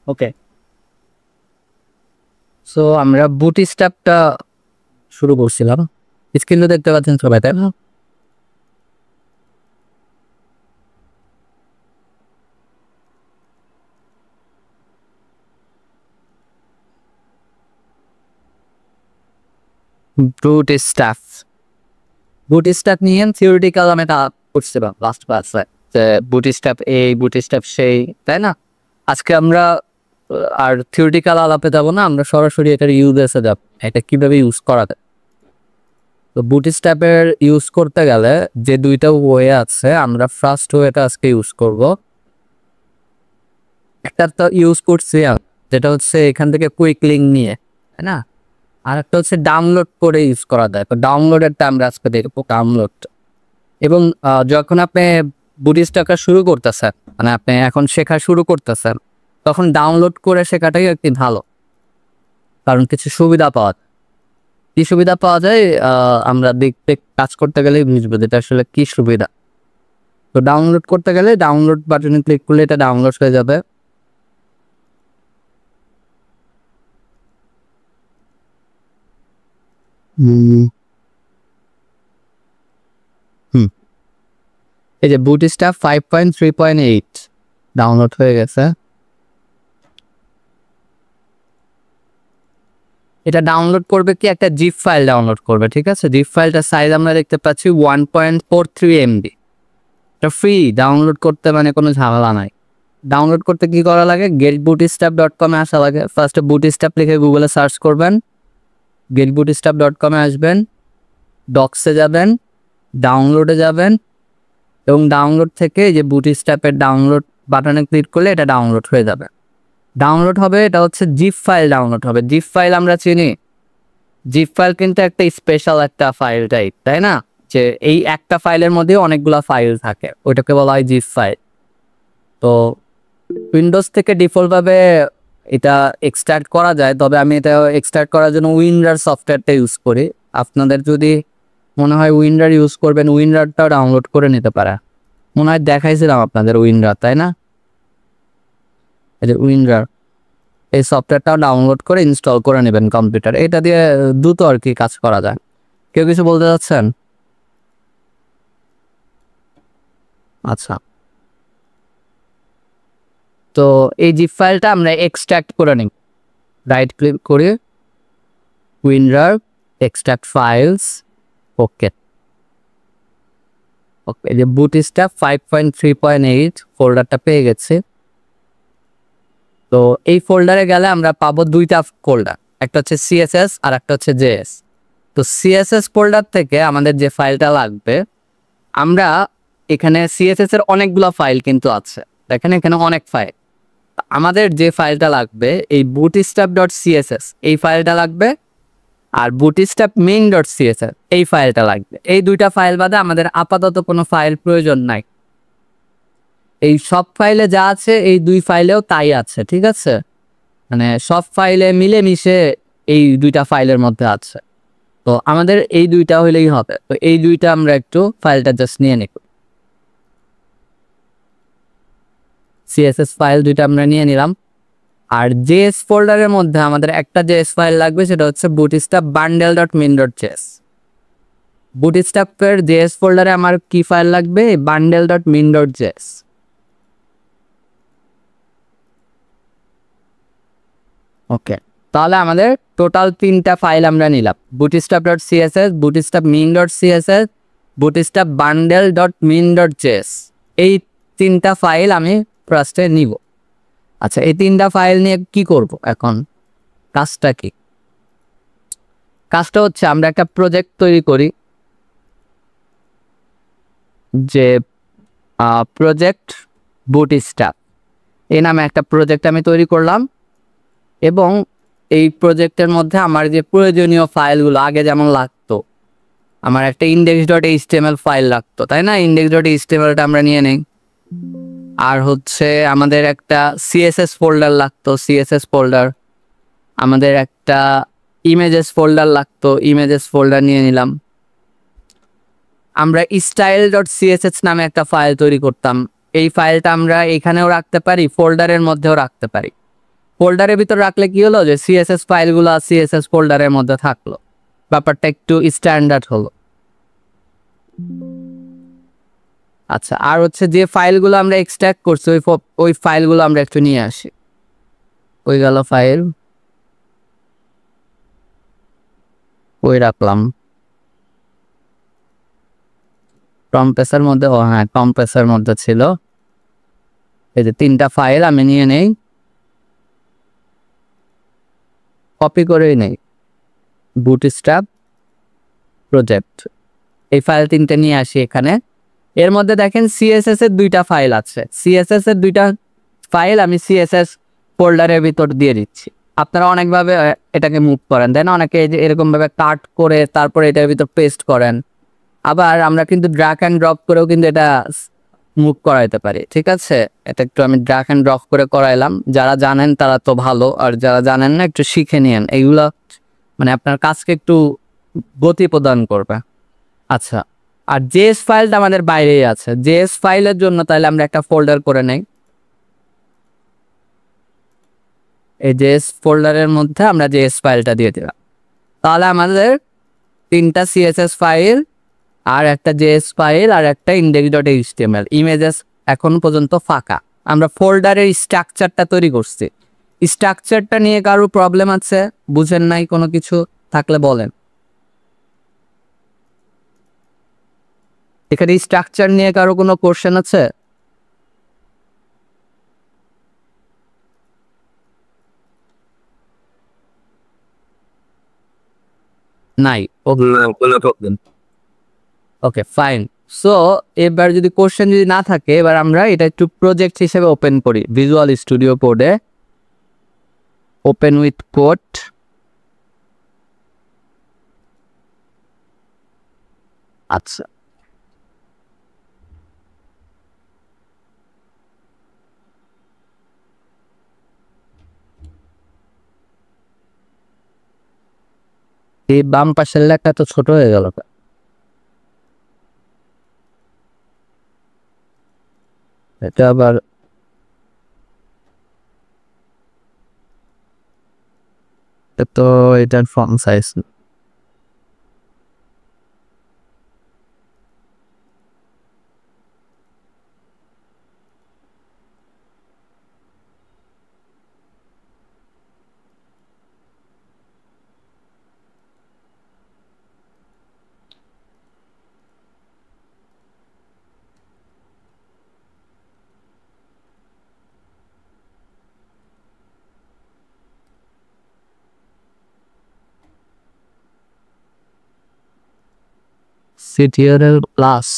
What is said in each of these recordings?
ওকে, so আমরা বুটস্ট্র্যাপটা শুরু করছিলাম। স্ক্রিনে দেখতে পাচ্ছেন সবাই, তাই না? বুটস্ট্র্যাপ বুটস্ট্র্যাপ নিয়ে থিওরিটিক্যাল আমি এটা করছিলাম লাস্ট ক্লাসে, যে বুটস্ট্র্যাপ এই বুটস্ট্র্যাপ সেই, তাই না? আজকে আমরা আর থিওরিটিক্যাল আলাপে যাব না, আমরা সরাসরি এটার ইউজেসে যাব, এটা কিভাবে ইউজ করা যায়। তো বুটস্ট্র্যাপের ইউজ করতে গেলে যে দুইটা ওয়ে আছে, আমরা ফার্স্ট ওয়েটা আজকে ইউজ করব। একটা তো ইউজ করছি যেটা হচ্ছে এখান থেকে কুইক লিঙ্ক নিয়ে, তাই না? আর একটা হচ্ছে ডাউনলোড করে ইউজ করা যায়। তো ডাউনলোডেরটা আমরা আজকে দেখবো, ডাউনলোড। এবং যখন আপনি বুটস্ট্র্যাপটা শুরু করতেছেন, মানে আপনি এখন শেখা শুরু করতেছেন, তখন ডাউনলোড করে শেখাটাই একটি ভালো, কারণ কিছু সুবিধা পাওয়া যায়। কি সুবিধা পাওয়া যায় আমরা দেখতে কাজ করতে গেলেই বুঝবো যেটা আসলে কি সুবিধা। তো ডাউনলোড করতে গেলে ডাউনলোড বাটনে ক্লিক করলে এটা ডাউনলোড হয়ে যাবে। এই যে বুটস্ট্র্যাপ 5.3.8 ডাউনলোড হয়ে গেছে। এটা ডাউনলোড করবে কি, একটা জিপ ফাইল ডাউনলোড করবে, ঠিক আছে? জিপ ফাইলটার সাইজ আমরা দেখতে পাচ্ছি 1.43 MB। এটা ফ্রি, ডাউনলোড করতে মানে কোনো ঝামেলা নাই। ডাউনলোড করতে কি করা লাগে, getbootstrap.com এ আসা লাগে। ফার্স্টে বুটস্ট্র্যাপ লিখে গুগলে সার্চ করবেন, getbootstrap.com এ আসবেন, ডক্সে যাবেন, ডাউনলোডে যাবেন, এবং ডাউনলোড থেকে যে বুটস্ট্র্যাপের ডাউনলোড বাটনে ক্লিক করলে এটা ডাউনলোড হয়ে যাবে। ডাউনলোড হবে, এটা হচ্ছে জিপ ফাইল ডাউনলোড হবে। জিপ ফাইল আমরা চিনি, জিপ ফাইল কিন্তু একটা স্পেশাল একটা ফাইল টাইপ, তাই না? যে এই একটা ফাইলের মধ্যে অনেকগুলো ফাইল থাকে, ওইটাকে বলা হয় জিপ ফাইল। তো উইন্ডোজ থেকে ডিফল্টভাবে এটা এক্সট্রাক্ট করা যায়, তবে আমি এটা এক্সট্রাক্ট করার জন্য উইনরার সফটওয়্যারটা ইউজ করি। আপনাদের যদি মনে হয় উইনরার ইউজ করবেন, উইনরারটাও ডাউনলোড করে নিতে পারে। মনে হয় দেখাইছিলাম আপনাদের উইনরার, তাই না? এই যে উইনরার, এই সফটওয়্যারটাও ডাউনলোড করে ইনস্টল করে নেবেন কম্পিউটার। এটা দিয়ে দ্রুত আর কি কাজ করা যায়। কেউ কিছু বলতে চাচ্ছেন? আচ্ছা, তো এই জিপ ফাইলটা আমরা এক্সট্রাক্ট করে নিব। রাইট ক্লিক করে উইনরার, এক্সট্রাক্ট ফাইলস, ওকে। ওকে, এই যে বুটস্ট্র্যাপ 5.3.8 ফোল্ডারটা পেয়ে গেছে। তো এই ফোল্ডারে গেলে আমরা পাবো দুইটা ফোল্ডার, একটা হচ্ছে সিএসএস আর একটা হচ্ছে জেএস। তো সিএসএস ফোল্ডার থেকে আমাদের যে ফাইলটা লাগবে, আমরা এখানে সিএসএস এর অনেকগুলো ফাইল কিন্তু আছে, দেখেন এখানে অনেক ফাইল। আমাদের যে ফাইলটা লাগবে এই bootstrap.css, এই ফাইলটা লাগবে, আর bootstrap main.css এই ফাইলটা লাগবে। এই দুইটা ফাইল বাদে আমাদের আপাতত কোনো ফাইল প্রয়োজন নাই। এই সব ফাইলে যা আছে এই দুই ফাইলেও তাই আছে, ঠিক আছে? মানে সব ফাইলে মিলেমিশে এই দুইটা ফাইলের মধ্যে আছে। তো আমাদের এই দুইটা হইলেই হবে। তো এই দুইটা আমরা একটু ফাইলটা জাস্ট নিয়ে নিব। সিএসএস ফাইল দুইটা আমরা নিয়ে নিলাম। আর জেএস ফোল্ডারের মধ্যে আমাদের একটা জেএস ফাইল লাগবে, সেটা হচ্ছে bootstrap bundle.min.js। বুটস্ট্র্যাপের জেএস ফোল্ডারে আমার কি ফাইল লাগবে, bundle.min.js। ওকে, তাহলে আমাদের টোটাল তিনটা ফাইল আমরা নিলাম, bootstrap.css, bootstrap min.css, bootstrap bundle.min.js। এই তিনটা ফাইল আমি ফার্স্টে নিব। আচ্ছা, এই তিনটা ফাইল নিয়ে কি করব এখন, কাজটা কি? কাজটা হচ্ছে আমরা একটা প্রজেক্ট তৈরি করি, যে প্রজেক্ট বুটস্ট্র্যাপ এই নামে একটা প্রজেক্ট আমি তৈরি করলাম। এবং এই প্রজেক্টের মধ্যে আমার যে প্রয়োজনীয় ফাইলগুলো আগে যেমন লাগতো, আমার একটা index.html ফাইল লাগতো, তাই না? index.htmlটা আমরা নিয়ে নেই। আর হচ্ছে আমাদের একটা সিএসএস ফোল্ডার লাগতো, সিএসএস ফোল্ডার। আমাদের একটা ইমেজেস ফোল্ডার লাগতো, ইমেজেস ফোল্ডার নিয়ে নিলাম। আমরা style.css নামে একটা ফাইল তৈরি করতাম, এই ফাইলটা আমরা এখানেও রাখতে পারি, ফোল্ডারের মধ্যেও রাখতে পারি। ফোল্ডারের ভিতর রাখলে কি হলো যে সিএসএস ফাইলগুলো সিএসএস ফোল্ডারের মধ্যে থাকলো, ব্যাপারটা একটু স্ট্যান্ডার্ড হলো। আচ্ছা, আর হচ্ছে যে ফাইলগুলো আমরা এক্সট্রাক্ট করছি ওই ফাইলগুলো আমরা একটু নিয়ে আসি। ওই গেল ফাইল, ওই রাখলাম কম্প্রেসর মধ্যে। ও হ্যাঁ, কম্প্রেসর মধ্যে ছিল। এই যে 3টা ফাইল আমি নিয়ে নেই, কপি করেই নেই, বুটস্ট্র্যাপ প্রজেক্ট, এই ফাইল 3টে নিয়ে আসি এখানে। এর মধ্যে দেখেন সিএসএস এর 2টা ফাইল আছে, সিএসএস এর 2টা ফাইল আমি সিএসএস ফোল্ডারের ভিতর দিয়ে দিচ্ছি। আপনারা অনেকভাবে এটাকে মুভ করেন, তাই না? অনেকে এরকম ভাবে কাট করে তারপরে এটার ভিতর পেস্ট করেন। আবার আমরা কিন্তু ড্র্যাগ অ্যান্ড ড্রপ করেও কিন্তু এটা মুভ করাইতে পারি, ঠিক আছে? এটা একটু আমি ড্র্যাগ অ্যান্ড ড্রপ করে করাইলাম। যারা জানেন তারা তো ভালো, আর যারা জানেন না একটু শিখে নিয়েন। এইগুলা মানে আপনার কাজকে একটু গতি প্রদান করবে। আচ্ছা, আর জেএস ফাইলটা আমাদের বাইরেই আছে। জেএস ফাইলের জন্য তাহলে আমরা একটা ফোল্ডার করে নেই। এই জেএস ফোল্ডারের মধ্যে আমরা জেএস ফাইলটা দিয়ে দিলাম। তাহলে আমাদের 3টা সিএসএস ফাইল আর একটা জেএস ফাইল আর একটা index.html ইমেজেস এখন পর্যন্ত ফাঁকা। আমরা ফোল্ডারের স্ট্রাকচারটা তৈরি করছি। স্ট্রাকচারটা নিয়ে কারো প্রবলেম আছে, বুঝেন নাই কোনো কিছু থাকলে বলেন। এখানে স্ট্রাকচার নিয়ে কারো কোনো কোশ্চেন আছে? নাই? ওকে, ফাইন। সো এবার যদি কোশ্চেন যদি না থাকে, এবার আমরা এটা একটু প্রজেক্ট হিসেবে ওপেন করি। ভিজুয়াল স্টুডিও কোডে ওপেন উইথ কোড। আচ্ছা, এই বাম পাশের লেখা তো ছোট হয়ে গেল। এটা আবার তো এটার ফন্ট সাইজ সিটিআরএল প্লাস।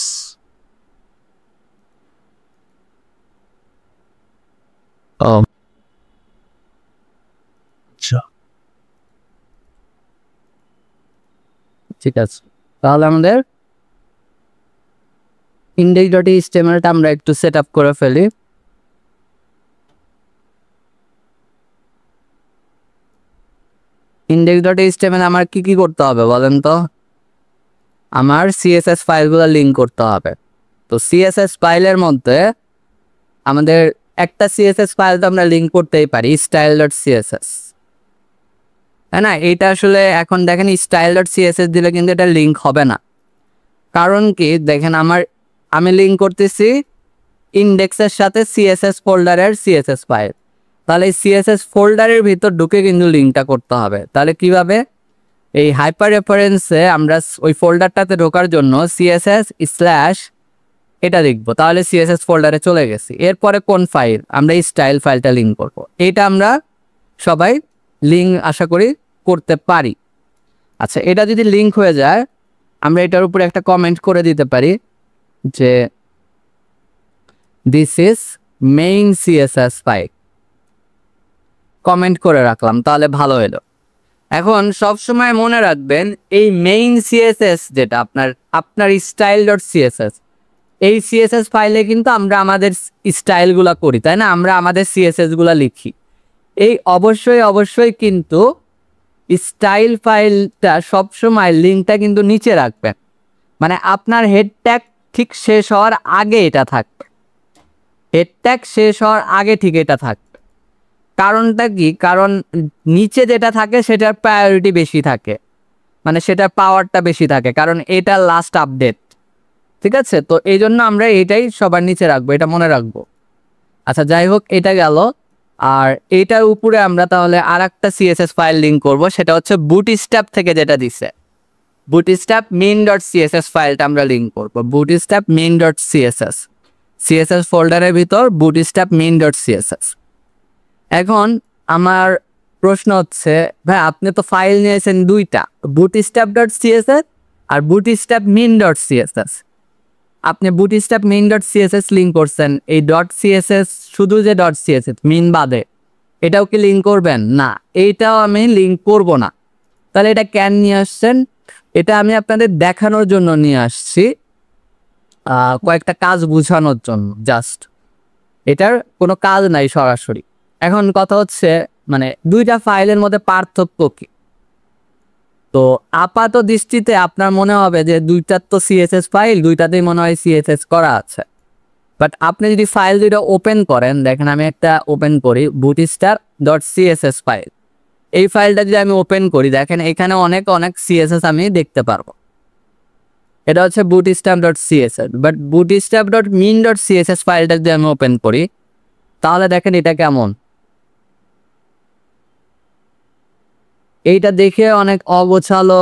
ঠিক আছে, তাহলে আমাদের index.htmlটা আমরা একটু সেট আপ করে ফেলি। index.html আমার কি কি করতে হবে বলেন তো? আমার সিএসএস ফাইলগুলো লিঙ্ক করতে হবে। তো সিএসএস ফাইলের মধ্যে আমাদের একটা সিএসএস ফাইল তো আমরা লিঙ্ক করতেই পারি, style.css, তাই না? এটা আসলে এখন দেখেন style.css দিলে কিন্তু এটা লিঙ্ক হবে না। কারণ কি দেখেন, আমি লিঙ্ক করতেছি ইন্ডেক্সের সাথে সিএসএস ফোল্ডারের সিএসএস ফাইল। তাহলে এই সিএসএস ফোল্ডারের ভিতর ঢুকে কিন্তু লিঙ্কটা করতে হবে। তাহলে কিভাবে? এই হাইপার রেফারেন্সে আমরা ওই ফোল্ডারটাতে ঢোকার জন্য সিএসএস স্ল্যাশ এটা লিখবো, তাহলে সিএসএস ফোল্ডারে চলে গেছি। এরপরে কোন ফাইল? আমরা এই স্টাইল ফাইলটা লিঙ্ক করব। এটা আমরা সবাই লিঙ্ক আশা করি করতে পারি। আচ্ছা, এটা যদি লিঙ্ক হয়ে যায়, আমরা এটার উপরে একটা কমেন্ট করে দিতে পারি যে this is main CSS file, comment করে রাখলাম, তাহলে ভালো এলো। এখন সব সময় মনে রাখবেন এই মেইন সিএসএস যেটা আপনার style.css, এই সিএসএস ফাইলে কিন্তু আমরা আমাদের স্টাইলগুলো করি, তাই না? আমরা আমাদের সিএসএসগুলো লিখি। এই অবশ্যই কিন্তু স্টাইল ফাইলটা সবসময় লিঙ্কটা কিন্তু নিচে রাখবেন, মানে আপনার হেড ট্যাগ ঠিক শেষ হওয়ার আগে এটা থাকবে। হেড ট্যাগ শেষ হওয়ার আগে ঠিক এটা থাকবে। কারণটা কি? কারণ নিচে যেটা থাকে সেটার প্রায়োরিটি বেশি থাকে, মানে সেটার পাওয়ারটা বেশি থাকে, কারণ এটা লাস্ট আপডেট। ঠিক আছে, তো এই জন্য আমরা এটাই সবার নিচে রাখবো, এটা মনে রাখবো। আচ্ছা যাই হোক, এটা গেল। আর এটার উপরে আমরা তাহলে আর একটা সিএসএস ফাইল লিঙ্ক করব, সেটা হচ্ছে বুটস্ট্র্যাপ থেকে যেটা দিছে, বুটস্ট্র্যাপ মেইন ডট সিএসএস ফাইলটা আমরা লিঙ্ক করব। Bootstrap main dot CSS, CSS ফোল্ডারের ভিতর বুটস্ট্র্যাপ মেইন ডট সিএসএস। এখন আমার প্রশ্ন হচ্ছে, ভাই আপনি তো ফাইল নিয়েছেন দুইটা, বুটস্ট্র্যাপ ডট সিএসএস আর বুটস্ট্র্যাপ মেইন ডট সিএসএস। আপনি bootstrap main dot CSS link করছেন, এই ডট সিএসএস শুধু যে ডট সিএসএস মেইন বাদে এটাও কি লিঙ্ক করবেন? না, এইটাও আমি লিঙ্ক করব না। তাহলে এটা কেন নিয়ে আসছেন? এটা আমি আপনাদের দেখানোর জন্য নিয়ে আসছি, কয়েকটা কাজ বোঝানোর জন্য জাস্ট। এটার কোনো কাজ নাই সরাসরি। এখন কথা হচ্ছে, মানে দুইটা ফাইলের মধ্যে পার্থক্য কি? তো আপাত দৃষ্টিতে আপনার মনে হবে যে দুইটার তো সিএসএস ফাইল, দুইটাতেই মনে হয় সিএসএস করা আছে। বাট আপনি যদি ফাইল দুইটা ওপেন করেন, দেখেন আমি একটা ওপেন করি, বুটস্ট্র্যাপ ডট সিএসএস ফাইল। এই ফাইলটা যদি আমি ওপেন করি, দেখেন এখানে অনেক অনেক সিএসএস আমি দেখতে পারবো। এটা হচ্ছে bootstrap dot CSS. But bootstrap dot main dot CSS ফাইলটা যদি আমি ওপেন করি, তাহলে দেখেন এটা কেমন। এইটা দেখে অনেক অগোছালো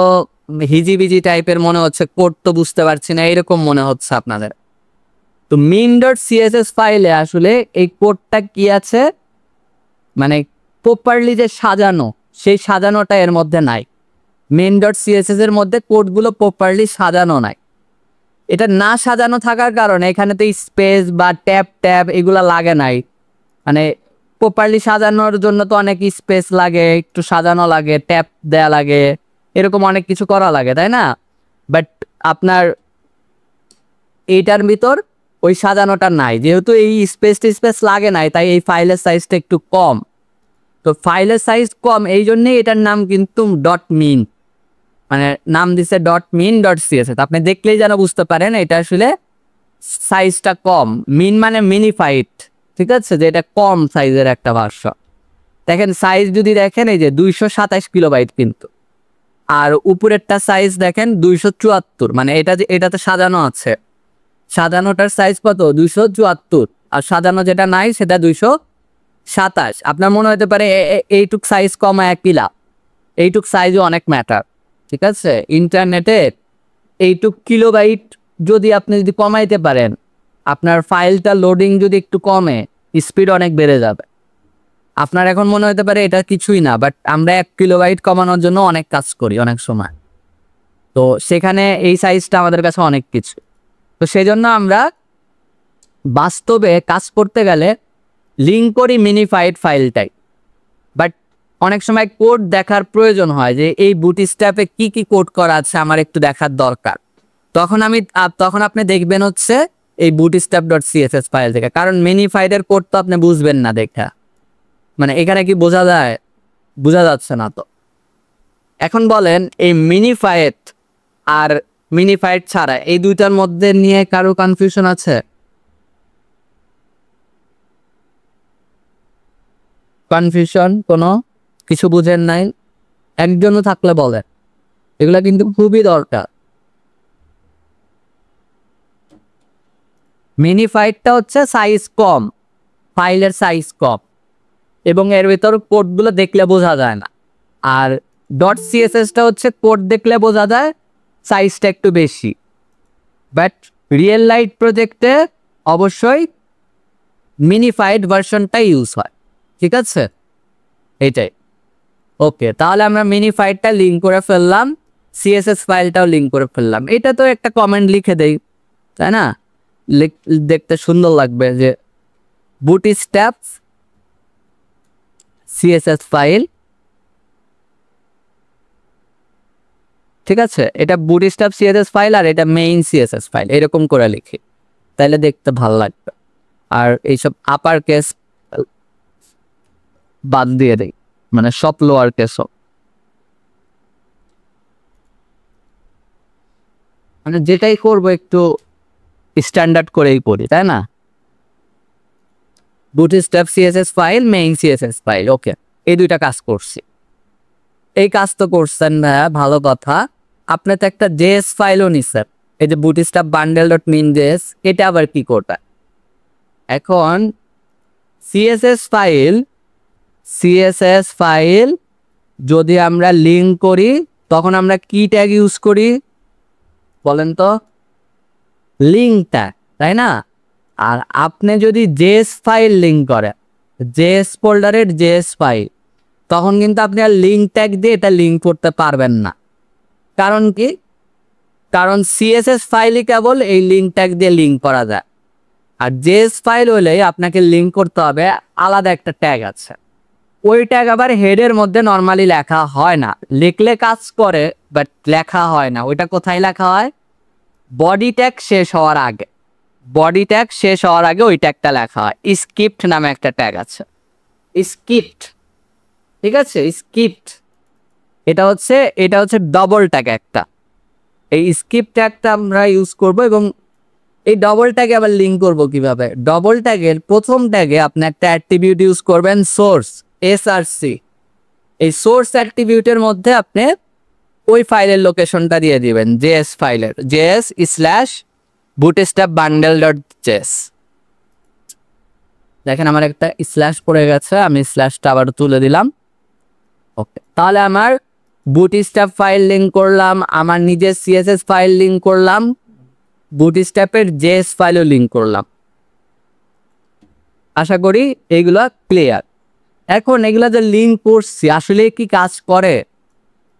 হিজিবিজি টাইপের মনে হচ্ছে, কোড তো বুঝতে পারছি না এরকম মনে হচ্ছে আপনাদের। তো মেইন ডট সিএসএস ফাইলে আসলে এই কোডটা কি আছে, মানে প্রপারলি যে সাজানো, সেই সাজানোটা এর মধ্যে নাই। মেইন ডট সিএসএস এর মধ্যে কোডগুলো প্রপারলি সাজানো নাই। এটা না সাজানো থাকার কারণে এখানে তো স্পেস বা ট্যাব ট্যাব এগুলা লাগে নাই। মানে প্রপারলি সাজানোর জন্য তো অনেক স্পেস লাগে, একটু সাজানো লাগে, ট্যাব দেয়া লাগে, এরকম অনেক কিছু করা লাগে, তাই না? বাট আপনার এইটার ভিতর ওই সাজানোটা নাই, যেহেতু এই স্পেস লাগে নাই, তাই এই ফাইলের সাইজটা একটু কম। তো ফাইলের সাইজ কম, এই জন্যই এটার নাম কিন্তু ডট মিন, মানে নাম দিছে ডট মিন ডট সিএসএস। আপনি দেখলেই যেন বুঝতে পারেন এটা আসলে সাইজটা কম। মিন মানে মিনিফাইড, ঠিক আছে, যে এটা কম সাইজের একটা ভার্সন। দেখেন সাইজ যদি দেখেন, এই যে 227 কিলোবাইট কিন্তু, আর উপরেরটা সাইজ দেখেন 274, মানে এটা যে এটাতে সাজানো আছে, সাজানোটার সাইজ কত? 274, আর সাজানো যেটা নাই সেটা 227। আপনার মনে হতে পারে এইটুক সাইজ কমা একই লাভ, এইটুক সাইজও অনেক ম্যাটার। ঠিক আছে, ইন্টারনেটে এইটুক কিলোবাইট যদি আপনি যদি কমাইতে পারেন, আপনার ফাইলটা লোডিং যদি একটু কমে, স্পিড অনেক বেড়ে যাবে। আপনার এখন মনে হতে পারে এটা কিছুই না, বাট আমরা 1 কিলোবাইট কমানোর জন্য অনেক কাজ করি অনেক সময়। তো সেখানে এই সাইজটা আমাদের কাছে অনেক কিছু। তো সেই জন্য আমরা বাস্তবে কাজ করতে গেলে লিঙ্ক করি মিনিফাইড ফাইলটাই। বাট অনেক সময় কোড দেখার প্রয়োজন হয়, যে এই বুটস্ট্র্যাপে কি কি কোড করা আছে আমার একটু দেখার দরকার, তখন আপনি দেখবেন হচ্ছে এই বুটস্ট্র্যাপ ডট সিএসএস ফাইল থেকে, কারণ মিনিফাইডের কোড তো আপনি বুঝবেন না দেখা, মানে এখানে কি বোঝা যায়? বোঝা যাচ্ছে না। তো এখন বলেন, এই মিনিফাইড আর মিনিফাইড ছাড়া এই দুইটার মধ্যে নিয়ে কারো কনফিউশন আছে? কনফিউশন কোনো কিছু বুঝেন নাই? একজনও থাকলে বলেন, এগুলা কিন্তু খুবই দরকার। মিনিফাইডটা হচ্ছে সাইজ কম, ফাইলের সাইজ কম, এবং এর ভিতর কোডগুলো দেখলে বোঝা যায় না। আর ডট সিএসএসটা হচ্ছে কোড দেখলে বোঝা যায়, সাইজটা একটু বেশি। বাট রিয়েল লাইট প্রজেক্টে অবশ্যই মিনিফাইড ভার্সনটা ইউজ হয়। ঠিক আছে, এইটাই। ওকে, তাহলে আমরা মিনিফাইডটা লিঙ্ক করে ফেললাম, সিএসএস ফাইলটাও লিঙ্ক করে ফেললাম। এটা তো একটা কমেন্ট লিখে দেই, তাই না? দেখতে সুন্দর লাগবে, যে বুটস্ট্র্যাপ সিএসএস ফাইল। ঠিক আছে, এটা বুটস্ট্র্যাপ সিএসএস ফাইল আর এটা মেইন সিএসএস ফাইল, এরকম করে লিখি, তাহলে দেখতে ভালো লাগবে। আর এইসব আপার কেস বাদ দিয়ে দেই, মানে সব লোয়ার কেসও, মানে যেটাই করবো একটু স্ট্যান্ডার্ড করেই করি, তাই না? Bootstrap CSS file, main CSS file, okay, এই দুইটা কাজ করছি। এই কাজ তো করছেন ভাইয়া, ভালো কথা। আপনি তো একটা জেএস ফাইলও নিচ্ছেন, এই যে bootstrap bundle dot min JS, এটা আবার কি করবে? এখন সিএসএস ফাইল যদি আমরা লিঙ্ক করি তখন আমরা কি ট্যাগ ইউজ করি বলেন তো? লিঙ্ক ট্যাগ, তাই না? আর আপনি যদি জেএস ফাইল লিঙ্ক করেন, জেএস ফোল্ডারের জেএস ফাইল, তখন কিন্তু আপনি আর লিঙ্ক ট্যাগ দিয়ে এটা লিঙ্ক করতে পারবেন না। কারণ কি? কারণ সিএসএস ফাইলই কেবল এই লিঙ্ক ট্যাগ দিয়ে লিঙ্ক করা যায়। আর জেএস ফাইল হলে আপনাকে লিঙ্ক করতে হবে আলাদা একটা ট্যাগ আছে, ওই ট্যাগ আবার হেডের মধ্যে নর্মালি লেখা হয় না, লিখলে কাজ করে বাট লেখা হয় না। ওইটা কোথায় লেখা হয়? বডি ট্যাগ শেষ হওয়ার আগে, বডি ট্যাগ শেষ হওয়ার আগে ওই ট্যাগটা লেখা হয়। স্ক্রিপ্ট নামে একটা ট্যাগ আছে, স্ক্রিপ্ট, ঠিক আছে? স্ক্রিপ্ট এটা হচ্ছে ডবল ট্যাগ একটা। এই স্ক্রিপ্ট ট্যাগটা আমরা ইউজ করব এবং এই ডবল ট্যাগে আবার লিঙ্ক করব কিভাবে? ডবল ট্যাগের প্রথম ট্যাগে আপনি একটা অ্যাট্রিবিউট ইউজ করবেন, সোর্স, এসআরসি। এই সোর্স অ্যাট্রিবিউটের মধ্যে আপনি ওই ফাইলের লোকেশনটা দিয়ে দিবেন, জেএস ফাইলের, JS slash bootstrap bundle dot JS. দেখেন আমার একটা স্ল্যাশ পড়ে গেছে, আমি স্ল্যাশটা আবার তুলে দিলাম। ওকে, তাহলে আমার বুটস্ট্র্যাপ ফাইল লিঙ্ক করলাম, আমার নিজের সিএসএস ফাইল লিঙ্ক করলাম, বুটস্ট্র্যাপের জেএস ফাইলও লিঙ্ক করলাম। আশা করি এইগুলা ক্লিয়ার। এখন এগুলা যে লিঙ্ক করছি আসলে কি কাজ করে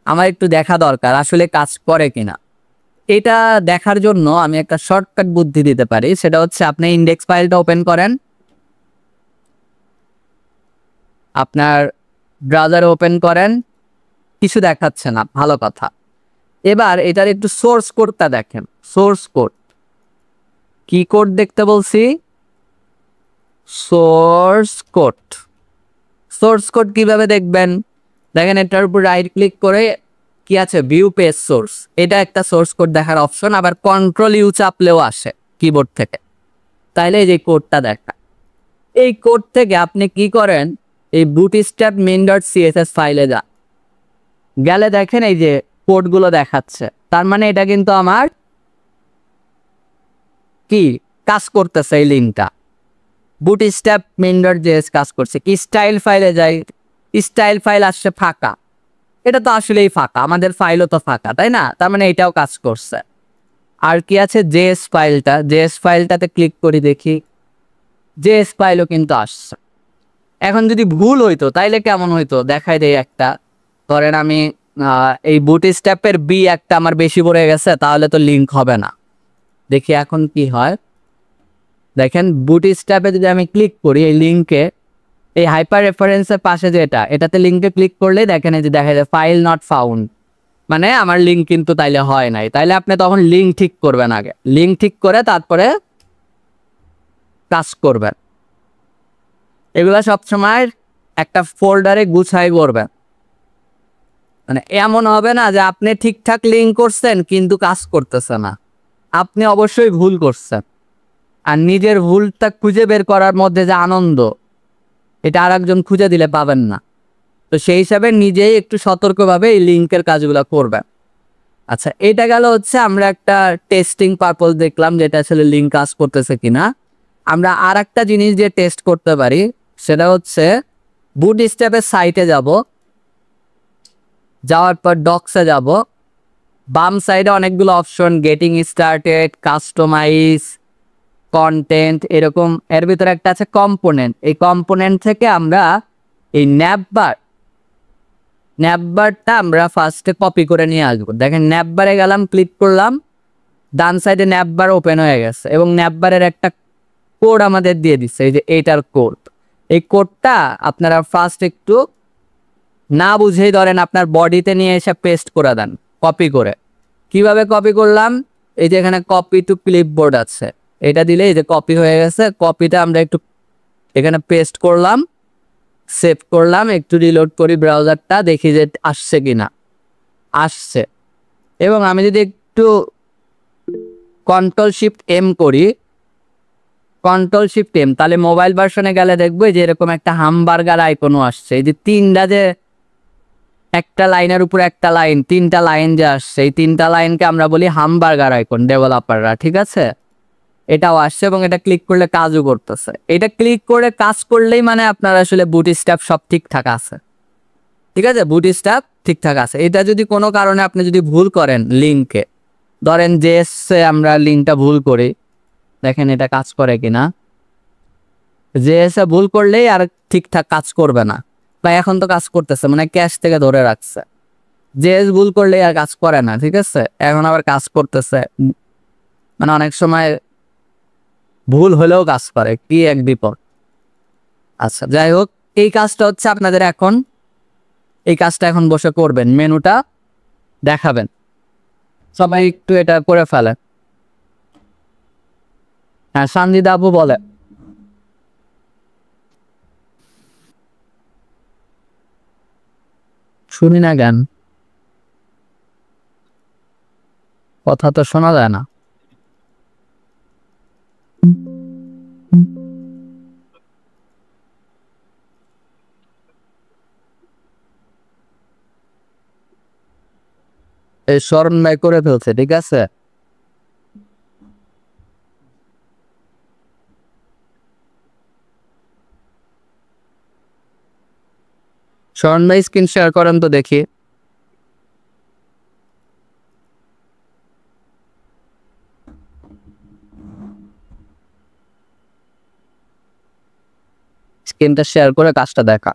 আমার একটু দেখা দরকার, আসলে কাজ করে কিনা। এটা দেখার জন্য আমি একটা শর্টকাট বুদ্ধি দিতে পারি, সেটা হচ্ছে আপনি ইন্ডেক্স ফাইলটা ওপেন করেন, আপনার ব্রাউজারে ওপেন করেন, কিছু দেখাচ্ছে না, ভালো কথা। এবার এটার একটু সোর্স কোডটা দেখেন, সোর্স কোড, কি কোড দেখতে বলছি? Source code. সোর্স কোড কিভাবে দেখবেন? দেখেন এটার উপর রাইট ক্লিক করে কি আছে? ভিউ পেজ সোর্স, এটা একটা সোর্স কোড দেখার অপশন। আবার কন্ট্রোল ইউ চাপলেও আসে কিবোর্ড থেকে, তাইলে এই যে কোডটা দেখা। এই কোড থেকে আপনি কি করেন? এই বুটস্ট্র্যাপ মেইন ডট সিএসএস ফাইলে যান, গেলে দেখেন এই যে কোডগুলো দেখাচ্ছে, তার মানে এটা কিন্তু আমার কি কাজ করতেছে, এই লিঙ্কটা বুটস্ট্র্যাপ মেইন ডট জেএস কাজ করছে। কি স্টাইল ফাইলে যাই, স্টাইল ফাইল আসছে ফাঁকা, এটা তো আসলেই ফাঁকা, আমাদের ফাইলও তো ফাঁকা, তাই না? তার মানে এটাও কাজ করছে। আর কি আছে? জেএস ফাইলটা, জেএস ফাইলটাতে ক্লিক করি, দেখি জেএস ফাইলও কিন্তু আসছে। এখন যদি ভুল হইতো তাইলে কেমন হইতো দেখাই দেই একটা। ধরেন আমি এই বুটস্ট্র্যাপের বি একটা আমার বেশি পড়ে গেছে, তাহলে তো লিঙ্ক হবে না। দেখি এখন কি হয়। দেখেন বুটস্ট্র্যাপে যদি আমি ক্লিক করি এই লিঙ্কে, এই হাইপার রেফারেন্সের পাশে যেটা, এটাতে লিঙ্কে ক্লিক করলে দেখেন এই যে দেখা যায় ফাইল নট ফাউন্ড, মানে আমার লিঙ্ক কিন্তু তাইলে হয় নাই। তাইলে আপনি তখন লিঙ্ক ঠিক করবেন, আগে লিঙ্ক ঠিক করে তারপরে কাজ করবেন। এগুলা সবসময় একটা ফোল্ডারে গুছাই করবেন, মানে এমন হবে না যে আপনি ঠিকঠাক লিঙ্ক করছেন কিন্তু কাজ করতেছে না, আপনি অবশ্যই ভুল করছেন। আর নিজের ভুলটা খুঁজে বের করার মধ্যে যে আনন্দ, এটা আর একজন খুঁজে দিলে পাবেন না। তো সেই হিসাবে নিজেই একটু সতর্কভাবে এই লিঙ্কের কাজগুলো করবেন। আচ্ছা, এটা গেল হচ্ছে আমরা একটা টেস্টিং পারপোজ দেখলাম যেটা আসলে লিঙ্ক কাজ করতেছে কিনা। আমরা আর একটা জিনিস যে টেস্ট করতে পারি সেটা হচ্ছে বুটস্ট্র্যাপের সাইটে যাব, যাওয়ার পর ডক্সে যাব, বাম সাইডে অনেকগুলো option, getting started, customize, content, এরকম। এর ভিতরে একটা আছে কম্পোনেন্ট। এই কম্পোনেন্ট থেকে আমরা এই ন্যাপবারটা আমরা ফার্স্টে কপি করে নিয়ে আসবো। দেখেন ন্যাপবারে গেলাম, ক্লিক করলাম, ডান সাইডে ন্যাপবার ওপেন হয়ে গেছে এবং ন্যাপবারের একটা কোড আমাদের দিয়ে দিচ্ছে, এই যে এইটার কোড। এই কোডটা আপনারা ফার্স্ট একটু না বুঝেই ধরেন আপনার বডিতে নিয়ে এসে পেস্ট করে দেন, কপি করে। কিভাবে কপি করলাম? এই যে এখানে কপি টু ক্লিপবোর্ড আছে, এটা দিলে এই যে কপি হয়ে গেছে। কপিটা আমরা একটু এখানে পেস্ট করলাম, সেভ করলাম, একটু রিলোড করি ব্রাউজারটা, দেখি যে আসছে কিনা। আসছে। এবং আমি যদি একটু কন্ট্রোল শিফট এম করি, কন্ট্রোল শিফট এম, তাহলে মোবাইল ভার্সনে গেলে দেখবো যে এরকম একটা হামবার্গার আইকনও আসছে। এই যে তিনটা, যে একটা লাইনের উপর একটা লাইন, তিনটা লাইন যে আসছে, এই তিনটা লাইনকে আমরা বলি হামবার্গার আইকন ডেভেলপাররা, ঠিক আছে? এটাও আসছে এবং এটা ক্লিক করলে কাজও করতেছে। এটা ক্লিক করে কাজ করলেই মানে আপনার আসলে বুটস্ট্র্যাপ সব ঠিকঠাক আছে, ঠিক আছে? বুটস্ট্র্যাপ ঠিকঠাক আছে। এটা যদি কোনো কারণে আপনি যদি ভুল করেন লিঙ্কে, ধরেন জেএসে আমরা লিঙ্কটা ভুল করি, দেখেন এটা কাজ করে কিনা। জেএসে ভুল করলেই আর ঠিকঠাক কাজ করবে না, বা এখন তো কাজ করতেছে মানে ক্যাশ থেকে ধরে রাখছে। জেএস ভুল করলেই আর কাজ করে না, ঠিক আছে? এখন আবার কাজ করতেছে, মানে অনেক সময় ভুল হলেও কাজ করে, কি এক বিপদ। আচ্ছা যাই হোক, এই কাজটা হচ্ছে আপনাদের এখন, এই কাজটা এখন বসে করবেন, মেনুটা দেখাবেন। সবাই একটু এটা করে ফেলে। হ্যাঁ, সানজিদা আপু বলে। শুনি না গান, কথা তো শোনা যায় না। এই স্মরণ ভাই করে ফেলছে, ঠিক আছে? স্মরণ ভাই স্ক্রিন শেয়ার করেন তো দেখি। স্ক্রিনটা শেয়ার করে কাজটা দেখা।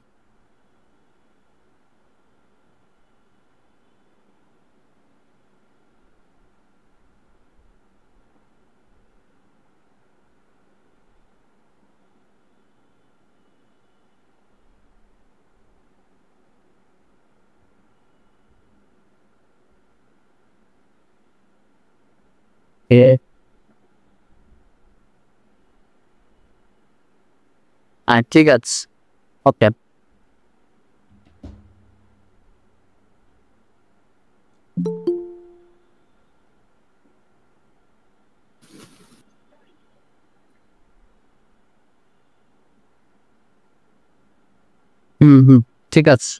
ঠিক আছে, ওকে। হুম হুম, ঠিক আছে।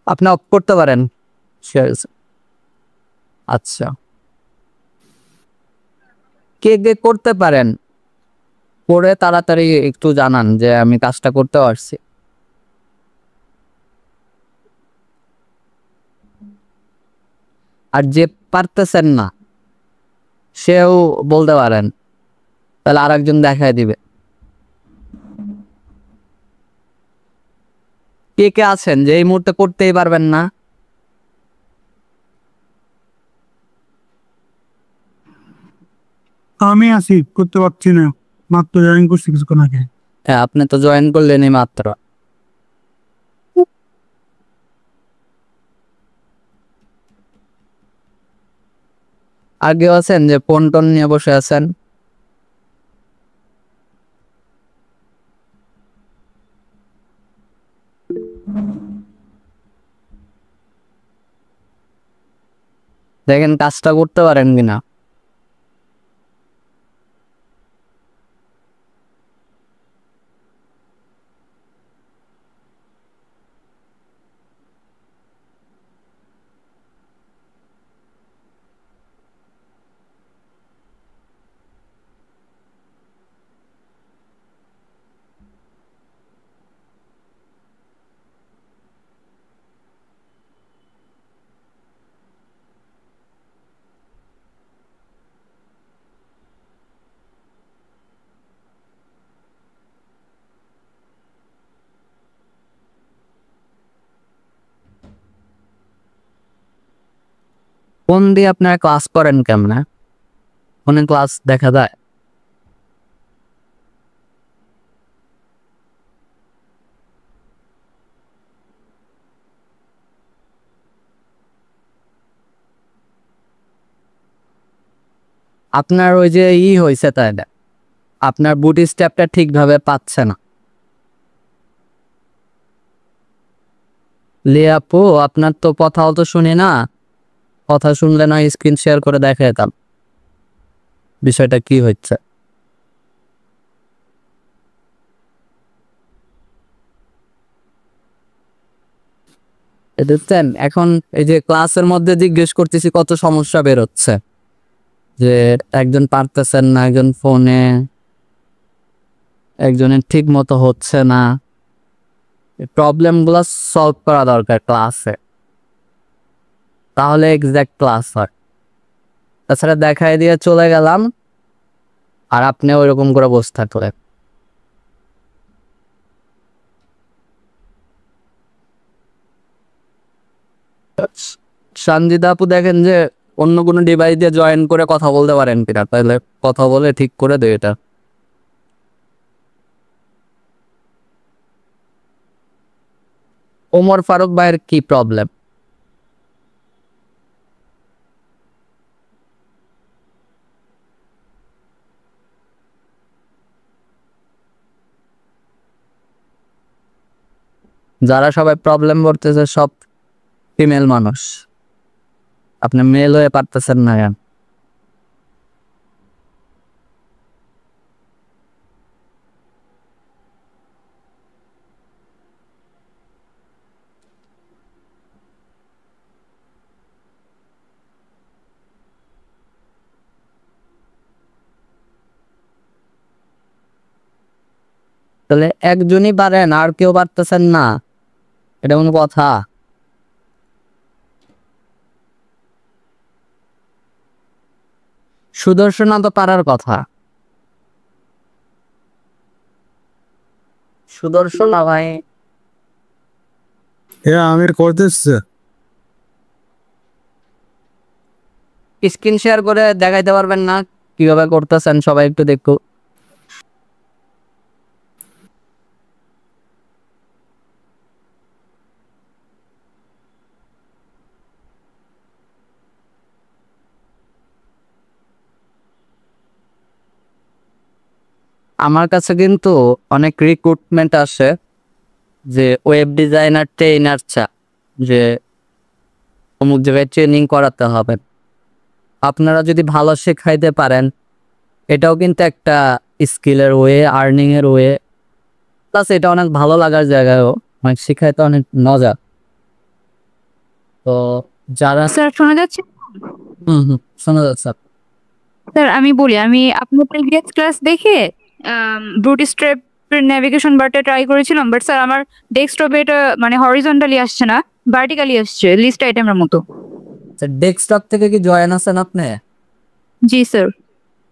আপনি অফ করতে পারেন শেয়ার। আচ্ছা, কে কে করতে পারেন, করে তাড়াতাড়ি একটু জানান যে আমি কাজটা করতে পারছি। আর যে পারতেছেন না সেও বলতে পারেন, তাহলে আর একজন দেখায় দিবে। কে কে আছেন যে এই মুহূর্তে করতেই পারবেন না? আমি আছি, করতে পারছি না, মাত্র জয়েন করছি কিছুক্ষণ আগে। হ্যাঁ, আপনি তো জয়েন করলেনই মাত্র। আগে আছেন যে ফোন টোন নিয়ে বসে আছেন। দেখেন কাজটা করতে পারেন কিনা। ফোন দিয়ে আপনারা ক্লাস করেন কেমনে? ফোনে ক্লাস দেখা যায়? আপনার ওই যে হয়েছে, তাই না? আপনার বুট স্ট্র্যাপটা ঠিকভাবে পাচ্ছে না। লে আপু, আপনার তো কথাও তো শুনি না। কথা শুনলে না স্ক্রিন শেয়ার করে দেখা যেতাম বিষয়টা কি হচ্ছে। দেখছেন এখন এই যে ক্লাসের মধ্যে জিজ্ঞেস করতেছি কত সমস্যা বেরোচ্ছে, যে একজন পারতেছেন না, একজন ফোনে, একজনের ঠিক মতো হচ্ছে না। প্রবলেমগুলো সলভ করা দরকার ক্লাসে, তাহলে এক্সাক্ট ক্লাস হয়। তাছাড়া দেখাই দিয়ে চলে গেলাম আর আপনি ওইরকম করে বসে থাকলে সঞ্জিতা আপু দেখেন যে অন্য কোনো ডিভাইস দিয়ে জয়েন করে কথা বলতে পারেন কিনা, তাহলে কথা বলে ঠিক করে দেয় এটা। ওমর ফারুক ভাইয়ের কি প্রবলেম? যারা সবাই প্রবলেম করতেছে সব ফিমেল মানুষ, আপনি মেল হয়ে পারতেছেন না কেন? তাহলে একজনই পারেন আর কেউ পারতেছেন না, এটা কোনো কথা? সুদর্শনা তো পারার কথা। সুদর্শনা ভাই আমির করতেছে। স্ক্রিন শেয়ার করে দেখাইতে পারবেন না কিভাবে করতেছেন? সবাই একটু দেখো। আমার কাছে কিন্তু অনেক রিক্রুটমেন্ট আসে যে ওয়েব ডিজাইনার ট্রেনার চা, যে অমুক জায়গায় ট্রেনিং করাতে হবে। আপনারা যদি ভালো শেখাইতে পারেন এটাও কিন্তু একটা স্কিলের ওয়ে, আর্নিং এর ওয়ে, প্লাস এটা অনেক ভালো লাগার জায়গায়ও, মানে শেখাইতে অনেক মজা। তো যারা স্যার শোনা যাচ্ছে? শোনা যাচ্ছে। স্যার আমি বলি, আমি আপনার প্রিভিয়াস ক্লাস দেখে বুটস্ট্র্যাপ নেভিগেশন বারটা ট্রাই করেছিলাম, বাট স্যার আমার ডেস্কটপে এটা মানে হরিজন্টালি আসছে না, ভার্টিক্যালি আসছে লিস্ট আইটেমের মতো। ডেস্কটপ থেকে কি জয়েন আছেন আপনি? জি স্যার।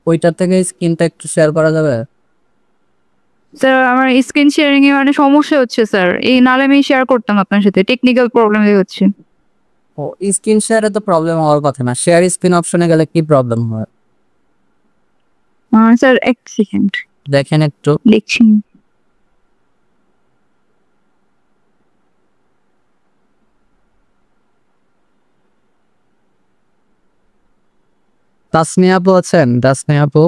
ওইটা থেকে স্ক্রিনটা একটু শেয়ার করা যাবে? স্যার আমার স্ক্রিন শেয়ারিং এ মানে সমস্যা হচ্ছে স্যার, এই নালে আমি শেয়ার করতাম আপনার সাথে, টেকনিক্যাল প্রবলেম হচ্ছে। ও স্ক্রিন শেয়ারে তো প্রবলেম হওয়ার কথা না, শেয়ার স্ক্রিন অপশনে গেলে কি প্রবলেম হয়? স্যার এক সেকেন্ড দেখেন একটু। দেখছি। তাসনিয়া আপু আছেন? তাসনিয়া আপু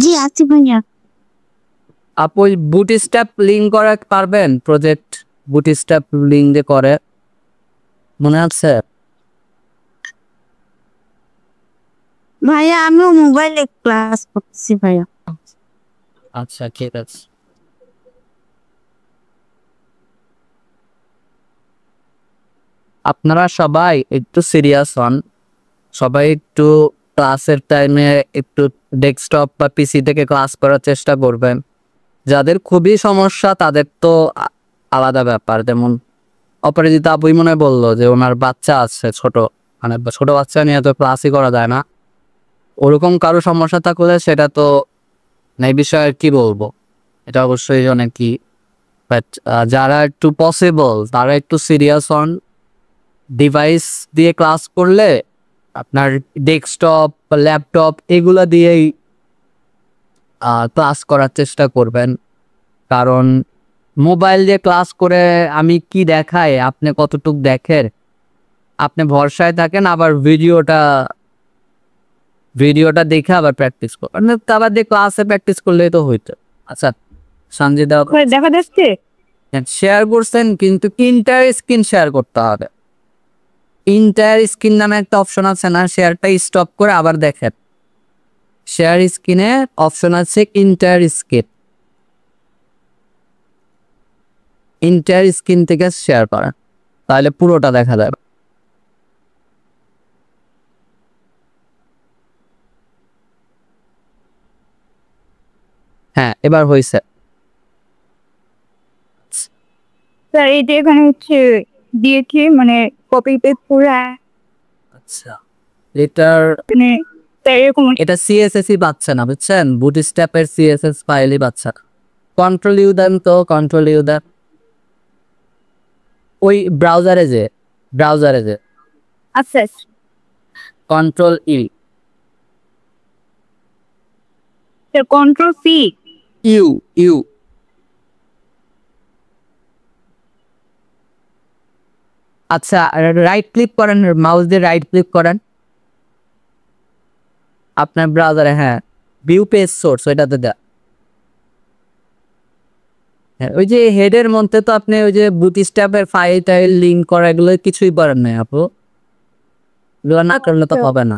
জি আছি ভাইয়া। আপু বুটস্ট্র্যাপ লিঙ্ক করা পারবেন? প্রজেক্ট বুটস্ট্র্যাপ লিঙ্ক দিয়ে করে, মনে আছে? ভাইয়া আমিও মোবাইলে ক্লাস করতেছি ভাইয়া। আচ্ছা ঠিক আছে। আপনারা সবাই একটু সিরিয়াস হন, সবাই একটু ক্লাসের টাইমে একটু ডেস্কটপ বা পিসি থেকে ক্লাস করার চেষ্টা করবেন। যাদের খুবই সমস্যা তাদের তো আলাদা ব্যাপার, যেমন অপরাজিতা আপুই মনে বললো যে ওনার বাচ্চা আছে ছোট, মানে ছোট বাচ্চা নিয়ে তো ক্লাসই করা যায় না। ওরকম কারো সমস্যা থাকলে সেটা তো এই বিষয়ে কি বলবো, এটা অবশ্যই অনেক কি, বাট যারা একটু পসিবল তারা একটু সিরিয়াস হন। ডিভাইস দিয়ে ক্লাস করলে আপনার ডেস্কটপ বা ল্যাপটপ এগুলো দিয়েই ক্লাস করার চেষ্টা করবেন, কারণ মোবাইল দিয়ে ক্লাস করে আমি কি দেখাই আপনি কতটুক দেখেন আপনি ভরসায় থাকেন, আবার ভিডিওটা দেখে আবার প্র্যাকটিস করেন, আবার দিয়ে ক্লাসে প্র্যাকটিস করলেই তো হইতো। আচ্ছা সঞ্জিদা দেখা যাচ্ছে শেয়ার করছেন, কিন্তু ইন্টার স্ক্রিন শেয়ার করতে হবে। ইন্টার স্ক্রিন নামে একটা অপশন আছে না, শেয়ারটা স্টপ করে আবার দেখেন, শেয়ার স্ক্রিনে অপশন আছে ইন্টার স্ক্রিন, ইন্টার স্ক্রিন থেকে শেয়ার করেন, তাহলে পুরোটা দেখা যাবে। হ্যাঁ এবার হয়েছে। স্যার এই যে এখানে হচ্ছে দিয়েছি মানে কপি পেস্ট করে আচ্ছা এটার মানে স্যার এরকম এটা সিএসএসই পাচ্ছে না বুঝছেন, বুটস্ট্র্যাপের সিএসএস ফাইলই পাচ্ছে না। কন্ট্রোল ইউ দেন তো, কন্ট্রোল ইউ দেন ওই ব্রাউজারে যে আচ্ছা কন্ট্রোল ই, sir control C U U আচ্ছা রাইট ক্লিক করেন, মাউস দিয়ে রাইট ক্লিক করেন আপনার ব্রাউজারে, হ্যাঁ ভিউ পেজ সোর্স ওইটাতে দেয়। হ্যাঁ ওই যে হেডের মধ্যে তো আপনি ওই যে বুটস্ট্র্যাপের ফাইল টাইল লিঙ্ক করা এগুলো কিছুই পারেন না আপু, এগুলো না করলে তো হবে না।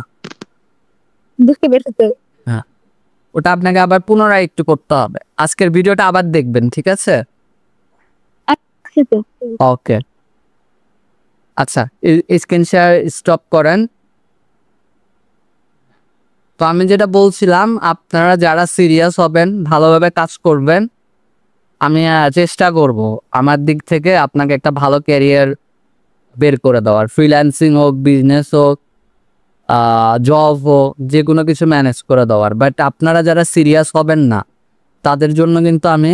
বুঝতে পেরেছি। হ্যাঁ ওটা আপনাকে আবার পুনরায় একটু করতে হবে, আজকের ভিডিওটা আবার দেখবেন ঠিক আছে। ওকে আচ্ছা স্ক্রিন শেয়ার স্টপ করেন। তো আমি যেটা বলছিলাম, আপনারা যারা সিরিয়াস হবেন, ভালোভাবে কাজ করবেন, আমি চেষ্টা করব আমার দিক থেকে আপনাকে একটা ভালো ক্যারিয়ার বের করে দেওয়ার, ফ্রিল্যান্সিং হোক, বিজনেস হোক, জব হোক, যে কোনো কিছু ম্যানেজ করে দেওয়ার। বাট আপনারা যারা সিরিয়াস হবেন না তাদের জন্য কিন্তু আমি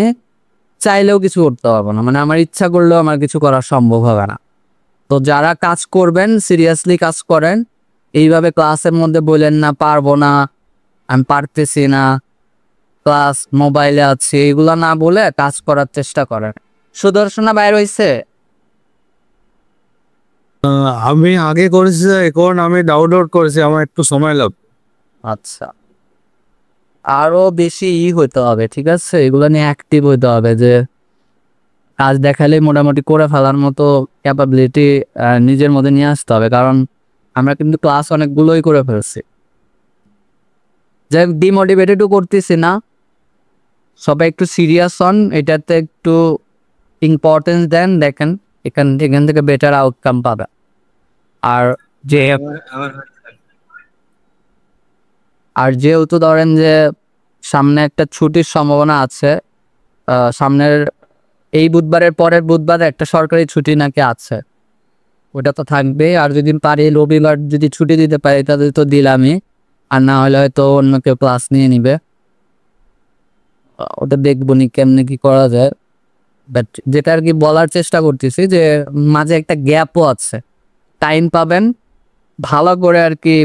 চাইলেও কিছু করতে পারবো না, মানে আমার ইচ্ছা করলেও আমার কিছু করা সম্ভব হবে না। তো যারা কাজ করবেন সিরিয়াসলি কাজ করেন, এইভাবে ক্লাসের মধ্যে বললেন না পারবো না, আমি পারতেছি না, ক্লাস মোবাইলে আছে, এগুলো না বলে কাজ করার চেষ্টা করেন। সুদর্শনা বাইর হয়েছে? আমি আগে করেছি, এখন আমি ডাউনলোড করেছি, আমার একটু সময় লাগবে। আচ্ছা আরো বেশি হইতে হবে ঠিক আছে, এগুলো নিয়ে অ্যাক্টিভ হইতে হবে, যে কাজ দেখালে মোটামুটি করে ফেলার মতো ক্যাপাবিলিটি নিজের মধ্যে নিয়ে আসতে হবে। কারণ আমরা কিন্তু ক্লাস অনেকগুলোই করে ফেলছি, যে ডিমোটিভেটেডও করতেছি না, সবাই একটু সিরিয়াস হন, এটাতে একটু ইম্পর্টেন্স দেন, দেখেন এখান থেকে বেটার আউটকাম পাবে। আর যেহেতু ধরেন যে সামনে একটা ছুটির সম্ভাবনা আছে, সামনের এই বুধবারের পরের বুধবারে একটা সরকারি ছুটি নাকি আছে, ওটা তো থাকবেই। আর যদি পারি রবিবার যদি ছুটি দিতে পারি তাদের তো দিলামই, আর না হলে হয়তো অন্য কেউ ক্লাস নিয়ে নিবে, ওটা দেখবো নি কেমনে কি করা যায়। বাট যেটা আর কি বলার চেষ্টা করতেছি, যে মাঝে একটা গ্যাপও আছে, টাইম পাবেন ভালো করে আর কি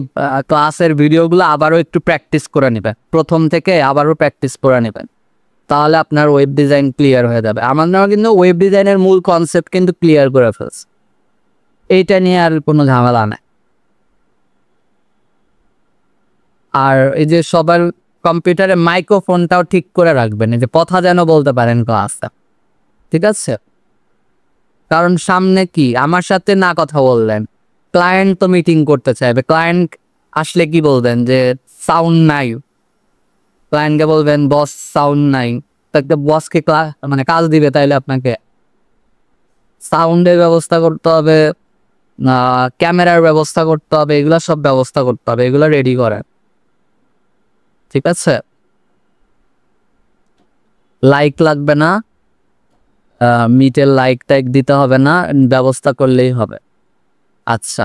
ক্লাসের ভিডিওগুলো আবারও একটু প্র্যাকটিস করে নেবেন, প্রথম থেকে আবারও প্র্যাকটিস করে নেবেন, তাহলে আপনার ওয়েব ডিজাইন ক্লিয়ার হয়ে যাবে। আমার নামে কিন্তু ওয়েব ডিজাইনের মূল কনসেপ্ট কিন্তু ক্লিয়ার করে ফেলছে, এইটা নিয়ে আর কোনো ঝামেলা নেই। আর এই যে সবার কম্পিউটারে মাইক্রোফোনটাও ঠিক করে রাখবেন, এই যে কথা যেন বলতে পারেন ক্লাসে, ঠিক আছে? কারণ সামনে কি আমার সাথে না কথা বললেন, ক্লায়েন্ট তো মিটিং করতে চাইবে, ক্লায়েন্ট আসলে কি বলবেন যে সাউন্ড নাই, ক্লায়েন্টকে বলবেন বস সাউন্ড নাই, তো একটা বসকে মানে কাজ দিবে, তাইলে আপনাকে সাউন্ডের ব্যবস্থা করতে হবে, ক্যামেরার ব্যবস্থা করতে হবে, এগুলা সব ব্যবস্থা করতে হবে, এগুলো রেডি করেন, ঠিক আছে? লাইক লাগবে না, মিটের লাইক টাইক দিতে হবে না, ব্যবস্থা করলেই হবে। আচ্ছা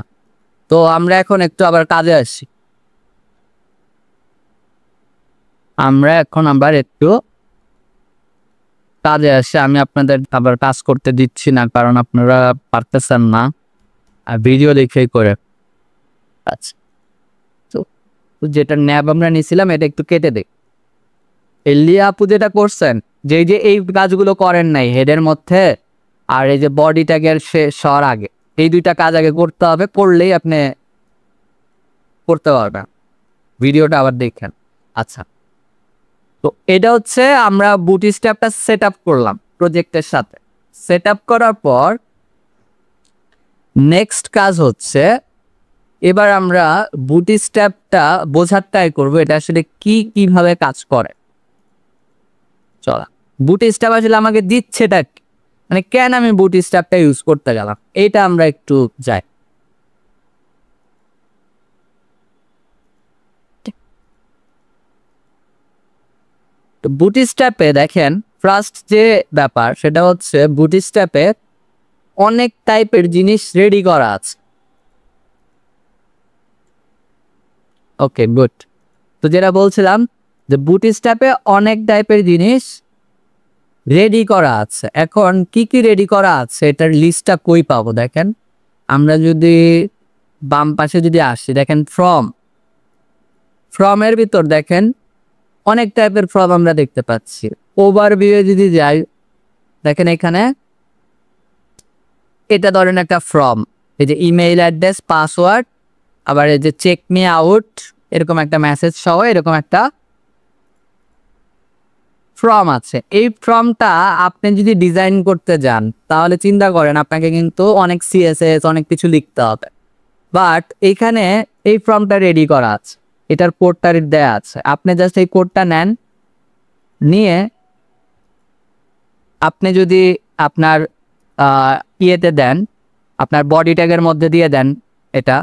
তো আমরা এখন একটু আবার কাজে আসি, আমি আপনাদের আবার কাজ করতে দিচ্ছি না, কারণ আপনারা পারতেছেন না, আর ভিডিও দেখেই করে। আচ্ছা তো যেটা ন্যাব আমরা নিয়েছিলাম এটা একটু কেটে দেখ। এলিয়া আপু যেটা করছেন, যে এই কাজগুলো করেন নাই হেডের মধ্যে, আর এই যে বডি ট্যাগের সর আগে এই দুইটা কাজ আগে করতে হবে, করলেই আপনি করতে পারবেন। ভিডিওটা আবার দেখেন। আচ্ছা, তো এটা হচ্ছে আমরা বুটস্ট্র্যাপটা সেট আপ করলাম প্রজেক্টের সাথে। সেট আপ করার পর নেক্সট কাজ হচ্ছে এবার আমরা বুটস্ট্র্যাপটা বোঝার ট্রাই করবো এটা আসলে কিভাবে কাজ করে। চলা, বুটস্ট্র্যাপ আসলে আমাকে দিচ্ছেটা কি, মানে কেন আমি বুটস্ট্র্যাপটা ইউজ করতে গেলাম, এটা আমরা একটু যাই। তো বুটস্ট্র্যাপে দেখেন ফার্স্ট যে ব্যাপার সেটা হচ্ছে বুটস্ট্র্যাপে অনেক টাইপের জিনিস রেডি করা আছে। ওকে, গুড। তো যেটা বলছিলাম যে বুটস্ট্র্যাপে অনেক টাইপের জিনিস রেডি করা আছে। এখন কি কি রেডি করা আছে এটার লিস্টটা কই পাবো? দেখেন আমরা যদি বাম পাশে যদি আসি, দেখেন ফ্রমের ভিতর দেখেন অনেক টাইপের ফর্ম আমরা দেখতে পাচ্ছি। ওভারভিউ যদি যাই, দেখেন এখানে এটা ধরেন একটা ফর্ম, এই যে ইমেইল অ্যাড্রেস, পাসওয়ার্ড, আবার এই যে চেক মি আউট, এরকম একটা মেসেজ সহ এরকম একটা ফর্ম আছে। এই ফর্মটা আপনি যদি ডিজাইন করতে যান তাহলে চিন্তা করেন আপনাকে কিন্তু অনেক সিএসএস অনেক কিছু লিখতে হবে, বাট এখানে এই ফর্মটা রেডি করা আছে, এটার কোডটা দেয়া আছে। আপনি জাস্ট এই কোডটা নেন, নিয়ে আপনি যদি আপনার ইয়েতে দেন, আপনার বডি ট্যাগের মধ্যে দিয়ে দেন এটা,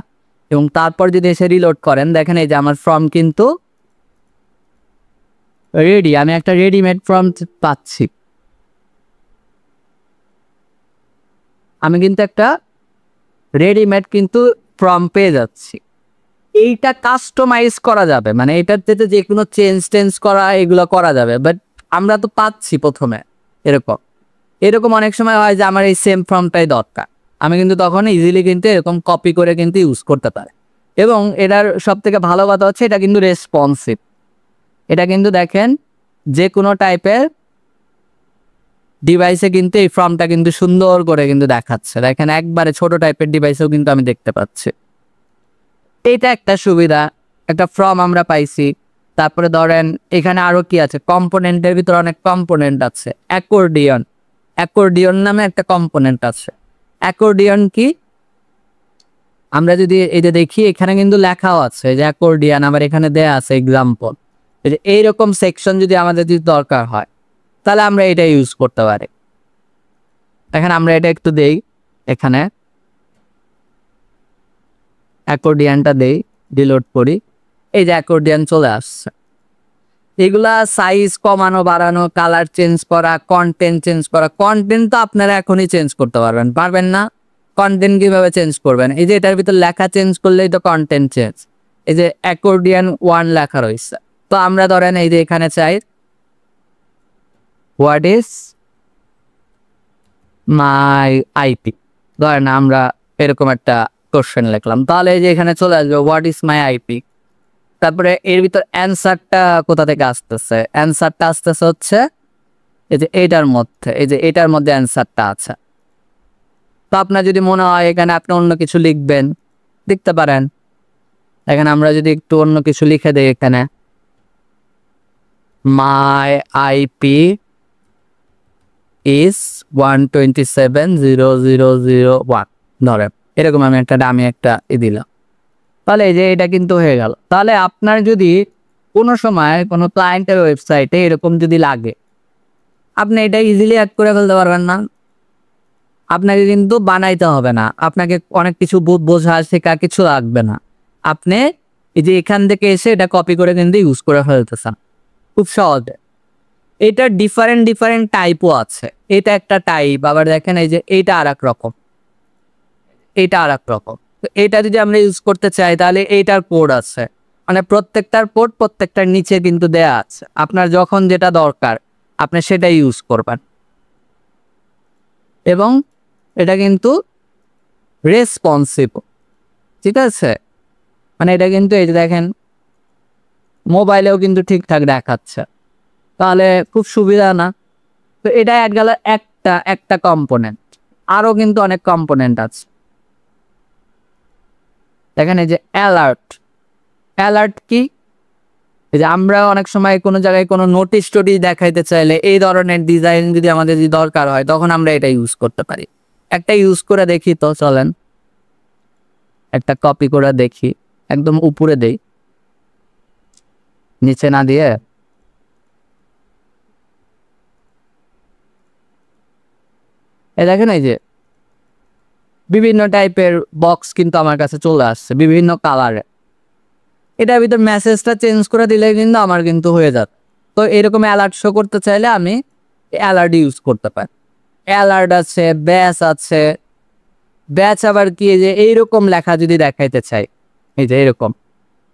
এবং তারপর যদি এসে রিলোড করেন, দেখেন এই যে আমার ফর্ম কিন্তু রেডি, আমি একটা রেডিমেড ফর্ম পাচ্ছি। আমি কিন্তু একটা রেডিমেড কিন্তু ফর্ম পেয়ে যাচ্ছি। এইটা কাস্টমাইজ করা যাবে, মানে এটাতে যে কোনো চেঞ্জ করা এগুলো করা যাবে, বাট আমরা তো পাচ্ছি প্রথমে এরকম অনেক সময় হয় যে আমার এই সেম ফর্মটাই দরকার, আমি কিন্তু তখন ইজিলি কিন্তু এরকম কপি করে কিন্তু ইউজ করতে পারি। এবং এটার সব থেকে ভালো কথা হচ্ছে এটা কিন্তু রেসপন্সিভ। এটা কিন্তু দেখেন যে কোনো টাইপের ডিভাইসে কিন্তু এই ফর্মটা কিন্তু সুন্দর করে কিন্তু দেখাচ্ছে। দেখেন একবারে ছোট টাইপের ডিভাইসেও কিন্তু আমি দেখতে পাচ্ছি। এইটা একটা সুবিধা, একটা ফর্ম আমরা পাইছি। তারপরে ধরেন এখানে আরো কি আছে, কম্পোনেন্টের ভিতরে অনেক কম্পোনেন্ট আছে। অ্যাকর্ডিয়ন নামে একটা কম্পোনেন্ট আছে। অ্যাকর্ডিয়ন কি, আমরা যদি এই যে দেখি এখানে কিন্তু লেখাও আছে যে অ্যাকর্ডিয়ন, আবার এখানে দেয়া আছে এক্সাম্পল। এইরকম সেকশন যদি আমাদের যদি দরকার হয় তাহলে আমরা এটা ইউজ করতে পারি। এখন আমরা এটা একটু দেই, এখানে অ্যাকর্ডিয়ানটা দেই, ডিলোড করি, এই যে অ্যাকর্ডিয়ান চলে আসছে। এগুলা সাইজ কমানো বাড়ানো, কালার চেঞ্জ করা, কন্টেন্ট চেঞ্জ করা। কন্টেন্ট তো আপনারা এখনই চেঞ্জ করতে পারবেন না? কন্টেন্ট কিভাবে চেঞ্জ করবেন? এই যে এটার ভিতর লেখা চেঞ্জ করলেই তো কন্টেন্ট চেঞ্জ। এই যে অ্যাকর্ডিয়ান 1 লেখা রয়েছে, তো আমরা ধরেন এই যে এখানে চাই হোয়াট ইজ মাই আইপি, ধরেন আমরা এরকম একটা কোশ্চেন লিখলাম, তাহলে এই যে এখানে চলে আসবে হোয়াট ইজ মাই আইপি। তারপরে এর ভিতর অ্যান্সারটা কোথা থেকে আসতেছে? অ্যান্সারটা আসতেছে হচ্ছে এই যে এটার মধ্যে, এই যে এটার মধ্যে অ্যান্সারটা আছে। তো আপনার যদি মনে হয় এখানে আপনি অন্য কিছু লিখবেন, লিখতে পারেন। এখানে আমরা যদি একটু অন্য কিছু লিখে দিই, এখানে মাই আইপি ইজ 127.0.0.0.1 ধরেন, এরকম আমি একটা দামি একটা দিলাম, তাহলে এই যে এটা কিন্তু হয়ে গেল। তাহলে আপনার যদি কোনো সময় কোনো ক্লায়েন্টের ওয়েবসাইটে এরকম যদি লাগে, আপনি এটা ইজিলি অ্যাড করে ফেলতে পারবেন না? আপনাকে কিন্তু বানাইতে হবে না, আপনাকে অনেক কিছু বোঝা শেখা কিছু লাগবে না। আপনি এই যে এখান থেকে এসে এটা কপি করে কিন্তু ইউজ করে ফেলতেছেন খুব সহজে। এটার ডিফারেন্ট টাইপও আছে। এটা একটা টাইপ, আবার দেখেন এই যে এইটা আর এক রকম, এইটা আর এক রকম। তো এটা যদি আমরা ইউজ করতে চাই তাহলে এইটার কোড আছে, মানে প্রত্যেকটার কোড প্রত্যেকটার নিচে কিন্তু দেয়া আছে। আপনার যখন যেটা দরকার আপনি সেটাই ইউজ করবেন। এবং এটা কিন্তু রেসপন্সিভ, ঠিক আছে? মানে এটা কিন্তু এই যে দেখেন মোবাইলেও কিন্তু ঠিকঠাক দেখাচ্ছে, তাহলে খুব সুবিধা না? তো এটা এক গেল একটা কম্পোনেন্ট, আরও কিন্তু অনেক কম্পোনেন্ট আছে। দেখেন এই যে অ্যালার্ট, অ্যালার্ট কি, এই যে আমরা অনেক সময় কোনো জায়গায় কোনো নোটিশ টোটিশ দেখাইতে চাইলে এই ধরনের ডিজাইন যদি আমাদের যদি দরকার হয় তখন আমরা এটা ইউজ করতে পারি। একটা ইউজ করে দেখি তো, চলেন একটা কপি করে দেখি, একদম উপরে দেই, নিচে না দিয়ে। দেখেন এই যে বিভিন্ন টাইপের বক্স কিন্তু আমার কাছে চলে আসছে বিভিন্ন কালারে। এটার ভিতর মেসেজটা চেঞ্জ করে দিলে কিন্তু আমার কিন্তু হয়ে যাবে। তো এরকম অ্যালার্ট শো করতে চাইলে আমি অ্যালার্ট ইউজ করতে পারি। অ্যালার্ট আছে, ব্যাচ আছে। ব্যাচ আবার কি, যে এইরকম লেখা যদি দেখাইতে চাই, এই যে এরকম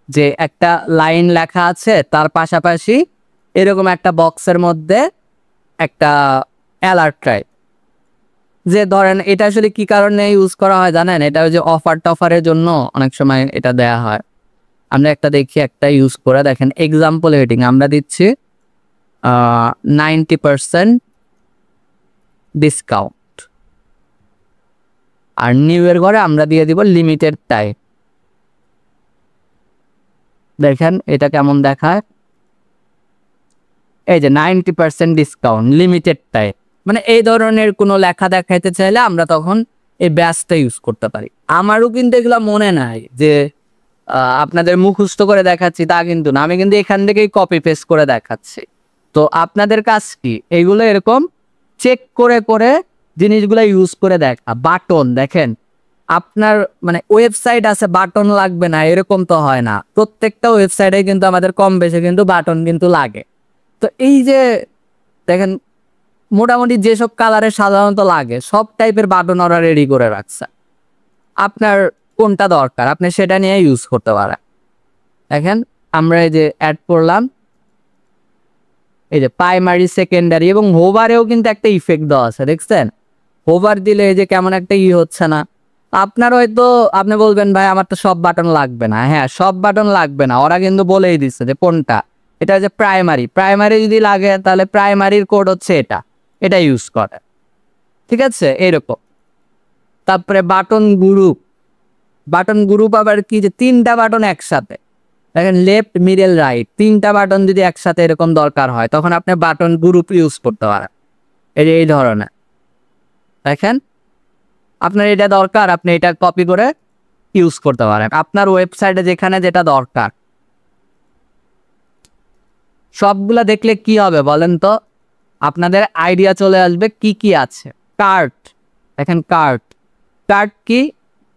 যে একটা লাইন লেখা আছে তার পাশাপাশি এরকম একটা বক্সের মধ্যে একটা অ্যালার্ট টাইপ, যে ধরেন এটা আসলে কি কারণে ইউজ করা হয় জানেন? এটা ওই যে অফার টফারের জন্য অনেক সময় এটা দেয়া হয়। আমরা একটা দেখি, একটা ইউজ করে দেখেন। এক্সাম্পল হেডিং আমরা দিচ্ছি 90% ডিসকাউন্ট, আর নিউ এর ঘরে আমরা দিয়ে দিব লিমিটেড টাইম। দেখেন এটা কেমন দেখায়, এই যে 90% ডিসকাউন্ট লিমিটেড টাইম। মানে এই ধরনের কোনো লেখা দেখাইতে চাইলে আমরা তখন এই ব্যাচটা ইউজ করতে পারি। আমারও কিন্তু এগুলো মনে নাই যে আপনাদের মুখস্থ করে দেখাচ্ছি তা কিন্তু না, আমি কিন্তু এখান থেকেই কপি পেস্ট করে দেখাচ্ছি। তো আপনাদের কাজ কি, এইগুলো এরকম চেক করে করে জিনিসগুলো ইউজ করে দেখা। বাটন দেখেন, আপনার মানে ওয়েবসাইট আছে বাটন লাগবে না এরকম তো হয় না, প্রত্যেকটা ওয়েবসাইটে কিন্তু আমাদের কম বেশি কিন্তু বাটন কিন্তু লাগে। তো এই যে দেখেন মোটামুটি যেসব কালারে সাধারণত লাগে সব টাইপের বাটন ওরা রেডি করে রাখছে। আপনার কোনটা দরকার আপনি সেটা নিয়ে ইউজ করতে পারেন। দেখেন আমরা এই যে অ্যাড করলাম, এই যে প্রাইমারি সেকেন্ডারি এবং হোভারেও কিন্তু একটা ইফেক্ট দেওয়া আছে, দেখছেন? হোভার দিলে এই যে কেমন একটা হচ্ছে না? আপনার হয়তো আপনি বলবেন ভাই আমার তো সব বাটন লাগবে না। হ্যাঁ, সব বাটন লাগবে না, ওরা কিন্তু বলেই দিচ্ছে যে কোনটা। এটা যে প্রাইমারি, প্রাইমারি যদি লাগে তাহলে প্রাইমারির কোড হচ্ছে এটা, এটা ইউজ করে, ঠিক আছে? এইরকম। তারপরে বাটন গ্রুপ, বাটন গ্রুপ আবার কি, যে তিনটা বাটন একসাথে, দেখেন লেফট মিডল রাইট তিনটা বাটন যদি একসাথে এরকম দরকার হয় তখন আপনি বাটন গ্রুপ ইউজ করতে পারেন। এই ধরনের দেখেন আপনার এটা দরকার, আপনি এটা কপি করে ইউজ করতে পারেন আপনার ওয়েবসাইটে যেখানে যেটা দরকার। সবগুলা দেখলে কি হবে বলেন তো? আপনাদের আইডিয়া চলে আসবে কি কি আছে। কার্ট দেখেন, কার্ট, কার্ট কি,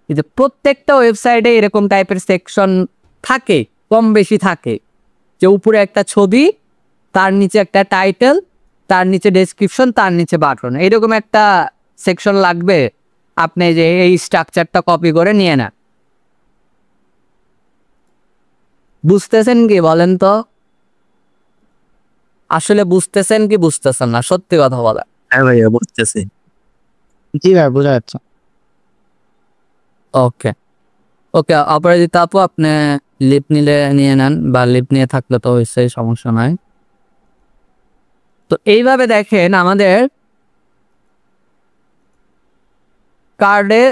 যে প্রত্যেকটা ওয়েবসাইটে এরকম টাইপের সেকশন থাকে, কম বেশি থাকে, যে উপরে একটা ছবি, তার নিচে একটা টাইটেল, তার নিচে ডেসক্রিপশন, তার নিচে বাটন, এরকম একটা সেকশন লাগবে। আপনি যে এই স্ট্রাকচারটা কপি করে নিয়ে নেন। বুঝতেছেন কি বলেন তো? আসলে বুঝতেছেন কি বুঝতেছেন না? সত্যি কথা বলা। হ্যাঁ ভাইয়া বুঝতেছি। জি ভাই বোঝা যাচ্ছে। ওকে ওকে, অপরাজিতা আপু আপনি লিপ নিলে নিয়ে নেন, বা লিপ নিয়ে থাকলে তো হয়েছে, সমস্যা নাই। তো এইভাবে দেখেন আমাদের কার্ডে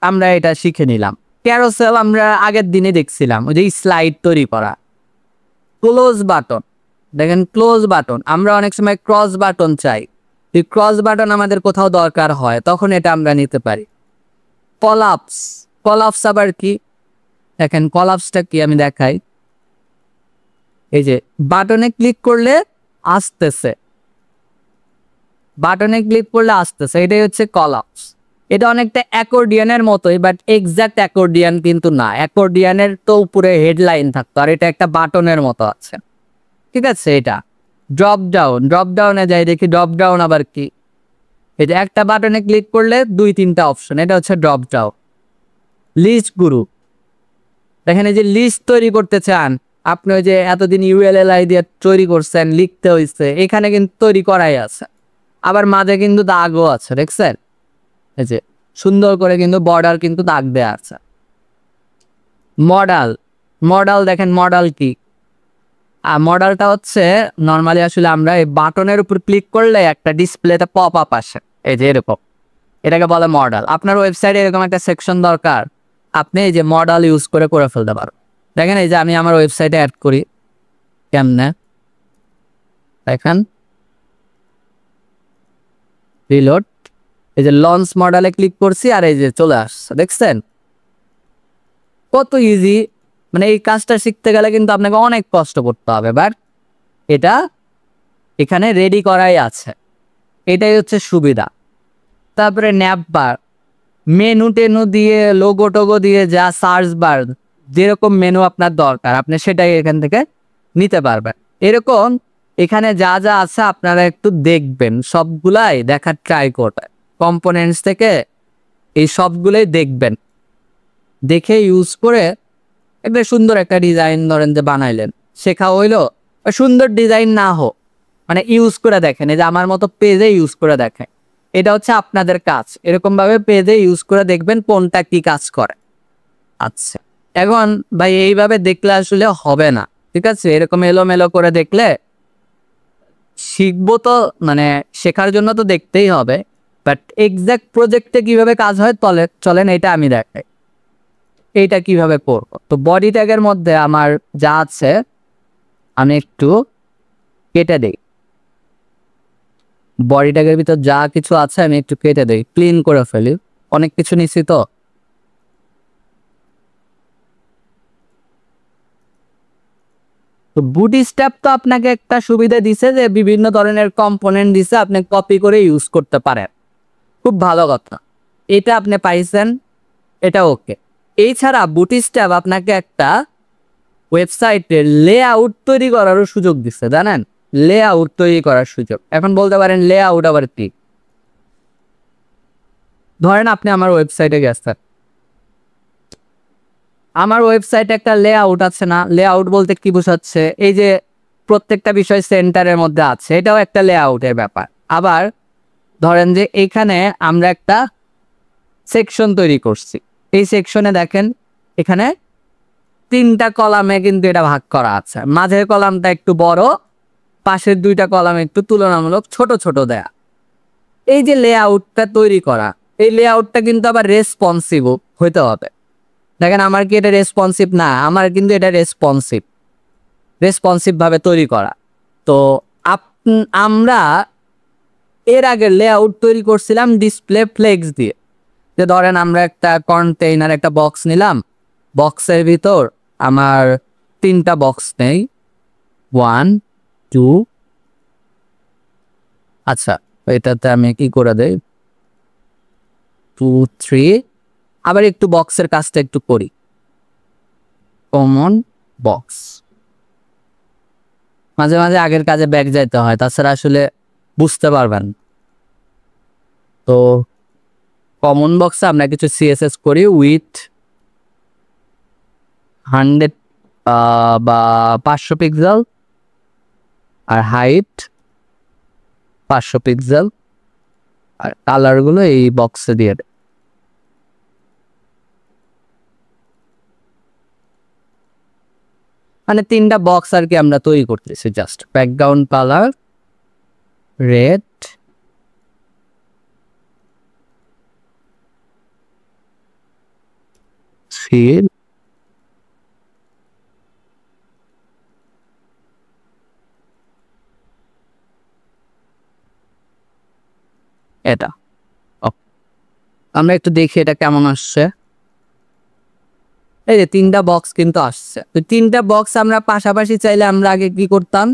আমরা এটা শিখে নিলাম। ক্যারোসেল আমরা আগের দিনে দেখছিলাম, ওই যে স্লাইড তৈরি করা। ক্লোজ বাটন দেখেন, ক্লোজ বাটন আমরা অনেক সময় ক্রস বাটন চাই, এই ক্রস বাটন আমাদের কোথাও দরকার হয় তখন এটা আমরা নিতে পারি। কলাপস, কলাপস আবার কি দেখেন, কলাপসটা কি আমি দেখাই। এই যে বাটনে ক্লিক করলে আসতেছে, বাটনে ক্লিক করলে আসতেছে, এটাই হচ্ছে কলাপস। এটা অনেকটা অ্যাকর্ডিয়ানের মতোই, বাট এক্সাক্ট অ্যাকর্ডিয়ান কিন্তু না। অ্যাকর্ডিয়ানের তো উপরে হেডলাইন থাকতো, আর এটা একটা বাটনের মতো আছে, ঠিক আছে? এটা ড্রপ ডাউন, ড্রপ ডাউনে যাই দেখি ড্রপ ডাউন আবার কি। এই যে একটা বাটনে ক্লিক করলে 2-3টা অপশন, এটা হচ্ছে ড্রপ ডাউন। লিস্ট গ্রুপ দেখেন, এই যে লিস্ট তৈরি করতে চান আপনি, ওই যে এতদিন ULLI দিয়ে তৈরি করছেন, লিখতে হয়েছে, এখানে কিন্তু তৈরি করাই আছে। আবার মাঝে কিন্তু দাগও আছে, দেখছেন? এই যে সুন্দর করে কিন্তু বর্ডার কিন্তু দাগ দেওয়া আছে। মডেল, মডেল দেখেন, মডেল কি, আর মডেলটা হচ্ছে নর্মালি আসলে আমরা এই বাটনের উপর ক্লিক করলে একটা ডিসপ্লেতে পপ আপ আসে, এই যে এরকম, এটাকে বলে মডেল। আপনার ওয়েবসাইটে এরকম একটা সেকশন দরকার, আপনি এই যে মডেল ইউজ করে ফেলতে পারো। দেখেন এই যে আমি আমার ওয়েবসাইটে অ্যাড করি কেমনে, দেখেন রিলোড, এই যে লঞ্চ মডেলে ক্লিক করছি আর এই যে চলে আসছে, দেখছেন কত ইজি। মানে এই কাজটা শিখতে গেলে কিন্তু আপনাকে অনেক কষ্ট করতে হবে, বাট এটা এখানে রেডি করাই আছে, এটাই হচ্ছে সুবিধা। তারপরে ন্যাপ বার, মেনু টেনু দিয়ে লোগো টোগো দিয়ে যা সার্চ বার যেরকম মেনু আপনার দরকার আপনি সেটাই এখান থেকে নিতে পারবেন। এরকম এখানে যা যা আছে আপনারা একটু দেখবেন, সবগুলাই দেখার ট্রাই করবেন। কম্পোনেন্টস থেকে এই সবগুলোই দেখবেন, দেখে ইউজ করে একটা সুন্দর একটা ডিজাইন ধরেন যে বানাইলেন, শেখা হইলো। সুন্দর ডিজাইন না হোক, মানে ইউজ করে দেখেন, এই যে আমার মতো পেজে ইউজ করে দেখেন, এটা হচ্ছে আপনাদের কাজ। এরকম ভাবে পেজে ইউজ করে দেখবেন কোনটা কি কাজ করে। আচ্ছা, এখন ভাই এইভাবে দেখলে আসলে হবে না, ঠিক আছে? এরকম এলোমেলো করে দেখলে শিখবো তো, মানে শেখার জন্য তো দেখতেই হবে, বাট এক্সাক্ট প্রজেক্টে কিভাবে কাজ হয় চলেন এটা আমি দেখাই। এইটা কিভাবে করব, তো বডি ট্যাগের মধ্যে আমার যা আছে আমি একটু কেটে দেই। বডি ট্যাগের ভিতর যা কিছু আছে আমি একটু কেটে দেই, ক্লিন করে ফেলি, অনেক কিছু নিছি তো। তো বুটস্ট্র্যাপ তো আপনাকে একটা সুবিধা দিছে যে বিভিন্ন ধরনের কম্পোনেন্ট দিছে, আপনি কপি করে ইউজ করতে পারেন, খুব ভালো কথা, এটা আপনি পাইছেন, এটা ওকে। এছাড়া বুটস্ট্র্যাপ আপনাকে একটা ওয়েবসাইটের লেআউট তৈরি করারও সুযোগ দিচ্ছে, জানেন? লেআউট তৈরি করার সুযোগ। এখন বলতে পারেন লেআউট আবার কি? ধরেন আপনি আমার ওয়েবসাইটে গেছেন, আমার ওয়েবসাইটে একটা লেআউট আছে না? লেআউট বলতে কি বোঝাচ্ছে, এই যে প্রত্যেকটা বিষয় সেন্টারের মধ্যে আছে, এটাও একটা লেআউটের ব্যাপার। আবার ধরেন যে এখানে আমরা একটা সেকশন তৈরি করছি, এই সেকশনে দেখেন এখানে 3টা কলামে কিন্তু এটা ভাগ করা আছে, মাঝের কলামটা একটু বড়, পাশের 2টা কলাম একটু তুলনামূলক ছোট ছোট দেয়া। এই যে লেআউটটা তৈরি করা, এই লেআউটটা কিন্তু আবার রেসপন্সিভ হইতে হবে। দেখেন আমার কি এটা রেসপন্সিভ না? আমার কিন্তু এটা রেসপন্সিভ ভাবে তৈরি করা। তো আমরা এর আগে লেআউট তৈরি করছিলাম ডিসপ্লে ফ্লেক্স দিয়ে, যে ধরেন আমরা একটা কন্টেইনার একটা বক্স নিলাম, বক্সের ভিতর আমার 3টা বক্স নেই, 1 2, আচ্ছা এটাতে আমি কি করে দেই 2 3, আবার একটু বক্সের কাজটা একটু করি, কমন বক্স। মাঝে মাঝে আগের কাজে ব্যাক যাইতে হয়, তাছাড়া আসলে বুঝতে পারবেন। তো কমন বক্সে আমরা কিছু সিএসএস করি, উইথ 100 বা 500 পিক্সেল, আর হাইট 500 পিক্সেল, আর কালারগুলো এই বক্সে দিয়ে দেয়। মানে 3টা বক্স আর কি আমরা তৈরি করতেছি, just background colour red, fill, এটা আমরা একটু দেখি এটা কেমন আসছে। এই যে 3টা বক্স কিন্তু আসছে। তো 3টা বক্স আমরা পাশাপাশি চাইলে আমরা আগে কি করতাম,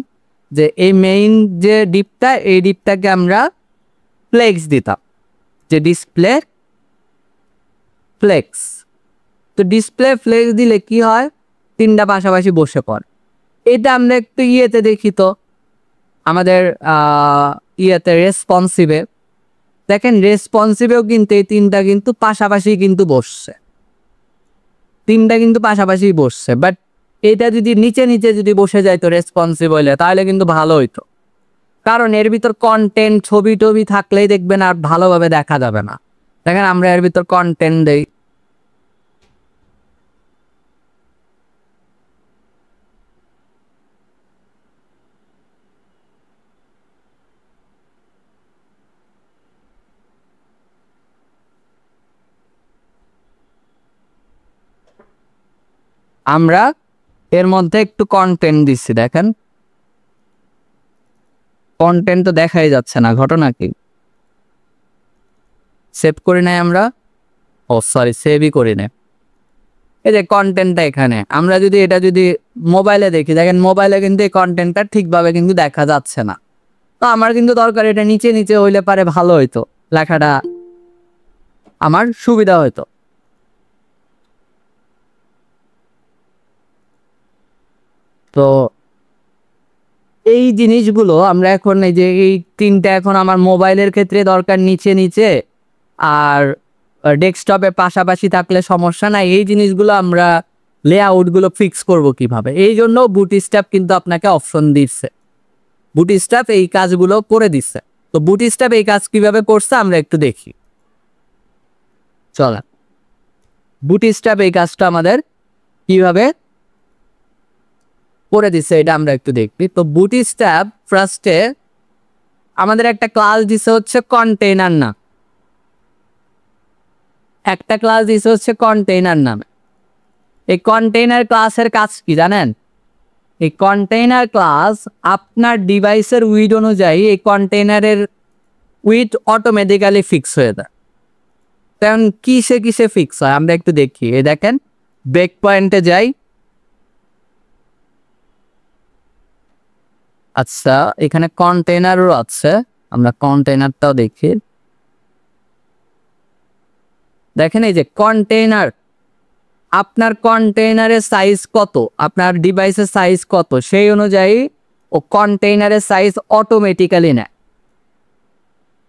যে এই মেইন যে ডিপটা, এই ডিপটাকে আমরা ফ্লেক্স দিতাম, যে ডিসপ্লে ফ্লেক্স। তো ডিসপ্লে ফ্লেক্স দিলে কি হয়, 3টা পাশাপাশি বসে পড়ে। এটা আমরা একটু ইয়েতে দেখি তো, আমাদের ইয়েতে রেসপন্সিভে দেখেন, রেসপন্সিভেও কিন্তু এই 3টা কিন্তু পাশাপাশি কিন্তু বসছে, 3টা কিন্তু পাশাপাশি বসছে। বাট এটা যদি নিচে নিচে যদি বসে যাইতো রেসপন্সিভ হইলে, তাহলে কিন্তু ভালো হইতো, কারণ এর ভিতর কন্টেন্ট ছবি টবি থাকলেই দেখবেন আর ভালোভাবে দেখা যাবে না। দেখেন আমরা এর ভিতর কন্টেন্ট দেই, আমরা এর মধ্যে একটু কন্টেন্ট দিচ্ছি, দেখেন কন্টেন্ট তো দেখাই যাচ্ছে না, ঘটনা কি? সেভ করি নাই আমরা, ও সরি সেভই করি নাই। এই যে কন্টেন্টটা এখানে, আমরা যদি এটা যদি মোবাইলে দেখি, দেখেন মোবাইলে কিন্তু এই কন্টেন্টটা ঠিকভাবে কিন্তু দেখা যাচ্ছে না। তো আমার কিন্তু দরকার এটা নিচে নিচে হইলে পারে ভালো হইতো, লেখাটা আমার সুবিধা হইতো। তো এই জিনিসগুলো আমরা এখন এই যে এই তিনটা এখন আমার মোবাইলের ক্ষেত্রে দরকার নিচে নিচে, আর ডেস্কটপের পাশাপাশি থাকলে সমস্যা নাই। এই জিনিসগুলো আমরা লেআউটগুলো ফিক্স করব কিভাবে, এই জন্য বুটস্ট্র্যাপ কিন্তু আপনাকে অপশন দিচ্ছে, বুটস্ট্র্যাপ এই কাজগুলো করে দিচ্ছে। তো বুটস্ট্র্যাপ এই কাজ কিভাবে করছে আমরা একটু দেখি, চলেন। বুটস্ট্র্যাপ এই কাজটা আমাদের কিভাবে করে দিচ্ছে এটা আমরা একটু দেখি। তো বুটস্ট্র্যাপ ফার্স্টে আমাদের একটা ক্লাস দিছে হচ্ছে কন্টেইনার নাম, একটা ক্লাস দিছে হচ্ছে কন্টেইনার নামে। এই কন্টেইনার ক্লাসের কাজ কি জানেন? এই কন্টেইনার ক্লাস আপনার ডিভাইসের উইড অনুযায়ী এই কন্টেইনারের উইড অটোমেটিক্যালি ফিক্স হয়ে যায়। কারণ কিসে কিসে ফিক্স হয় আমরা একটু দেখি। এই দেখেন ব্রেক পয়েন্টে যাই, আচ্ছা এখানে কন্টেইনারও আছে, আমরা কন্টেইনারটাও দেখি। দেখেন এই যে কন্টেইনার, আপনার কন্টেইনারের সাইজ কত, আপনার ডিভাইসের সাইজ কত, সেই অনুযায়ী ও কন্টেইনারের সাইজ অটোমেটিক্যালি নেয়।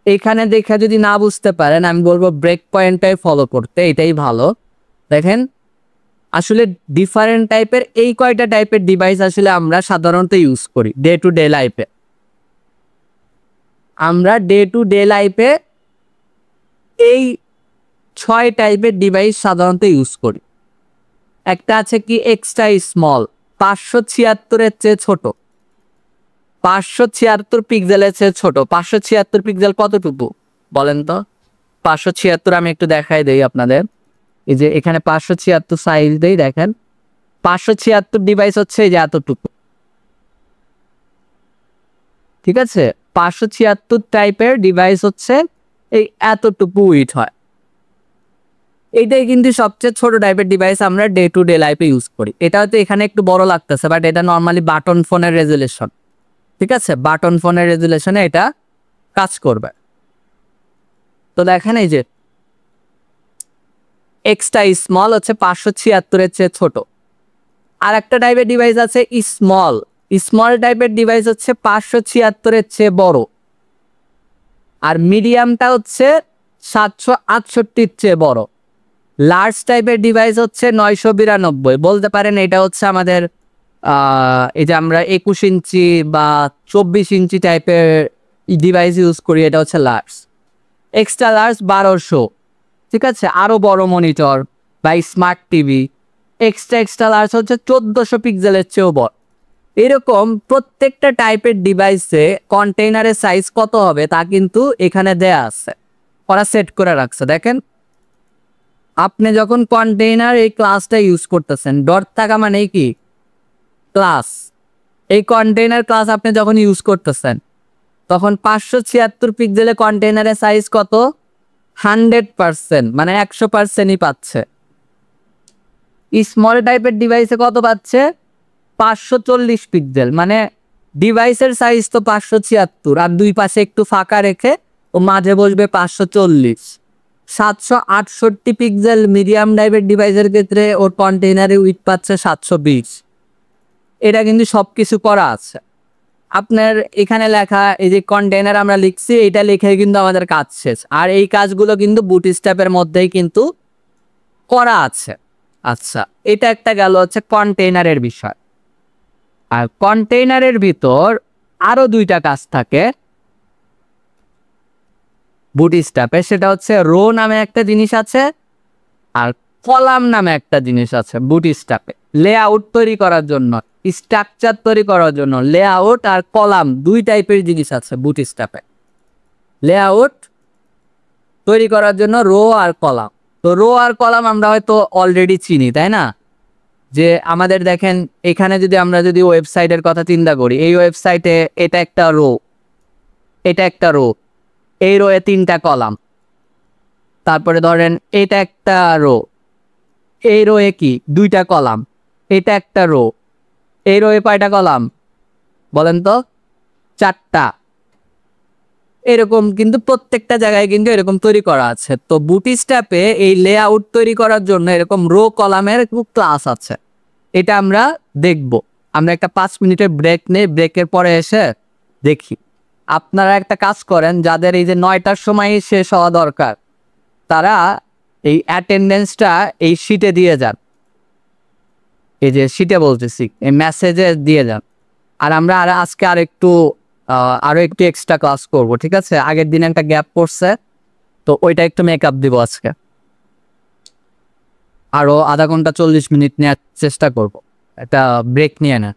এখানে দেখে যদি না বুঝতে পারেন আমি বলবো ব্রেক পয়েন্টটাই ফলো করতে, এটাই ভালো। দেখেন আসলে ডিফারেন্ট টাইপের এই কয়টা টাইপের ডিভাইস আসলে আমরা সাধারণত ইউজ করি ডে টু ডে লাইফে। আমরা ডে টু ডে লাইফে এই 6 টাইপের ডিভাইস সাধারণত ইউজ করি। একটা আছে কি এক্সট্রা স্মল, 576-এর চেয়ে ছোট, 576 পিক্সেলের চেয়ে ছোট। 576 পিক্সেল কতটুকু বলেন তো? 576 আমি একটু দেখাই দেই আপনাদের। এই যে এখানে 576 সাইজ দেই, দেখেন 576 ডিভাইস হচ্ছে এই যে এতটুকু, ঠিক আছে? 576 টাইপের ডিভাইস হচ্ছে এই এতটুকু উইড হয়। এইটাই কিন্তু সবচেয়ে ছোট টাইপের ডিভাইস আমরা ডে টু ডে লাইফে ইউজ করি। এটা হয়তো এখানে একটু বড় লাগতেছে, বাট এটা নর্মালি বাটন ফোনের রেজুলেশন, ঠিক আছে? বাটন ফোনের রেজুলেশনে এটা কাজ করবে। তো দেখেন এই যে এক্সট্রা স্মল হচ্ছে 576-এর চেয়ে ছোট। আর একটা টাইপের ডিভাইস আছে স্মল, স্মল টাইপের ডিভাইস হচ্ছে 576-এর চেয়ে বড়। আর মিডিয়ামটা হচ্ছে 768-র চেয়ে বড়। লার্জ টাইপের ডিভাইস হচ্ছে 992, বলতে পারেন এটা হচ্ছে আমাদের এই যে আমরা 21 ইঞ্চি বা 24 ইঞ্চি টাইপের ডিভাইস ইউজ করি, এটা হচ্ছে লার্জ। এক্সট্রা লার্জ 1200, ঠিক আছে? আরও বড় মনিটর বা স্মার্ট টিভি। এক্সট্রা লার্জ হচ্ছে 1400 পিক্সেলের চেয়েও বড়। এরকম প্রত্যেকটা টাইপের ডিভাইসে কন্টেইনারের সাইজ কত হবে তা কিন্তু এখানে দেয়া আছে, ওরা সেট করে রাখছে। দেখেন আপনি যখন কন্টেইনার এই ক্লাসটা ইউজ করতেছেন, ডট থাকা মানে কি ক্লাস, এই কন্টেইনার ক্লাস আপনি যখন ইউজ করতেছেন তখন 576 পিক্সেলে কন্টেইনারের সাইজ কত? 100%, মানে 100%ই পাচ্ছে। স্মল টাইপের ডিভাইসে কত পাচ্ছে? 540 পিক্সেল, মানে ডিভাইসের সাইজ তো 576 আর দুই পাশে একটু ফাঁকা রেখে ও মাঝে বসবে 540। 768 পিক্সেল মিডিয়াম টাইপের ডিভাইসের ক্ষেত্রে ওর কন্টেইনারে উইথ পাচ্ছে 720। এটা কিন্তু সব কিছু করা আছে। আপনার এখানে লেখা এই যে কন্টেইনার আমরা লিখছি, এটা লিখে কিন্তু আমাদের কাজ শেষ। আর এই কাজগুলো কিন্তু বুটস্ট্র্যাপের মধ্যেই কিন্তু করা আছে। আচ্ছা, এটা একটা গেল হচ্ছে কন্টেইনারের বিষয়। আর কন্টেইনারের ভিতর আরো 2টা কাজ থাকে বুটস্ট্র্যাপে, সেটা হচ্ছে রো নামে একটা জিনিস আছে আর কলাম নামে একটা জিনিস আছে বুটস্ট্র্যাপে। লেআউট তৈরি করার জন্য, স্ট্রাকচার তৈরি করার জন্য লেআউট আর কলাম 2 টাইপের জিনিস আছে বুটস্ট্র্যাপে। লেআউট তৈরি করার জন্য রো আর কলাম। তো রো আর কলাম আমরা হয়তো অলরেডি চিনি, তাই না? যে আমাদের দেখেন এখানে যদি আমরা যদি ওয়েবসাইটের কথা চিন্তা করি, এই ওয়েবসাইটে এটা একটা রো, এটা একটা রো, এই রোয়ে 3টা কলাম, তারপরে ধরেন এটা একটা রো, এই রোয়ে কি 2টা কলাম, এটা একটা রো, এই রোয়ে কয়টা কলাম বলেন তো? 4টা। এরকম কিন্তু প্রত্যেকটা জায়গায় কিন্তু এরকম তৈরি করা আছে। তো বুটস্ট্র্যাপে এই লেআউট তৈরি করার জন্য এরকম রো কলামের ক্লাস আছে, এটা আমরা দেখব। আমরা একটা 5 মিনিটের ব্রেক নেই, ব্রেকের পরে এসে দেখি। আপনারা একটা কাজ করেন, যাদের এই যে 9টার সময় শেষ হওয়া দরকার, তারা এই অ্যাটেন্ডেন্সটা এই শিটে দিয়ে যান, এই যে শিটে বলতেছি, এই মেসেজে দিয়ে যান। আর আমরা আজকে আরো একটু এক্সট্রা ক্লাস করব, ঠিক আছে? আগের দিন একটা গ্যাপ পড়ছে, তো ওইটা একটু মেকআপ দিব আজকে। আরো আধা ঘন্টা 40 মিনিট নেওয়ার চেষ্টা করব, একটা ব্রেক নিয়ে নেন।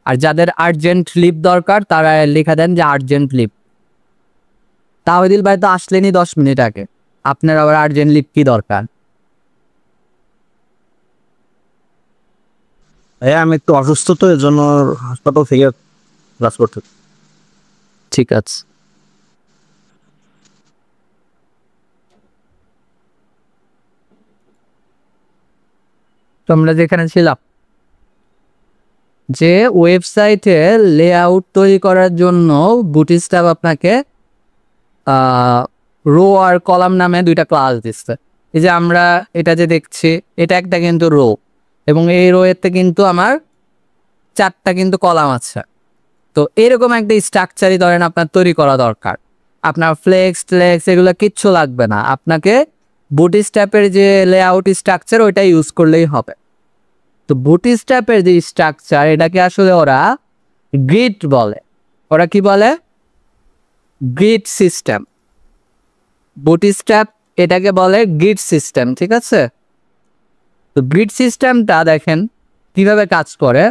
আর যাদের আর্জেন্ট লিভ দরকার তারা লিখে দেন যে আর্জেন্ট লিভ। তাওহিদুল ভাই তো আসলেনি 10 মিনিট আগে, আপনার আবার আর্জেন্ট লিভ কি দরকার? আমি একটু অসুস্থ, তো এর জন্য হাসপাতাল থেকে ক্লাস করতে। ঠিক আছে। তো আমরা যেখানে ছিলাম, যে ওয়েবসাইটে লেআউট তৈরি করার জন্য বুটস্ট্র্যাপ আপনাকে রো আর কলাম নামে 2টা ক্লাস দিচ্ছে। এই যে আমরা এটা যে দেখছি, এটা একটা কিন্তু রো, এবং এই রোয়েতে কিন্তু আমার 4টা কিন্তু কলাম আছে। তো এরকম একটা স্ট্রাকচারই ধরেন আপনার তৈরি করা দরকার। আপনার ফ্লেক্স এগুলো কিচ্ছু লাগবে না, আপনাকে বুটস্ট্র্যাপের যে লেআউট স্ট্রাকচার ওইটা ইউজ করলেই হবে। তো বুটস্ট্র্যাপের যে স্ট্রাকচার, এটাকে আসলে ওরা গ্রিড বলে। ওরা কি বলে? Grid system. বুটস্ট্র্যাপ এটাকে বলে গ্রিড সিস্টেম, ঠিক আছে? তো গ্রিড সিস্টেমটা দেখেন কিভাবে কাজ করে।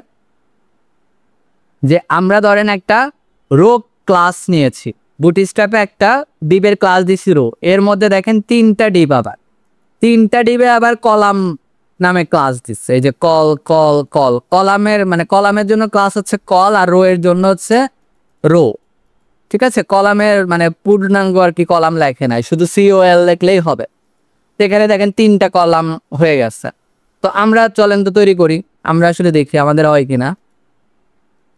যে আমরা ধরেন একটা রো ক্লাস নিয়েছি, বুটস্ট্র্যাপে একটা ডিবের ক্লাস দিছি রো, এর মধ্যে দেখেন 3টা ডিব, আবার 3টা ডিবে আবার কলাম নামে ক্লাস দিচ্ছে। এই যে কলামের মানে কলামের জন্য ক্লাস হচ্ছে কল, আর রো এর জন্য হচ্ছে রো, ঠিক আছে? কলামের মানে পূর্ণাঙ্গ আর কি কলাম লেখে নাই, শুধু COL লিখলেই হবে। সেখানে দেখেন 3টা কলাম হয়ে গেছে। তো আমরা চলেন তো তৈরি করি, আমরা আসলে দেখি আমাদের হয় কিনা।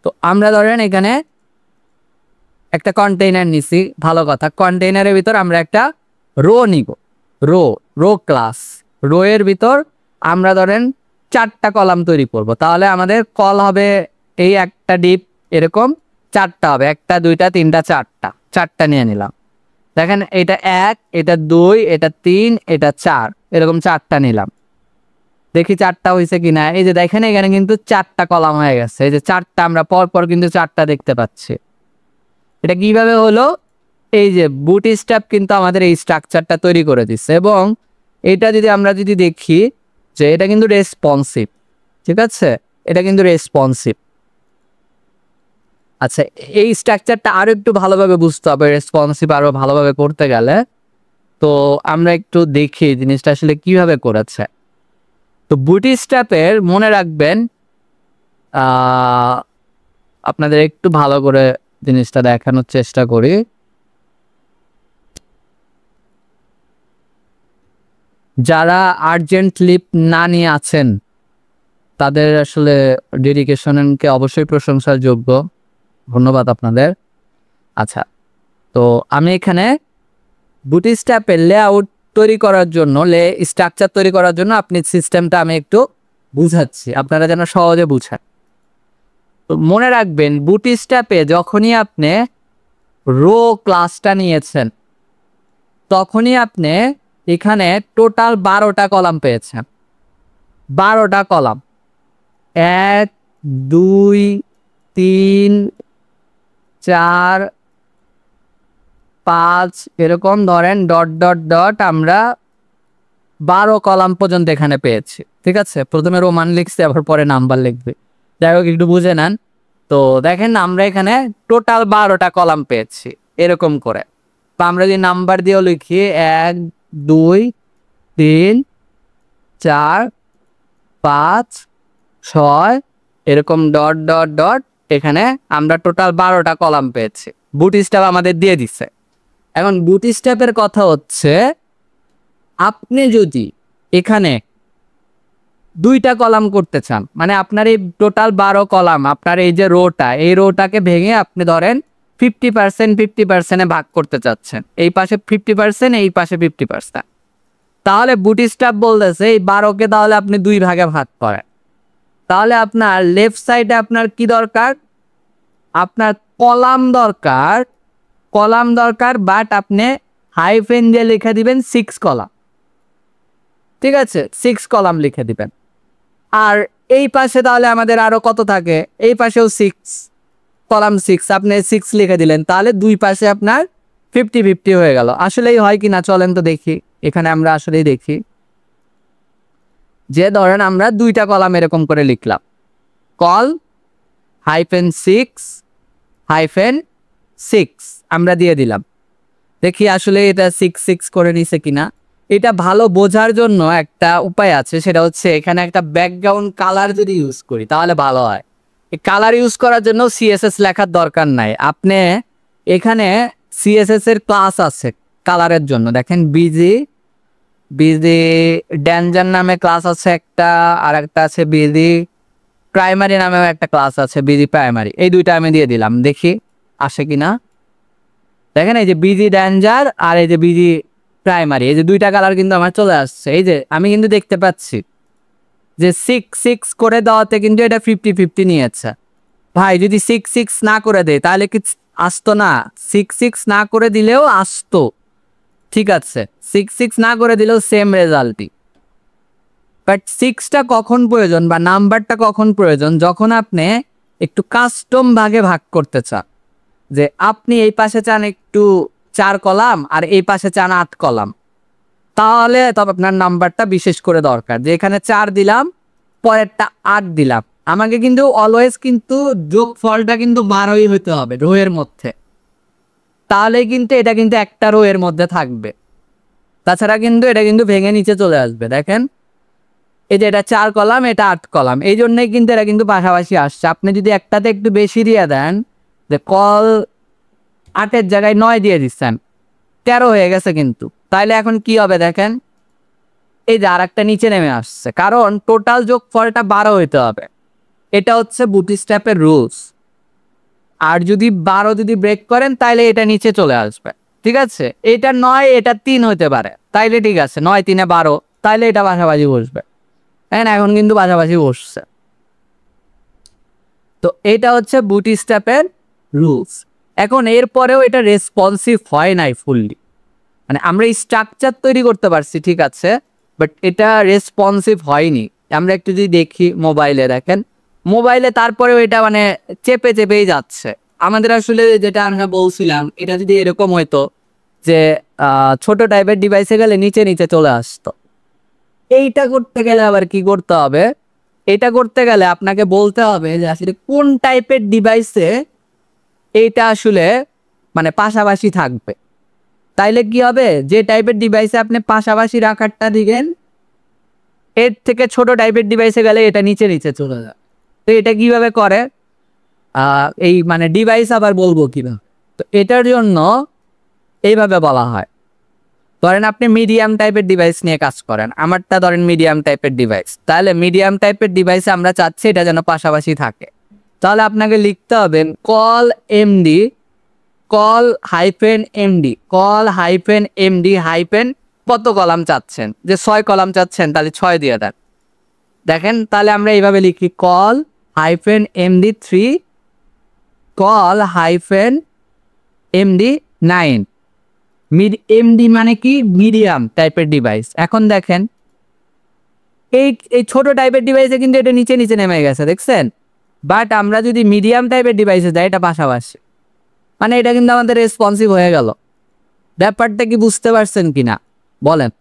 তো আমরা ধরেন এখানে একটা কন্টেইনার নিছি, ভালো কথা। কন্টেইনারের ভিতর আমরা একটা রো নিব, রো ক্লাস। রো এর ভিতর আমরা ধরেন 4টা কলাম তৈরি করব, তাহলে আমাদের কল হবে এই একটা ডিপ, এরকম 4টা হবে, 1 2 3 4টা নিয়ে নিলাম। দেখেন এটা 1, এটা 2, এটা 3, এটা 4, এরকম 4টা নিলাম। দেখি 4টা হয়েছে কিনা। এই যে দেখেন এখানে কিন্তু 4টা কলাম হয়ে গেছে, এই যে 4টা আমরা পর কিন্তু 4টা দেখতে পাচ্ছি। এটা কিভাবে হলো? এই যে বুটস্ট্র্যাপ কিন্তু আমাদের এই স্ট্রাকচারটা তৈরি করে দিচ্ছে, এবং এটা যদি আমরা দেখি যে এটা কিন্তু রেসপন্সিভ, ঠিক আছে? এটা কিন্তু রেসপন্সিভ। আচ্ছা, এই স্ট্রাকচারটা আরো একটু ভালোভাবে বুঝতে হবে, রেসপন্সিভ আরো ভালোভাবে করতে গেলে। তো আমরা একটু দেখি জিনিসটা আসলে কিভাবে করেছে। তো বুটস্ট্র্যাপের মনে রাখবেন, আপনাদের একটু ভালো করে জিনিসটা দেখানোর চেষ্টা করি। যারা আর্জেন্ট লিভ না নিয়ে আছেন তাদের আসলে ডেডিকেশনকে অবশ্যই প্রশংসার যোগ্য, ধন্যবাদ আপনাদের। আচ্ছা, তো আমি এখানে বুটস্ট্র্যাপের লেআউট তৈরি করার জন্য, স্ট্রাকচার তৈরি করার জন্য আপনি সিস্টেমটা আমি একটু বুঝাচ্ছি, আপনারা যেন সহজে বুঝেন। তো মনে রাখবেন, বুটস্ট্র্যাপে যখনই আপনি রো ক্লাসটা নিয়েছেন, তখনই আপনি এখানে টোটাল 12টা কলাম পেয়েছেন। 12টা কলাম, 1 2 3 4 5, এরকম ধরেন ডট আমরা 12 কলাম পর্যন্ত এখানে পেয়েছি, ঠিক আছে? প্রথমে রোমান লিখছে, আবার পরে নাম্বার লিখবে, যাই হোক একটু বুঝে নেন। তো দেখেন আমরা এখানে টোটাল 12টা কলাম পেয়েছি এরকম করে। তো আমরা যদি নাম্বার দিয়েও লিখি 1 2 3 4 5 6 এরকম ডট ডট ডট, এখানে আমরা টোটাল 12টা কলাম পেয়েছি। বুটস্ট্র্যাপ আমাদের দিয়ে দিচ্ছে। এখন বুটস্ট্র্যাপের কথা হচ্ছে, আপনি যদি এখানে 2টা কলাম করতে চান, মানে আপনার এই টোটাল 12 কলাম, আপনার এই যে রোটা, এই রোটাকে ভেঙে আপনি ধরেন 50% 50%-এ ভাগ করতে চাচ্ছেন, এই পাশে 50% এই পাশে 50%, তাহলে বুটস্ট্র্যাপ বলতেছে এই 12কে তাহলে আপনি 2 ভাগে ভাগ করেন। তাহলে আপনার লেফট সাইডে আপনার কি দরকার, আপনার কলাম দরকার, বাট আপনি হাইফেন দিয়ে লিখে দিবেন 6 কলাম। ঠিক আছে, 6 কলাম লিখে দিবেন। আর এই পাশে তাহলে আমাদের আরো কত থাকে, এই পাশেও 6 কলাম, 6 আপনি 6 লিখে দিলেন, তাহলে 2 পাশে আপনার 50-50 হয়ে গেল। আসলেই হয় কিনা চলেন তো দেখি। এখানে আমরা আসলেই দেখি যে ধরেন আমরা 2টা কলাম এরকম করে লিখলাম, কল -6 আমরা দিয়ে দিলাম। দেখি আসলে এটা 6 করে নিছে কিনা। এটা ভালো বোঝার জন্য একটা উপায় আছে, সেটা হচ্ছে এখানে একটা ব্যাকগ্রাউন্ড কালার যদি ইউজ করি তাহলে ভালো হয়। এই কালার ইউজ করার জন্য সিএসএস লেখার দরকার নাই, আপনি এখানে সিএসএস এর ক্লাস আছে কালারের জন্য। দেখেন বিজি ডেঞ্জার নামে ক্লাস আছে একটা, আর একটা আছে বিজি প্রাইমারি নামেও একটা ক্লাস আছে, বিজি প্রাইমারি। এই 2টা আমি দিয়ে দিলাম, দেখি আসে কিনা। দেখেন এই যে বিজি ডেঞ্জার আর এই যে বিজি প্রাইমারি, এই যে 2টা কালার কিন্তু আমার চলে আসছে। এই যে আমি কিন্তু দেখতে পাচ্ছি যে 6 করে দেওয়াতে কিন্তু এটা 50-50 নিয়েছে। ভাই যদি 6 না করে দেয় তাহলে কি আসতো না? 6 না করে দিলেও আসতো, ঠিক আছে, 6 না করে দিলেও সেম রেজাল্টই। বাট 6টা কখন প্রয়োজন বা নাম্বারটা কখন প্রয়োজন, যখন আপনি একটু কাস্টম ভাগে ভাগ করতে চান, যে আপনি এই পাশে চান একটু 4 কলাম আর এই পাশে চান 8 কলাম, তাহলে তবে আপনার নাম্বারটা বিশেষ করে দরকার, যে এখানে 4 দিলাম পরেরটা 8 দিলাম। আমাকে কিন্তু অলওয়েজ কিন্তু যোগফলটা কিন্তু 12ই হতে হবে রো এর মধ্যে, তাহলে কিন্তু এটা কিন্তু একটা রো এর মধ্যে থাকবে, তাছাড়া কিন্তু এটা কিন্তু ভেঙে নিচে চলে আসবে। দেখেন এই যে এটা 4 কলাম, এটা 8 কলাম, এই জন্যই কিন্তু এটা কিন্তু পাশাপাশি আসছে। আপনি যদি একটাতে একটু বেশি দিয়ে দেন, যে কল 8-এর জায়গায় 9 দিয়ে দিচ্ছেন, 13 হয়ে গেছে কিন্তু, তাইলে এখন কি হবে দেখেন, এই যে আর একটা নিচে নেমে আসছে, কারণ টোটাল যোগফলটা 12 হইতে হবে। এটা হচ্ছে বুটস্ট্র্যাপের রুলস। আর যদি 12 যদি ব্রেক করেন তাইলে এটা নিচে চলে আসবে, ঠিক আছে। এটা 9 এটা 3 হইতে পারে, তাইলে ঠিক আছে, 9 3 12, তাইলে এটা পাশাপাশি বসবে। হ্যাঁ, এখন কিন্তু পাশাপাশি বসছে। তো এটা হচ্ছে বুটস্ট্র্যাপের রুলস। এখন এরপরেও এটা রেসপন্সিভ হয় নাই ফুললি, মানে আমরা স্ট্রাকচার তৈরি করতে পারছি, ঠিক আছে, বাট এটা রেসপন্সিভ হয়নি। আমরা একটু যদি দেখি মোবাইলে, দেখেন মোবাইলে তারপরেও এটা মানে চেপেই যাচ্ছে। আমাদের আসলে যেটা আমরা বলছিলাম, এটা যদি এরকম হইতো যে ছোট টাইপের ডিভাইসে গেলে নিচে নিচে চলে আসতো, এইটা করতে গেলে আবার কি করতে হবে, এটা করতে গেলে আপনাকে বলতে হবে যে আসলে কোন টাইপের ডিভাইসে এইটা আসলে মানে পাশাপাশি থাকবে। তাইলে কি হবে, যে টাইপের ডিভাইসে আপনি পাশাপাশি রাখারটা দিবেন, এর থেকে ছোট টাইপের ডিভাইসে গেলে এটা নিচে নিচে চলে যায়। তো এটা কিভাবে করে, এই মানে ডিভাইস আবার বলবো কিভাবে, তো এটার জন্য এইভাবে বলা হয়। ধরেন আপনি মিডিয়াম টাইপের ডিভাইস নিয়ে কাজ করেন, আমারটা ধরেন মিডিয়াম টাইপের ডিভাইস, তাহলে মিডিয়াম টাইপের ডিভাইসে আমরা চাচ্ছি এটা যেন পাশাপাশি থাকে। তাহলে আপনাকে লিখতে হবে কল এমডি কত কলাম চাচ্ছেন, যে 6 কলাম চাচ্ছেন তাহলে 6 দিয়ে দেন। দেখেন তাহলে আমরা এইভাবে লিখি কল -md3 -md9 এমডি মানে কি, মিডিয়াম টাইপের ডিভাইস। এখন দেখেন এই ছোট টাইপের ডিভাইসে কিন্তু এটা নিচে নিচে নেমে গেছে, দেখছেন, বাট আমরা যদি মিডিয়াম টাইপের ডিভাইসে যাই এটা পাশাপাশি, মানে এটা কিন্তু আমাদের রেসপন্সিভ হয়ে গেল। ব্যাপারটা কি বুঝতে পারছেন কিনা বলেন?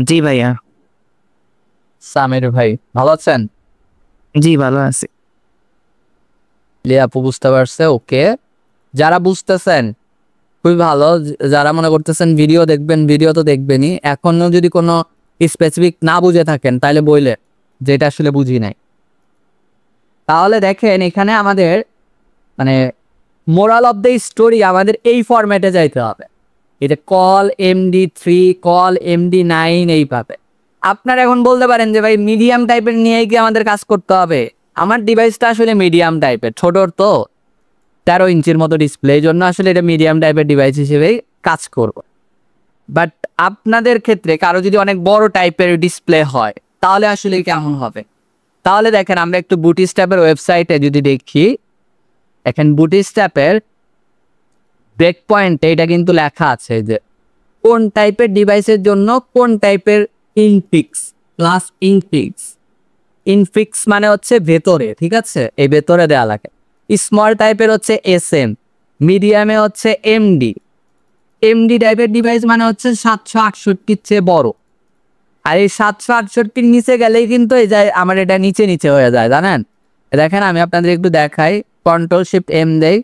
জি ভাইয়া। সামির ভাই ভালো আছেন? জি ভালো আছি। আপু বুঝতে পারছে, ওকে। যারা বুঝতেছেন খুবই ভালো, যারা মনে করতেছেন ভিডিও দেখবেন, ভিডিও তো দেখবেনই, এখনো যদি কোনো স্পেসিফিক না বুঝে থাকেন তাহলে বইলে যে এটা আসলে বুঝি নাই। তাহলে দেখেন এখানে আমাদের মানে মোরাল অফ দ্য স্টোরি আমাদের এই ফরম্যাটে যাইতে হবে, এটা কল MD3 কল MD9 এইভাবে। আপনারা এখন বলতে পারেন যে ভাই মিডিয়াম টাইপের নিয়ে কি আমাদের কাজ করতে হবে? আমার ডিভাইসটা আসলে মিডিয়াম টাইপের, ছোটোর তো 13 ইঞ্চির মতো ডিসপ্লে, এই জন্য আসলে এটা মিডিয়াম টাইপের ডিভাইস হিসেবেই কাজ করব। বাট আপনাদের ক্ষেত্রে কারো যদি অনেক বড় টাইপের ডিসপ্লে হয় তাহলে আসলে কেমন হবে? তাহলে দেখেন আমরা একটু বুটস্ট্র্যাপের ওয়েবসাইটে যদি দেখি, এখন বুটস্ট্র্যাপের ব্রেক পয়েন্টে এটা কিন্তু লেখা আছে যে কোন টাইপের ডিভাইসের জন্য কোন টাইপের ইনফিক্স প্লাস ইনফিক্স। ইনফিক্স মানে হচ্ছে ভেতরে, ঠিক আছে, এই ভেতরে দেওয়া লাগে। স্মল টাইপের হচ্ছে SM, মিডিয়ামে হচ্ছে MD টাইপের ডিভাইস মানে হচ্ছে 768 চেয়ে বড়। আর এই 768 নিচে গেলেই কিন্তু এই যায় আমার এটা নিচে নিচে হয়ে যায়, জানেন? দেখেন আমি আপনাদের একটু দেখাই, Ctrl+Shift+M দেই,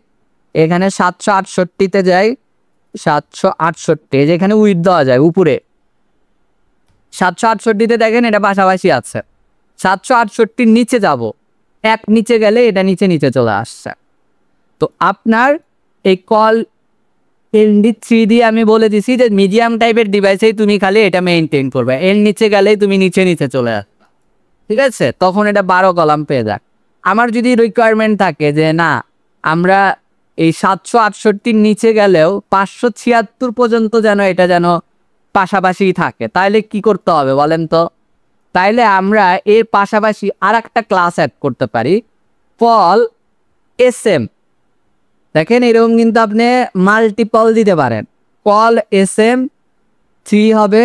এখানে 768-তে যাই, 768 যেখানে উইথ দেওয়া যায় উপরে 768-তে দেখেন এটা পাশাপাশি আছে। 768 নিচে যাব, এক নিচে গেলে এটা নিচে নিচে চলে আসছে। তো আপনার এই কল MD3 দিয়ে আমি বলে দিছি যে মিডিয়াম টাইপের ডিভাইসেই তুমি খালি এটা মেইনটেইন করবে, এর নিচে গেলেই তুমি নিচে নিচে চলে আসবে, ঠিক আছে? তখন এটা 12 কলাম পেয়ে যাক। আমার যদি রিকোয়ারমেন্ট থাকে যে না আমরা এই 768 নিচে গেলেও 576 পর্যন্ত যেন এটা যেন পাশাপাশি থাকে, তাইলে কি করতে হবে বলেন তো? তাইলে আমরা এর পাশাপাশি আর একটা ক্লাস অ্যাড করতে পারি, কল SM। দেখেন এরকম কিন্তু আপনি মাল্টিপল দিতে পারেন, কল SM3 হবে,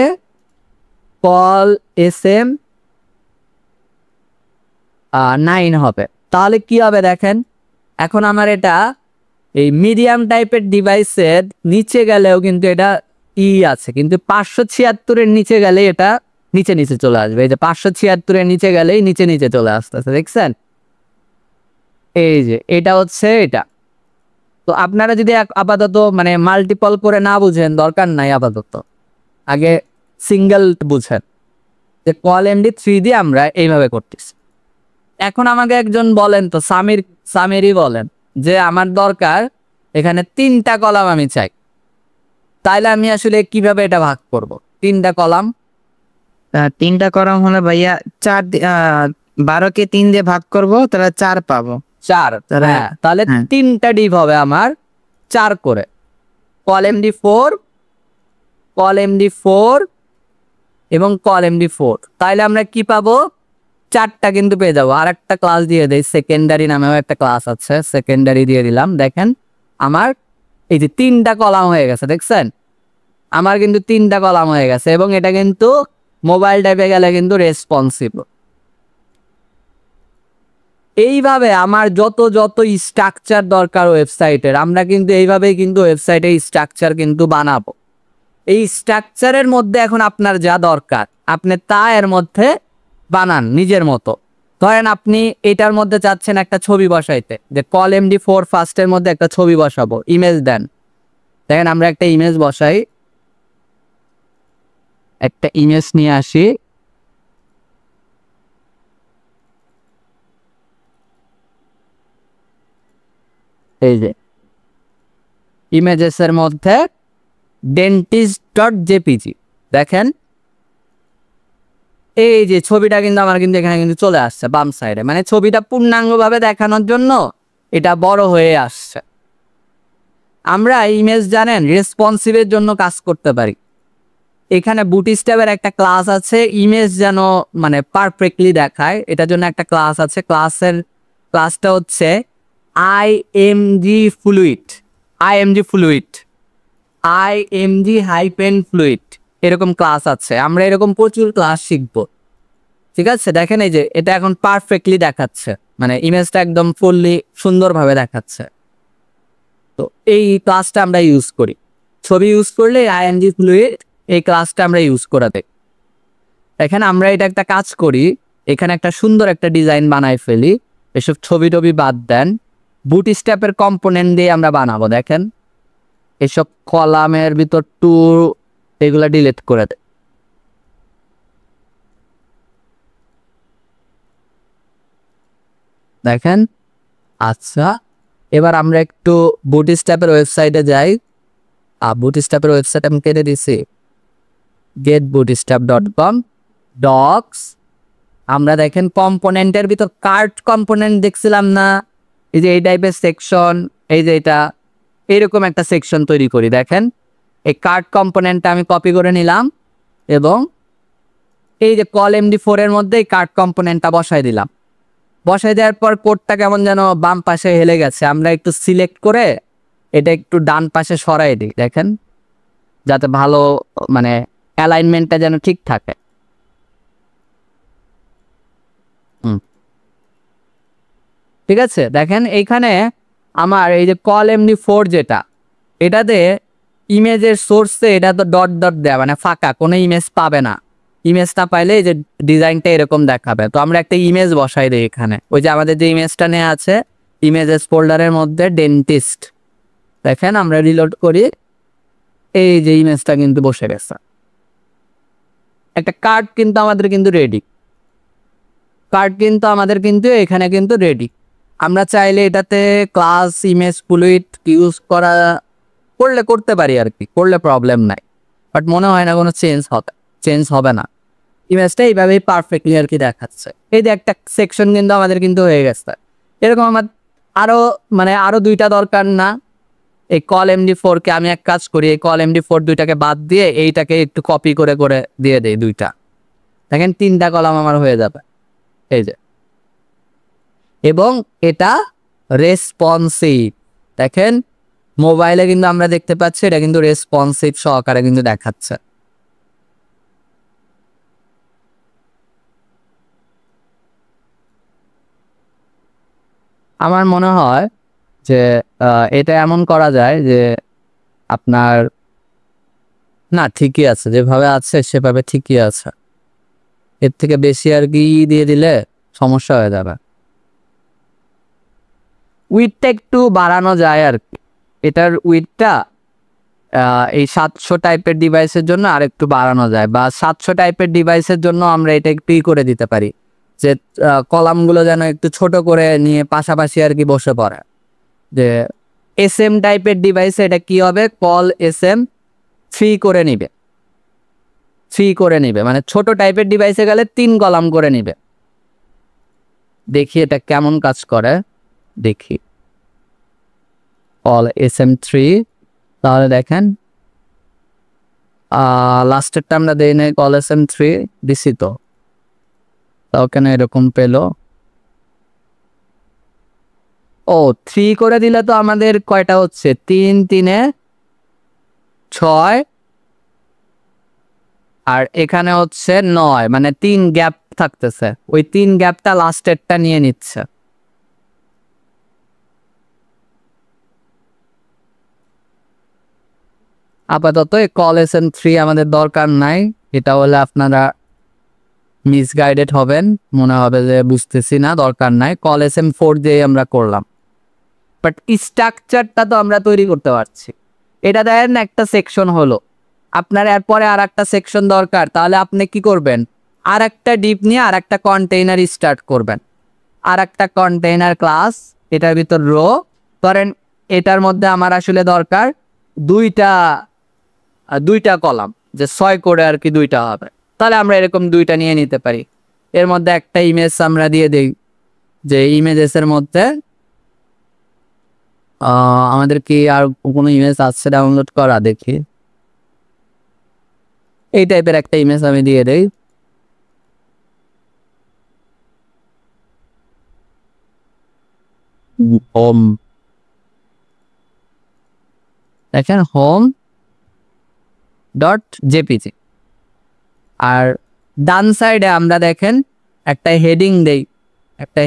কল SM9 হবে। তাহলে কি হবে দেখেন, এখন আমার এটা এই মিডিয়াম টাইপের ডিভাইসের নিচে গেলেও কিন্তু এটা আছে, কিন্তু 576-এর নিচে গেলে এটা নিচে নিচে চলে আসবে। এই যে 576-এর নিচে গেলেই নিচে নিচে চলে আসতেছে, দেখছেন? এই যে এটা হচ্ছে এটা। তো আপনারা যদি আপাতত মানে মাল্টিপল করে না বুঝেন দরকার নাই, আপাতত আগে সিঙ্গেল বুঝেন যে কল MD3 দিয়ে আমরা এইভাবে করতেছি। এখন আমাকে একজন বলেন তো, সামিরই বলেন যে আমার দরকার এখানে 3টা কলাম আমি চাই, তাইলে আমি আসলে কিভাবে এটা ভাগ করব? 3টা কলাম 3টা কলাম হলে ভাইয়া 12কে 3 দিয়ে ভাগ করব, তাহলে 4 পাবো। 4, হ্যাঁ, তাহলে 3টা ডিভ হবে আমার 4 করে, কল MD4 এবং কল MD4। তাইলে আমরা কি পাবো? 4টা কিন্তু পেয়ে যাবো। আর একটা ক্লাস দিয়ে দেই, সেকেন্ডারি নামেও একটা ক্লাস আছে, সেকেন্ডারি দিয়ে দিলাম। দেখেন আমার এই যে 3টা কলাম হয়ে গেছে, দেখছেন? আমার কিন্তু 3টা কলাম হয়ে গেছে এবং এটা কিন্তু মোবাইল টাইপে গেলে কিন্তু রেসপন্সিভ। এইভাবে আমার যত স্ট্রাকচার দরকার ওয়েবসাইটের, আমরা কিন্তু এইভাবেই কিন্তু ওয়েবসাইটের স্ট্রাকচার কিন্তু বানাবো। এই স্ট্রাকচারের মধ্যে এখন আপনার যা দরকার আপনি তা এর মধ্যে বানান নিজের মতো। ধরেন আপনি এটার মধ্যে চাচ্ছেন একটা ছবি বসাইতে, যে কল MD4 ফার্স্টের মধ্যে একটা ছবি বসাবো, ইমেজ দেন। দেখেন আমরা একটা ইমেজ বসাই, একটা ইমেজ নিয়ে আসি, এই যে ইমেজেসের মধ্যে dentist.jpg। দেখেন এই যে ছবিটা কিন্তু আমার কিন্তু এখানে কিন্তু চলে আসছে বাম সাইডে, মানে ছবিটা পূর্ণাঙ্গভাবে দেখানোর জন্য এটা বড় হয়ে আসছে। আমরা ইমেজ জানেন রেসপন্সিভের জন্য কাজ করতে পারি। এখানে বুটস্ট্র্যাপের একটা ক্লাস আছে ইমেজ যেন মানে পারফেক্টলি দেখায়, এটার জন্য একটা ক্লাস আছে। ক্লাসটা হচ্ছে img fluid, img-fluid এরকম ক্লাস আছে। আমরা এরকম প্রচুর ক্লাস শিখবো, ঠিক আছে? দেখেন এই যে এটা এখন পারফেক্টলি দেখাচ্ছে, মানে ইমেজটা একদম ফুললি সুন্দরভাবে দেখাচ্ছে। তো এই ক্লাসটা আমরা ইউজ করি, ছবি ইউজ করলে img fluid এই ক্লাসটা আমরা ইউজ করে দেই। এখানে আমরা এটা একটা কাজ করি, এখানে একটা সুন্দর একটা ডিজাইন বানাই ফেলি, এসব ছবি টবি বাদ দেন, বুটস্ট্র্যাপের কম্পোনেন্ট দিয়ে আমরা বানাবো। দেখেন এসব কলামের ভিতর এগুলা ডিলিট করে দেয়। দেখেন। আচ্ছা, এবার আমরা একটু বুটস্ট্র্যাপের ওয়েবসাইটে যাই। বুটস্ট্র্যাপের ওয়েবসাইট আমি কেটে দিছি, getbootstrap.com ডক্স। আমরা দেখেন কম্পোনেন্টের ভিতর কার্ট কম্পোনেন্ট দেখছিলাম না, এই যে এই টাইপের সেকশন, এই যে এটা এইরকম একটা সেকশন তৈরি করি। দেখেন এই কার্ট কম্পোনেন্টটা আমি কপি করে নিলাম এবং এই যে কল MD4 এর মধ্যে এই কার্ট কম্পোনেন্টটা বসাই দিলাম। বসাই দেওয়ার পর কোডটা কেমন যেন বাম পাশে হেলে গেছে, আমরা একটু সিলেক্ট করে এটা একটু ডান পাশে সরাই দিই, দেখেন, যাতে ভালো মানে অ্যালাইনমেন্টটা যেন ঠিক থাকে। ঠিক আছে, দেখেন এইখানে আমার এই যে কল MD4 যেটা, এটাতে ইমেজের সোর্সে এটা তো ডট ডট দেয়া, মানে ফাঁকা, কোনো ইমেজ পাবে না। ইমেজ না পাইলে এই যে ডিজাইনটা এরকম দেখাবে। তো আমরা একটা ইমেজ বসাই দিই এখানে, ওই যে আমাদের যে ইমেজটা নেওয়া আছে ইমেজেস ফোল্ডারের মধ্যে, ডেন্টিস্ট। দেখেন আমরা রিলোড করি, এই যে ইমেজটা কিন্তু বসে গেছে। একটা কার্ড কিন্তু আমাদের কিন্তু রেডি, কার্ড কিন্তু আমাদের কিন্তু এখানে কিন্তু রেডি। আমরা চাইলে এটাতে ক্লাস ইমেজ ফ্লুইড ইউজ করলে করতে পারি আর কি, করলে প্রবলেম নাই, বাট মনে হয় না কোনো চেঞ্জ হবে না। ইমেজটা এইভাবেই পারফেক্টলি আর কি দেখাচ্ছে। এই যে একটা সেকশন কিন্তু আমাদের কিন্তু হয়ে গেছে। এরকম আমার আরো দুইটা দরকার না? এই কল MD4 কে আমি এক কাজ করি, এই কল MD4 দুইটাকে বাদ দিয়ে এইটাকে একটু কপি করে করে দিয়ে দেই দুইটা। দেখেন 3টা কলাম আমার হয়ে যাবে, এই যে। এবং এটা রেসপন্সিভ, দেখেন মোবাইলে কিন্তু আমরা দেখতে পাচ্ছি এটা কিন্তু রেসপন্সিভ সহকারে কিন্তু দেখাচ্ছে। আমার মনে হয় যে এটা এমন করা যায় যে আপনার, না ঠিকই আছে, যেভাবে আছে সেভাবে ঠিকই আছে। এর থেকে বেশি আর কি দিয়ে দিলে সমস্যা হয়ে যাবে। উইডটা একটু বাড়ানো যায় আর কি, এটার উইডটা এই 700 টাইপের ডিভাইসের জন্য আর একটু বাড়ানো যায়, বা 700 টাইপের ডিভাইসের জন্য আমরা এটা একটু করে দিতে পারি, যে কলামগুলো যেন একটু ছোট করে নিয়ে পাশাপাশি আর কি বসে পড়ে। যে SM টাইপের ডিভাইসে এটা কি হবে, কল SM 3 করে নিবে, 3 করে নিবে, মানে ছোট টাইপের ডিভাইসে গেলে 3 কলাম করে নিবে। দেখি এটা কেমন কাজ করে, দেখি কল SM3। তাহলে দেখেন লাস্টেরটা আমরা দেই নাই, কল SM3 দিছি, তো তাও কেন এরকম পেলো? ও 3 করে দিলে তো আমাদের কয়টা হচ্ছে, 3 3 6, আর এখানে হচ্ছে 9, মানে 3 গ্যাপ থাকতেছে। ওই 3 গ্যাপটা লাস্টেরটা নিয়ে নিচ্ছে। আপাতত এই কল SM3 আমাদের দরকার নাই। এটা হলে আপনারা মিসগাইডেড হবেন, মনে হবে যে বুঝতেছি না, দরকার নাই। কল SM4 দিয়ে আমরা করলাম, বাট স্ট্রাকচারটা তো আমরা তৈরি করতে পারছি। এটা দেখেন একটা সেকশন হলো, আপনার এরপরে আর একটা সেকশন দরকার, তাহলে আপনি কি করবেন, আর একটা ডিপ নিয়ে আর একটা কন্টেইনার স্টার্ট করবেন। আর একটা কন্টেইনার ক্লাস, এটার ভিতর রো ধরেন, এটার মধ্যে আমার আসলে দরকার দুইটা কলাম, যে 6 করে আর কি 2টা হবে। তাহলে আমরা এরকম 2টা নিয়ে নিতে পারি। এর মধ্যে একটা ইমেজ আমরা দিয়ে দেই, যে ইমেজেসের মধ্যে আমাদের কি আর কোনো ইমেজ আছে ডাউনলোড করা, দেখি। এই টাইপের একটা ইমেজ আমি দিয়ে দেই। হোম, দেখেন হোম .jpg। আর ডান সাইডে আমরা দেখেন একটা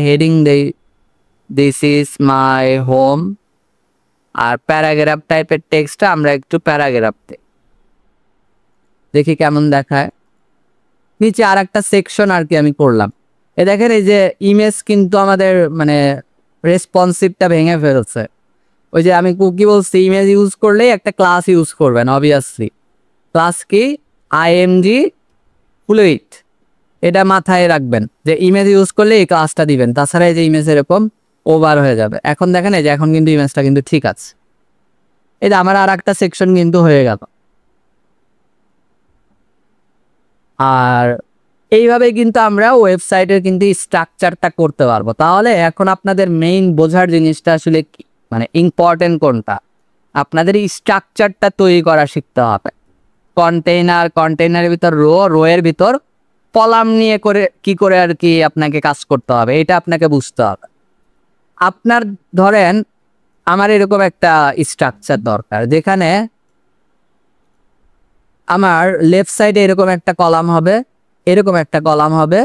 হেডিং দেই, দিস ইজ মাই হোম। আর প্যারাগ্রাফ টাইপের টেক্সটটা আমরা একটু প্যারাগ্রাফ দিই, দেখি কেমন দেখায়। নিচে আর একটা সেকশন আর কি আমি করলাম। দেখেন এই যে ইমেজ কিন্তু আমাদের মানে রেসপন্সিভটা ভেঙে ফেলছে। ওই যে আমি কি বলছি, ইমেজ ইউজ করলেই একটা ক্লাস ইউজ করবেন অবভিয়াসলি। ক্লাস কি, img fluid। এটা মাথায় রাখবেন যে ইমেজ ইউজ করলে এই ক্লাসটা দিবেন, তাছাড়া এই যে ইমেজ এরকম ওভার হয়ে যাবে। এখন দেখেন এই যে এখন কিন্তু ইমেজটা কিন্তু ঠিক আছে। এই যে আমার আর একটা সেকশন কিন্তু হয়ে গেল। আর এইভাবে কিন্তু আমরা ওয়েবসাইটের কিন্তু স্ট্রাকচারটা করতে পারবো। তাহলে এখন আপনাদের মেইন বোঝার জিনিসটা আসলে কি, মানে ইম্পর্টেন্ট কোনটা, আপনাদের এই স্ট্রাকচারটা তৈরি করা শিখতে হবে। কন্টেইনারের ভিতর রো এর ভিতর কলাম নিয়ে করে কি করে আর কি আপনাকে কাজ করতে হবে, এটা আপনাকে বুঝতে হবে। আপনার ধরেন আমার এরকম একটা স্ট্রাকচার দরকার, যেখানে আমার লেফট সাইডে এরকম একটা কলাম হবে, এরকম একটা কলাম হবে,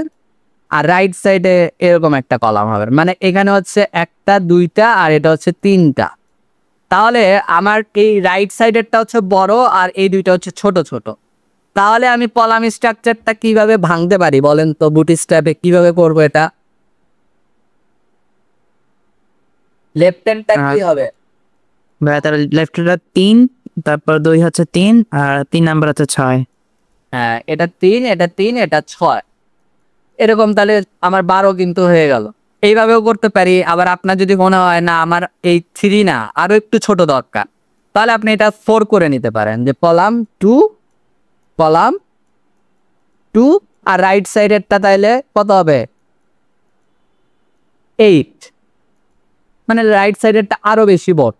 আর রাইট সাইডে এরকম একটা কলাম হবে। মানে এখানে হচ্ছে একটা, দুইটা, আর এটা হচ্ছে তিনটা। তাহলে আমার এই রাইট সাইডেরটা হচ্ছে বড় আর এই দুইটা হচ্ছে ছোট ছোট। তাহলে আমি কলাম স্ট্রাকচারটা কিভাবে ভাঙতে পারি বলেন তো? বুটস্ট্র্যাপে কিভাবে করবো এটা? লেফট হ্যান্ডটা কি হবে? ভাইয়া তাহলে লেফটটা 3, তারপর 2 হচ্ছে 3, আর 3 নাম্বার হচ্ছে 6। হ্যাঁ, এটা 3, এটা 3, এটা 6, এরকম। তাহলে আমার 12 কিন্তু হয়ে গেল। এইভাবেও করতে পারি। আবার আপনার যদি মনে হয় না আমার এই 3 না আরো একটু ছোট দরকার, তাহলে আপনি এটা 4 করে নিতে পারেন, যে কলাম 2, কলাম 2, আর রাইট সাইডেরটা তাইলে কত হবে? 8। মানে রাইট সাইডেরটা আরো বেশি বড়।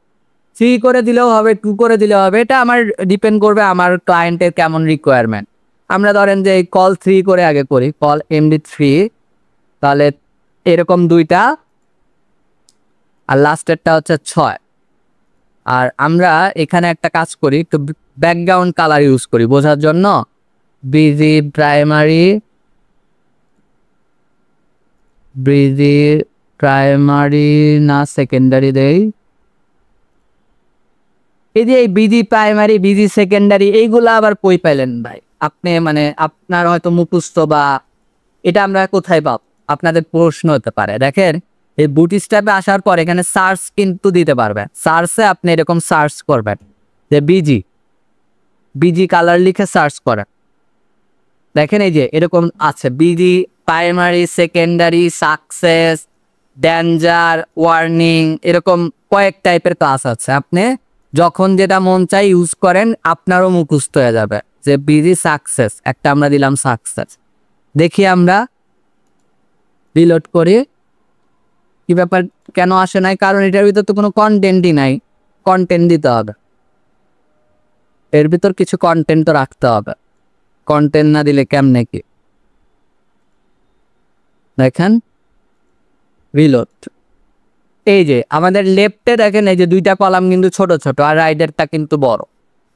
3 করে দিলেও হবে, 2 করে দিলেও হবে, এটা আমার ডিপেন্ড করবে আমার ক্লায়েন্টের কেমন রিকোয়ারমেন্ট। আমরা ধরেন যে কল 3 করে আগে করি, কল MD3, তাহলে এরকম 2টা, আর লাস্টেরটা হচ্ছে 6। আর আমরা এখানে একটা কাজ করি, একটু ব্যাকগ্রাউন্ড কালার ইউজ করি বোঝার জন্য। বিজি প্রাইমারি না সেকেন্ডারি দেই। এই যে এই বিজি প্রাইমারি, বিজি সেকেন্ডারি, এইগুলা আবার কই পাইলেন ভাই আপনি? মানে আপনার হয়তো মুখস্থ বা এটা আমরা কোথায় পাব, আপনাদের প্রশ্ন হতে পারে। দেখেন এই বুটস্ট্র্যাপে আসার পর এখানে সার্চ কিন্তু দিতে পারবেন। সার্চে আপনি এরকম সার্চ করবেন যে বিজি কালার লিখে সার্চ করেন। দেখেন এই যে এরকম আছে, busy primary, secondary, success, danger, warning, এরকম কয়েক টাইপের ক্লাস আছে। আপনি যখন যেটা মন চাই ইউজ করেন, আপনারও মুখস্থ হয়ে যাবে। যে বিজি সাকসেস একটা আমরা দিলাম, সাকসেস। দেখি আমরা রিলোড করি, কি ব্যাপার, কেন আসে নাই? কারণ এটার ভিতর তো কোনো কন্টেন্টই নাই। কন্টেন্ট দিতে হবে, এর ভিতর কিছু কন্টেন্ট তো রাখতে হবে। কন্টেন্ট না দিলে কেমনে কি? দেখেন রিলোড, এই যে আমাদের লেফটে দেখেন এই যে 2টা কলাম কিন্তু ছোট ছোট, আর রাইটেরটা কিন্তু বড়।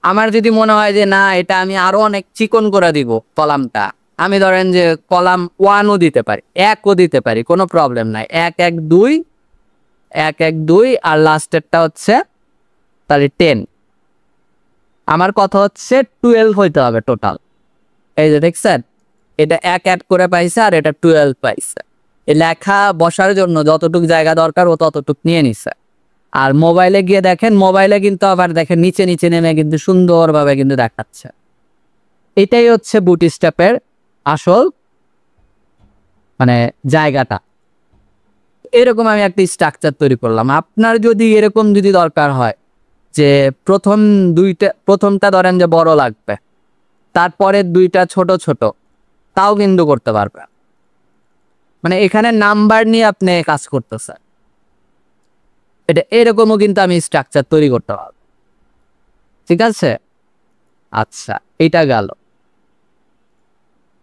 আমার যদি মনে হয় যে না এটা আমি আরো অনেক চিকন করে দিব কলামটা, আমি ধরেন যে কলাম 1ও দিতে পারি, 1ও দিতে পারি, কোনো প্রবলেম নাই। 1 1 2, 1 1 2, আর লাস্টেরটা হচ্ছে তাহলে 10। আমার কথা হচ্ছে 12 হইতে হবে টোটাল। এই যে দেখছেন, এটা 1 অ্যাড করে পাইছে, আর এটা 12 পাইছে। এই লেখা বসার জন্য যতটুকু জায়গা দরকার ও ততটুকু নিয়ে নিছে। আর মোবাইলে গিয়ে দেখেন, মোবাইলে কিন্তু আবার দেখেন নিচে নিচে নেমে কিন্তু সুন্দরভাবে কিন্তু দেখাচ্ছে। এটাই হচ্ছে বুটস্ট্র্যাপের আসল মানে জায়গাটা। এরকম আমি একটা স্ট্রাকচার তৈরি করলাম। আপনার যদি এরকম যদি দরকার হয় যে প্রথমটা ধরেন যে বড় লাগবে, তারপরের 2টা ছোট ছোট, তাও কিন্তু করতে পারবে। মানে এখানে নাম্বার নিয়ে আপনি কাজ করতেছেন, এটা এরকমও কিন্তু আমি স্ট্রাকচার তৈরি করতে পারবো। ঠিক আছে, আচ্ছা এটা গেল।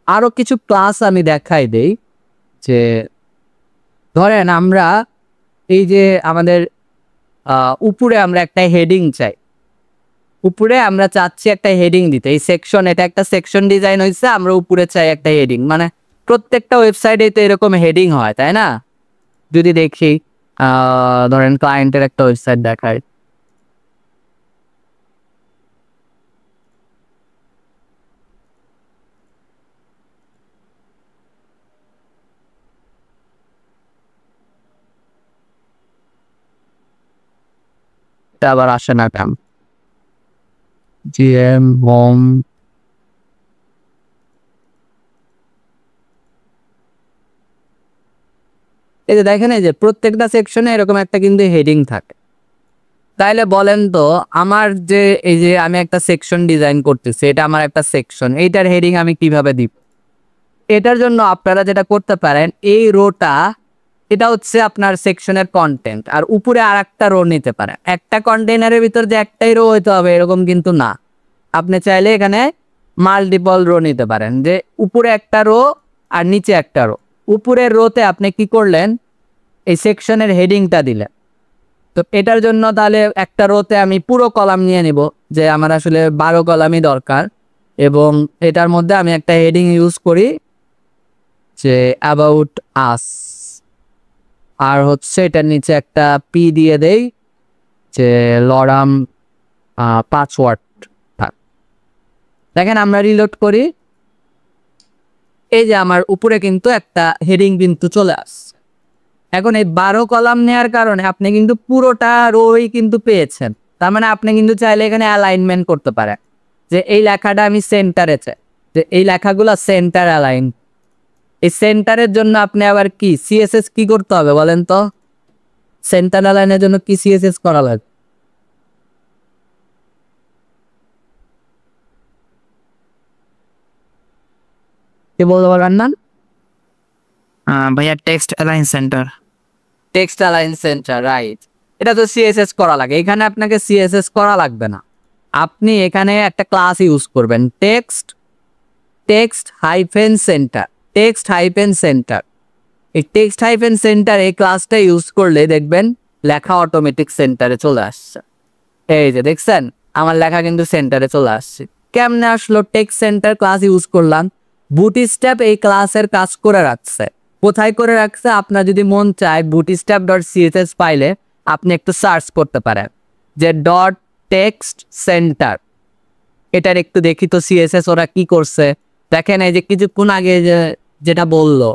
আরো কিছু ক্লাস আমি দেখাই দেই। যে ধরেন আমরা এই যে আমাদের উপরে আমরা একটা হেডিং চাই, উপরে আমরা চাচ্ছি একটা হেডিং দিতে। এই সেকশন, এটা একটা সেকশন ডিজাইন হয়েছে, আমরা উপরে চাই একটা হেডিং। মানে প্রত্যেকটা ওয়েবসাইটে তো এরকম হেডিং হয়, তাই না? যদি দেখি ধরেন ক্লায়েন্টের একটা ওয়েবসাইট দেখায়, এটা আবার আসে না কেন? জিএম হোম, এই যে দেখেন এই যে প্রত্যেকটা সেকশনে এরকম একটা কিন্তু হেডিং থাকে। তাইলে বলেন তো আমার যে এই যে আমি একটা সেকশন ডিজাইন করতেছি, এটা আমার একটা সেকশন, এইটার হেডিং আমি কিভাবে দিব? এটার জন্য আপনারা যেটা করতে পারেন, এই রোটা এটা হচ্ছে আপনার সেকশনের কন্টেন্ট, আর উপরে আর একটা রো নিতে পারেন। একটা কন্টেনারের ভিতর যে একটাই রো হইতে হবে এরকম কিন্তু না, আপনি চাইলে এখানে মাল্টিপল রো নিতে পারেন, যে উপরে একটা রো আর নিচে একটা রো। উপরের রোতে আপনি কি করলেন, এই সেকশনের হেডিংটা দিলেন। তো এটার জন্য তাহলে একটা রোতে আমি পুরো কলাম নিয়ে নিব, যে আমার আসলে 12 কলামই দরকার, এবং এটার মধ্যে আমি একটা হেডিং ইউজ করি যে অ্যাবাউট আস, আর হচ্ছে এটার নিচে একটা পি দিয়ে দেই যে লরাম 5 ওয়াট থাক। দেখেন আমরা রিলোড করি, এই যে আমার উপরে কিন্তু একটা হেডিং কিন্তু চলে আসছে। এখন এই 12 কলাম নেওয়ার কারণে আপনি কিন্তু পুরোটা রোই কিন্তু পেয়েছেন। তার মানে আপনি কিন্তু চাইলে এখানে অ্যালাইনমেন্ট করতে পারেন, যে এই লেখাটা আমি সেন্টারে চাই, যে এই লেখাগুলো সেন্টার অ্যালাইন। এই সেন্টারের জন্য আপনি আবার কি সিএসএস কি করতে হবে বলেন তো? সেন্টার অ্যালাইনের জন্য কি সিএসএস করা লাগবে? কি বলতে পারবেন না? ভাইয়া text align centre. Text align centre, right. এটা তো সিএসএস করা লাগে, এখানে আপনাকে সিএসএস করা লাগবে না। আপনি এখানে একটা ক্লাস ইউজ করবেন, text hyphen centre. Text hyphen centre, এই টেক্সট হাইফেন সেন্টার এই ক্লাসটা ইউজ করলে দেখবেন লেখা অটোমেটিক সেন্টারে চলে আসছে। এই যে দেখছেন আমার লেখা কিন্তু সেন্টারে চলে আসছে। কেমনে আসলো? টেক্সট সেন্টার ক্লাস ইউজ করলাম। বুটস্ট্র্যাপ এই ক্লাসের কাজ করে রাখছে। কোথায় করে রাখছে? আপনার যদি মন চায় bootstrap.css ফাইলে আপনি একটু সার্চ করতে পারেন যে ডট টেক্সট সেন্টার। এটার একটু দেখি তো সিএসএস ওরা কি করছে। দেখেন এই যে কিছুক্ষণ আগে যেটা বললো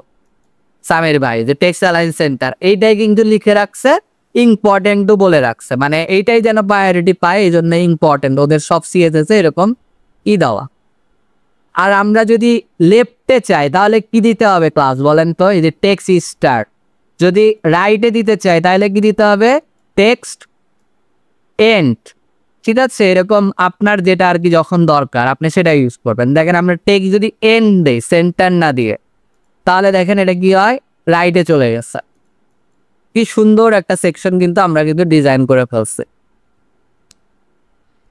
সামির ভাই, যে টেক্সট অ্যালাইন সেন্টার, এইটাই কিন্তু লিখে রাখছে, ইম্পর্টেন্টও বলে রাখছে, মানে এইটাই যেন প্রায়োরিটি পায়, এই জন্য ইম্পর্টেন্ট ওদের সব সিএসএস এরকম দেওয়া। আর আমরা যদি লেফটে চাই তাহলে কি দিতে হবে ক্লাস বলেন তো? এই যে টেক্সট স্টার্ট। যদি রাইটে দিতে চাই তাহলে কি দিতে হবে? Text end. ঠিক আছে, এরকম আপনার যেটা আর কি যখন দরকার আপনি সেটা ইউজ করবেন। দেখেন আমরা টেক্সট যদি এন্ড দেই সেন্টার না দিয়ে, তাহলে দেখেন এটা কি হয়, রাইটে চলে গেছে। কি সুন্দর একটা সেকশন কিন্তু আমরা কিন্তু ডিজাইন করে ফেলছি।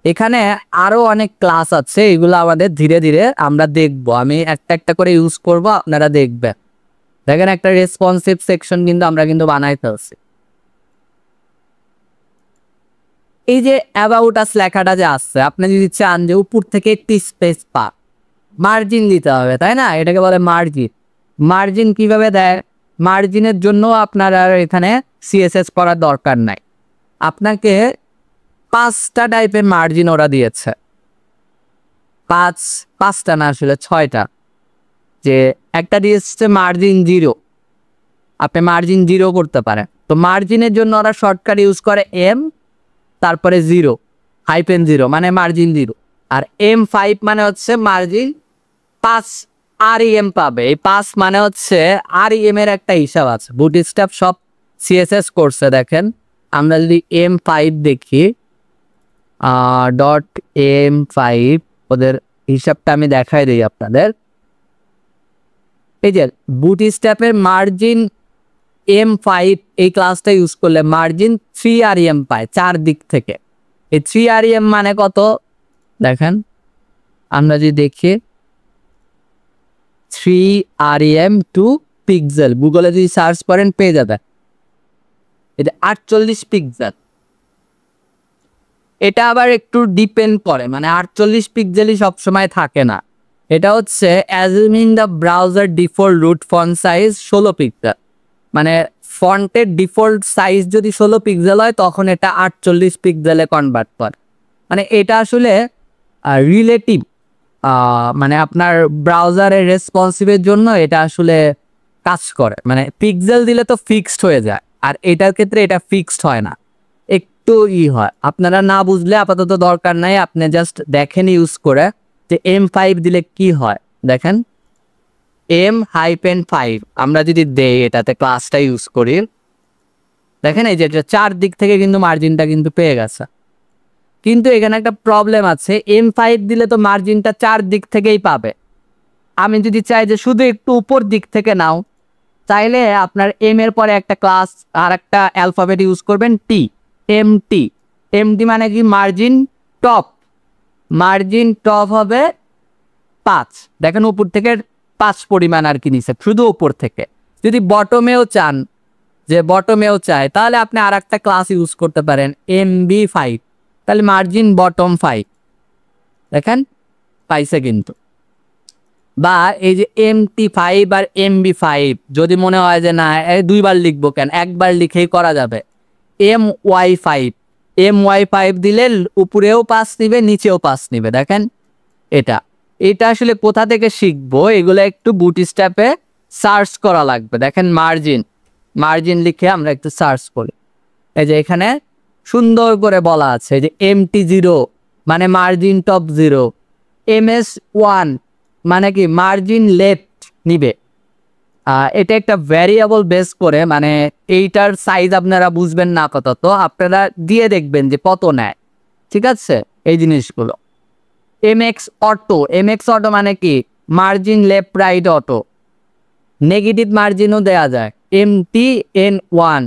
এখানে আরো অনেক ক্লাস আছে, এগুলো আমাদের ধীরে ধীরে আমরা দেখবো, আমি একটা একটা করে ইউজ করব, আপনারা দেখবেন। দেখেন একটা রেসপন্সিভ সেকশন কিন্তু আমরা কিন্তু বানাই ফেলছি। এই যে অ্যাবাউট আস লেখাটা যে আসছে, আপনি যদি চান যে উপর থেকে একটি স্পেস পাক, মার্জিন দিতে হবে, তাই না? এটাকে বলে মার্জিন। মার্জিন কিভাবে দেয়? মার্জিনের জন্য আপনার আর এখানে সিএসএস করার দরকার নাই। আপনাকে 5টা টাইপের মার্জিন ওরা দিয়েছে, 5টা না আসলে 6টা। যে একটা দিয়েছে মার্জিন 0, আপনি মার্জিন 0 করতে পারেন। তো মার্জিনের জন্য ওরা শর্টকাট ইউজ করে এম, তারপরে 0 হাইফেন 0 মানে মার্জিন 0, আর M5 মানে হচ্ছে মার্জিন 5 REM পাবে। এই 5 মানে হচ্ছে REM এর একটা হিসাব আছে, বুটস্ট্র্যাপ সব সিএসএস করছে। দেখেন আমরা যদি M5 দেখি, .M5 ওদের হিসাবটা আমি দেখাই দিই আপনাদের। এই যে বুটস্ট্র্যাপের মার্জিন M5 এই ক্লাসটা ইউজ করলে মার্জিন 3 REM পায় 4 দিক থেকে। এই 3 REM মানে কত দেখেন, আমরা যদি দেখি 3 REM টু পিক্সেল, গুগলে যদি সার্চ করেন পেয়ে যাবেন। এটা 48 পিক্সেল। এটা আবার একটু ডিপেন্ড করে, মানে 48 পিক্সেলই সবসময় থাকে না। এটা হচ্ছে assuming the browser default root font size 16 pixel, মানে ফন্টের ডিফল্ট সাইজ যদি 16 পিক্সেল হয় তখন এটা 48 পিক্সেলে কনভার্ট করে। মানে এটা আসলে রিলেটিভ, মানে আপনার ব্রাউজারের রেসপন্সিভের জন্য এটা আসলে কাজ করে। মানে পিক্সেল দিলে তো ফিক্সড হয়ে যায়, আর এটার ক্ষেত্রে এটা ফিক্সড হয় না, একটু হয়। আপনারা না বুঝলে আপাতত দরকার নাই, আপনি জাস্ট দেখেন ইউজ করে যে M5 দিলে কি হয়। দেখেন M-5 আমরা যদি দেই এটাতে ক্লাসটা ইউজ করি, দেখেন এই যে এটা 4 দিক থেকে কিন্তু মার্জিনটা কিন্তু পেয়ে গেছে। কিন্তু এখানে একটা প্রবলেম আছে, M5 দিলে তো মার্জিনটা 4 দিক থেকেই পাবে। আমি যদি চাই যে শুধু একটু উপর দিক থেকে নাও, চাইলে আপনার M এর পরে একটা ক্লাস আর একটা অ্যালফাবেট ইউজ করবেন টি, MT। MT মানে কি মার্জিন টপ, মার্জিন টপ হবে 5। দেখেন উপর থেকে 5 পরিমাণ আর কি নিছে, শুধু উপর থেকে। যদি বটমেও চান, যে বটমেও চায়, তাহলে আপনি আর একটা ক্লাস ইউজ করতে পারেন MB5, তাহলে মার্জিন বটম 5। দেখেন পাইছে কিন্তু। বা এই যে MT5 আর MB5 যদি মনে হয় যে না দুইবার লিখবো কেন, একবার লিখেই করা যাবে, MY5। MY5 দিলে উপরেও 5 নিবে, নিচেও 5 নিবে। দেখেন এটা আসলে কোথা থেকে শিখবো, এগুলো একটু বুটস্ট্র্যাপে সার্চ করা লাগবে। দেখেন মার্জিন লিখে আমরা একটু সার্চ করি, এই যে এখানে সুন্দর করে বলা আছে যে MT0 মানে মার্জিন টপ 0, MS1 মানে কি মার্জিন লেফট নিবে। এটা একটা ভ্যারিয়েবল বেস করে, মানে এইটার সাইজ আপনারা বুঝবেন না আপাতত, আপনারা দিয়ে দেখবেন যে কত নেয়, ঠিক আছে এই জিনিসগুলো। MX অটো মানে কি margin left right auto, negative মার্জিনও দেয়া যায়, MTN1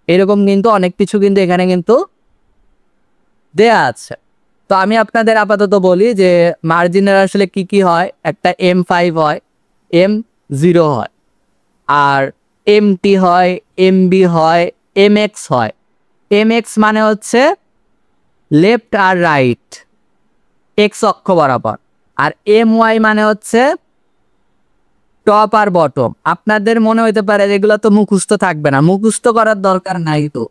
এরকম কিন্তু অনেক কিছু কিন্তু এখানে কিন্তু দেয়া আছে। তো আমি আপনাদের আপাতত বলি যে মার্জিনের আসলে কি কি হয়, একটা M5 হয়, M0 হয়, আর MT হয়, MB হয়, MX হয়। MX মানে হচ্ছে লেফট আর রাইট X অক্ষ বরাবর, আর MY মানে হচ্ছে টপ আর বটম। আপনাদের মনে হইতে পারে এগুলো তো মুখস্থ থাকবে না, মুখস্থ করার দরকার নাই, তো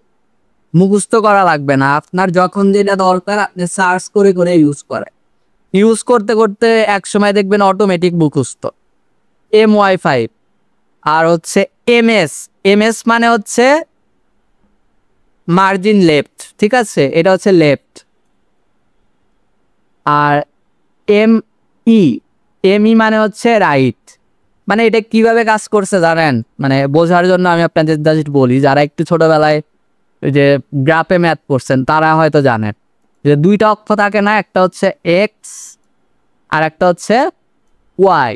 মুখস্থ করা লাগবে না। আপনার যখন যেটা দরকার আপনি সার্চ করে করে ইউজ করতে করতে এক সময় দেখবেন অটোমেটিক মুখস্থ। MY5 আর হচ্ছে MS মানে হচ্ছে মার্জিন লেফট, ঠিক আছে, এটা হচ্ছে লেফট। আর ME মানে হচ্ছে রাইট। মানে এটা কিভাবে কাজ করছে জানেন, মানে বোঝার জন্য আমি আপনাদের জাস্ট বলি, যারা একটু ছোটবেলায় ওই যে গ্রাফে ম্যাথ করছেন তারা হয়তো জানেন যে দুইটা অক্ষ থাকে না, একটা হচ্ছে এক্স আর একটা হচ্ছে ওয়াই।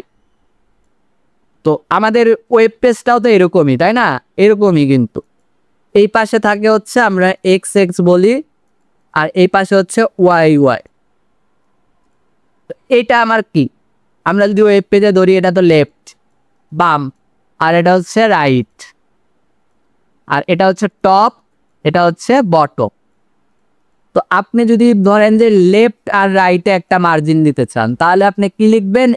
তো আমাদের ওয়েব পেজটাও তো এরকমই, তাই না, এরকমই। কিন্তু এই পাশে থাকে হচ্ছে আমরা এক্স এক্স বলি, আর এই পাশে হচ্ছে ওয়াই ওয়াই। এইটা আমার কি, আমরা যদি ওয়েব পেজে ধরি, এটা তো লেফট বাম, আর এটা হচ্ছে রাইট, আর এটা হচ্ছে টপ, এটা হচ্ছে বটম। তো আপনি যদি ধরেন যে লেফট আর রাইটে একটা মার্জিন দিতে চান, তাহলে আপনি কি লিখবেন,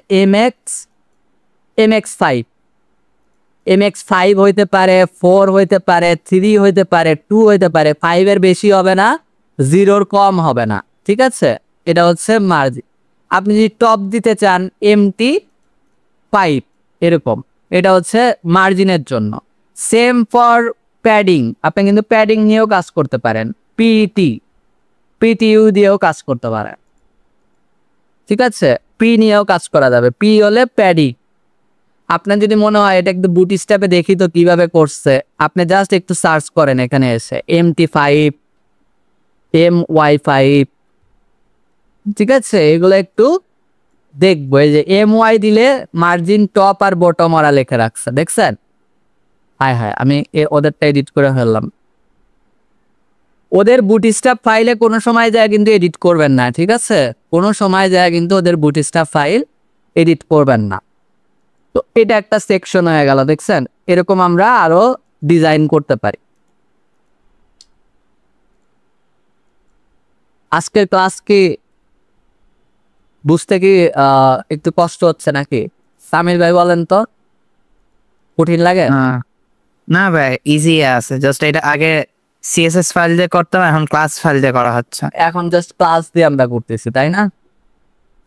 MX5 হইতে পারে, 4 হইতে পারে, 3 হইতে পারে, 2 হইতে পারে, 5 এর বেশি হবে না, 0 কম হবে না, ঠিক আছে। এটা হচ্ছে মার্জিন। আপনি যদি টপ দিতে চান MT5 এরকম, এটা হচ্ছে মার্জিনের জন্য। সেম ফর প্যাডিং, আপনি কিন্তু প্যাডিং নিয়েও কাজ করতে পারেন, PTU দিয়েও কাজ করতে পারেন, ঠিক আছে। পি নিয়েও কাজ করা যাবে, পি হলে প্যাডিং। আপনার যদি মনে হয় এটা একটু বুটস্ট্র্যাপে দেখি তো কিভাবে করছে, আপনি জাস্ট একটু সার্চ করেন এখানে এসে MT5, MY5, ঠিক আছে। এগুলো একটু দেখবো, এই যে MY দিলে মার্জিন টপ আর বটম ওরা লেখা রাখছে, দেখছেন। হ্যাঁ আমি ওদেরটা এডিট করে ফেললাম। ওদের বুটস্ট্র্যাপ ফাইলে কোনো সময় যায় কিন্তু এডিট করবেন না, ঠিক আছে, কোনো সময় যায় কিন্তু ওদের বুটস্ট্র্যাপ ফাইল এডিট করবেন না। তো এটা একটা সেকশন হয়ে গেল, দেখছেন। এরকম আমরা আরো ডিজাইন করতে পারি। আজকের ক্লাস কি বুঝতে কি একটু কষ্ট হচ্ছে নাকি? সামির ভাই বলেন তো, কঠিন লাগে? না ভাই, ইজি আছে। জাস্ট এটা আগে সিএসএস ফাইল দিয়ে করতাম, এখন ক্লাস ফাইল দিয়ে করা হচ্ছে। এখন জাস্ট ক্লাস দিয়ে আমরা করতেছি, তাই না?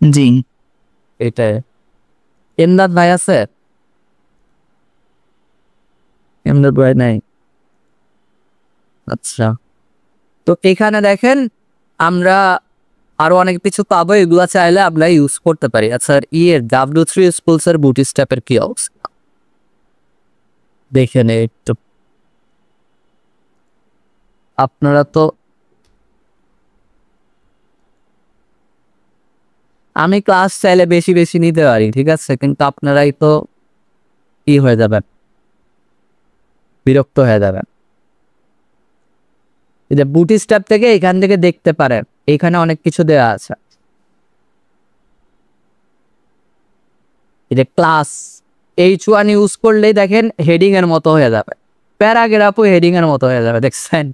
জি, এটাই। এমদাদ ভাই আছে? এমদাদ ভাই নাই। আচ্ছা, তো এখানে দেখেন আমরা আরো অনেক কিছু পাবো, এগুলা চাইলে আমরা ইউজ করতে পারি। আচ্ছা, W3 স্কুলস এর বুটস্ট্র্যাপের কি অবস্থা? দেখে নেই একটু। আপনারা তো, আমি ক্লাস চাইলে বেশি বেশি নিতে পারি, ঠিক আছে, কিন্তু আপনারাই তো কি হয়ে যাবেন, বিরক্ত হয়ে যাবেন। এই যে বুটস্ট্র্যাপ থেকে এখান থেকে দেখতে পারেন, এখানে অনেক কিছু দেওয়া আছে। এই যে ক্লাস H1 ইউজ করলেই দেখেন হেডিং এর মতো হয়ে যাবে, প্যারাগ্রাফও হেডিং এর মতো হয়ে যাবে, দেখছেন?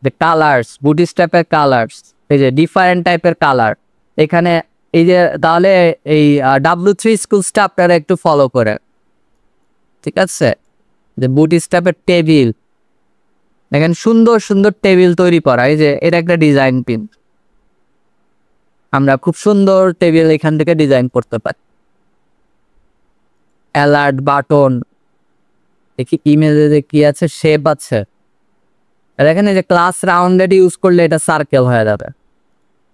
যে কালার্স, বুটস্ট্র্যাপের কালার্স, এই যে ডিফারেন্ট টাইপের কালার এখানে। এই যে তাহলে এই W3 স্কুলসটা আপনারা একটু ফলো করেন, ঠিক আছে? যে বুটস্ট্র্যাপের টেবিল দেখেন, সুন্দর সুন্দর টেবিল তৈরি করা। এই যে এটা একটা ডিজাইন পিন, আমরা খুব সুন্দর টেবিল এখান থেকে ডিজাইন করতে পারি। অ্যালার্ট বাটন, দেখি ইমেজে যে কি আছে, শেপ আছে। দেখেন এই যে ক্লাস রাউন্ডেড ইউজ করলে এটা সার্কেল হয়ে যাবে।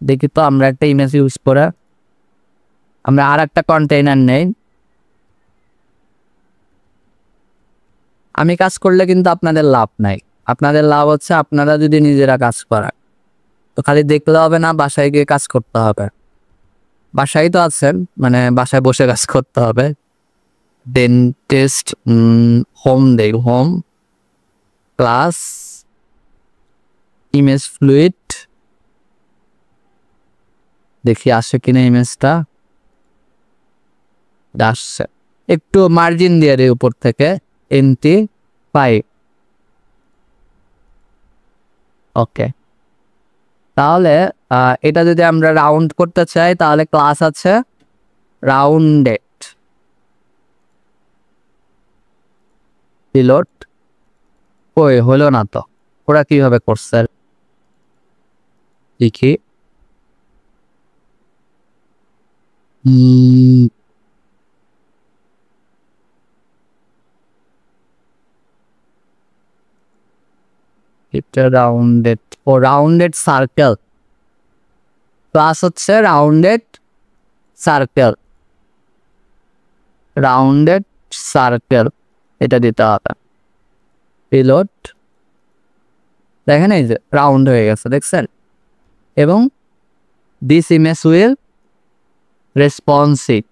দেখি তো আমরা একটা ইমেজ ইউজ করে আমরা আর একটা কন্টেইনার নেই। আমি কাজ করলে কিন্তু আপনাদের লাভ নাই, আপনাদের লাভ হচ্ছে আপনারা যদি নিজেরা কাজ করেন। তো খালি দেখলে হবে না, বাসায় গিয়ে কাজ করতে হবে। বাসায় তো আছেন, মানে বাসায় বসে কাজ করতে হবে। ডেন্টিস্ট হোম দেই, হোম ক্লাস ইমেজ ফ্লুইড, দেখি আসে কিনা ইমেজটা। আসছে, একটু মার্জিন দিয়ে দেয় উপর থেকে, NT5। ওকে, তাহলে এটা যদি আমরা রাউন্ড করতে চাই তাহলে ক্লাস আছে রাউন্ডেড, পিলোট। ওই হলো না তো, ওরা কিভাবে করছে দেখি। এটা রাউন্ডেড, ও রাউন্ডেড সার্কেল, ক্লাস হচ্ছে রাউন্ডেড সার্কেল, রাউন্ডেড সার্কেল এটা দিতে হবে। পিলোট দেখেন এই যে রাউন্ড হয়ে গেছে, দেখছেন? এবং দিস ইমেজ উইল রেসপন্সিভ,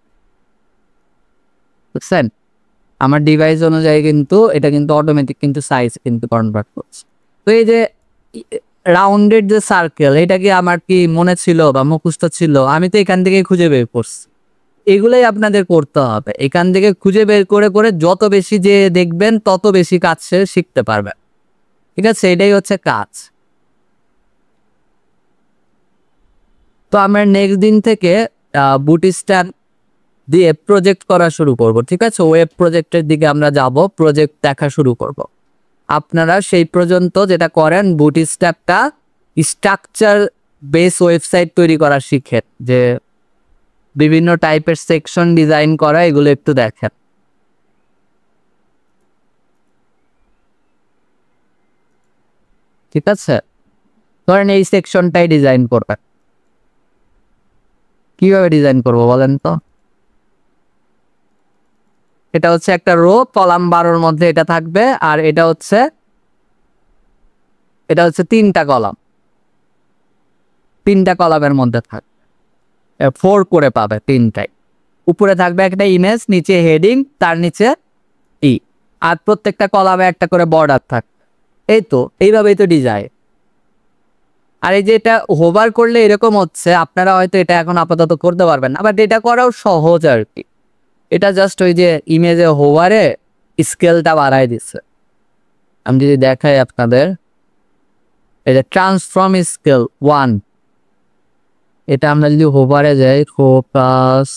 বুঝছেন? আমার ডিভাইস অনুযায়ী কিন্তু এটা কিন্তু অটোমেটিক কিন্তু সাইজ কিন্তু কনভার্ট করছে। তো এই যে রাউন্ডেড যে সার্কেল, এটা কি আমার কি মনে ছিল বা মুখস্থ ছিল? আমি তো এখান থেকে খুঁজে বের করছি। এগুলাই আপনাদের করতে হবে, এখান থেকে খুঁজে বের করে করে যত বেশি যে দেখবেন তত বেশি কাজ শিখতে পারবেন, ঠিক আছে? এটাই হচ্ছে কাজ। তো আমরা নেক্সট দিন থেকে বুটস্ট্র্যাপ দিয়ে প্রজেক্ট করা শুরু করব, ঠিক আছে? ওয়েব প্রজেক্টের দিকে আমরা যাব, প্রজেক্ট দেখা শুরু করব। আপনারা সেই পর্যন্ত যেটা করেন, বুটস্ট্র্যাপটা স্ট্রাকচার বেস ওয়েবসাইট তৈরি করা শিখেন, যে বিভিন্ন টাইপের সেকশন ডিজাইন করা, এগুলো একটু দেখেন, ঠিক আছে? ধরেন এই সেকশনটাই ডিজাইন করবেন, কিভাবে ডিজাইন করব বলেন তো? এটা হচ্ছে একটা রো, কলাম 12-র মধ্যে এটা থাকবে, আর এটা হচ্ছে 3টা কলাম, 3টা কলামের মধ্যে থাকবে, 4 করে পাবে 3টাই। উপরে থাকবে একটা ইমেজ, নিচে হেডিং, তার নিচে আর প্রত্যেকটা কলামে একটা করে বর্ডার থাকবে। এই তো এইভাবেই তো ডিজাইন। আর এই যে এটা হোভার করলে এরকম হচ্ছে, আপনারা হয়তো এটা এখন আপাতত করতে পারবেন না, বাট এটা করাও সহজ আর কি। এটা জাস্ট ওই যে ইমেজে হোভারে স্কেলটা বাড়ায় দিচ্ছে। আমি যদি দেখাই আপনাদের, এই যে ট্রান্সফর্ম স্কেল 1, এটা আমরা যদি হোভারে যাই, ফোকাস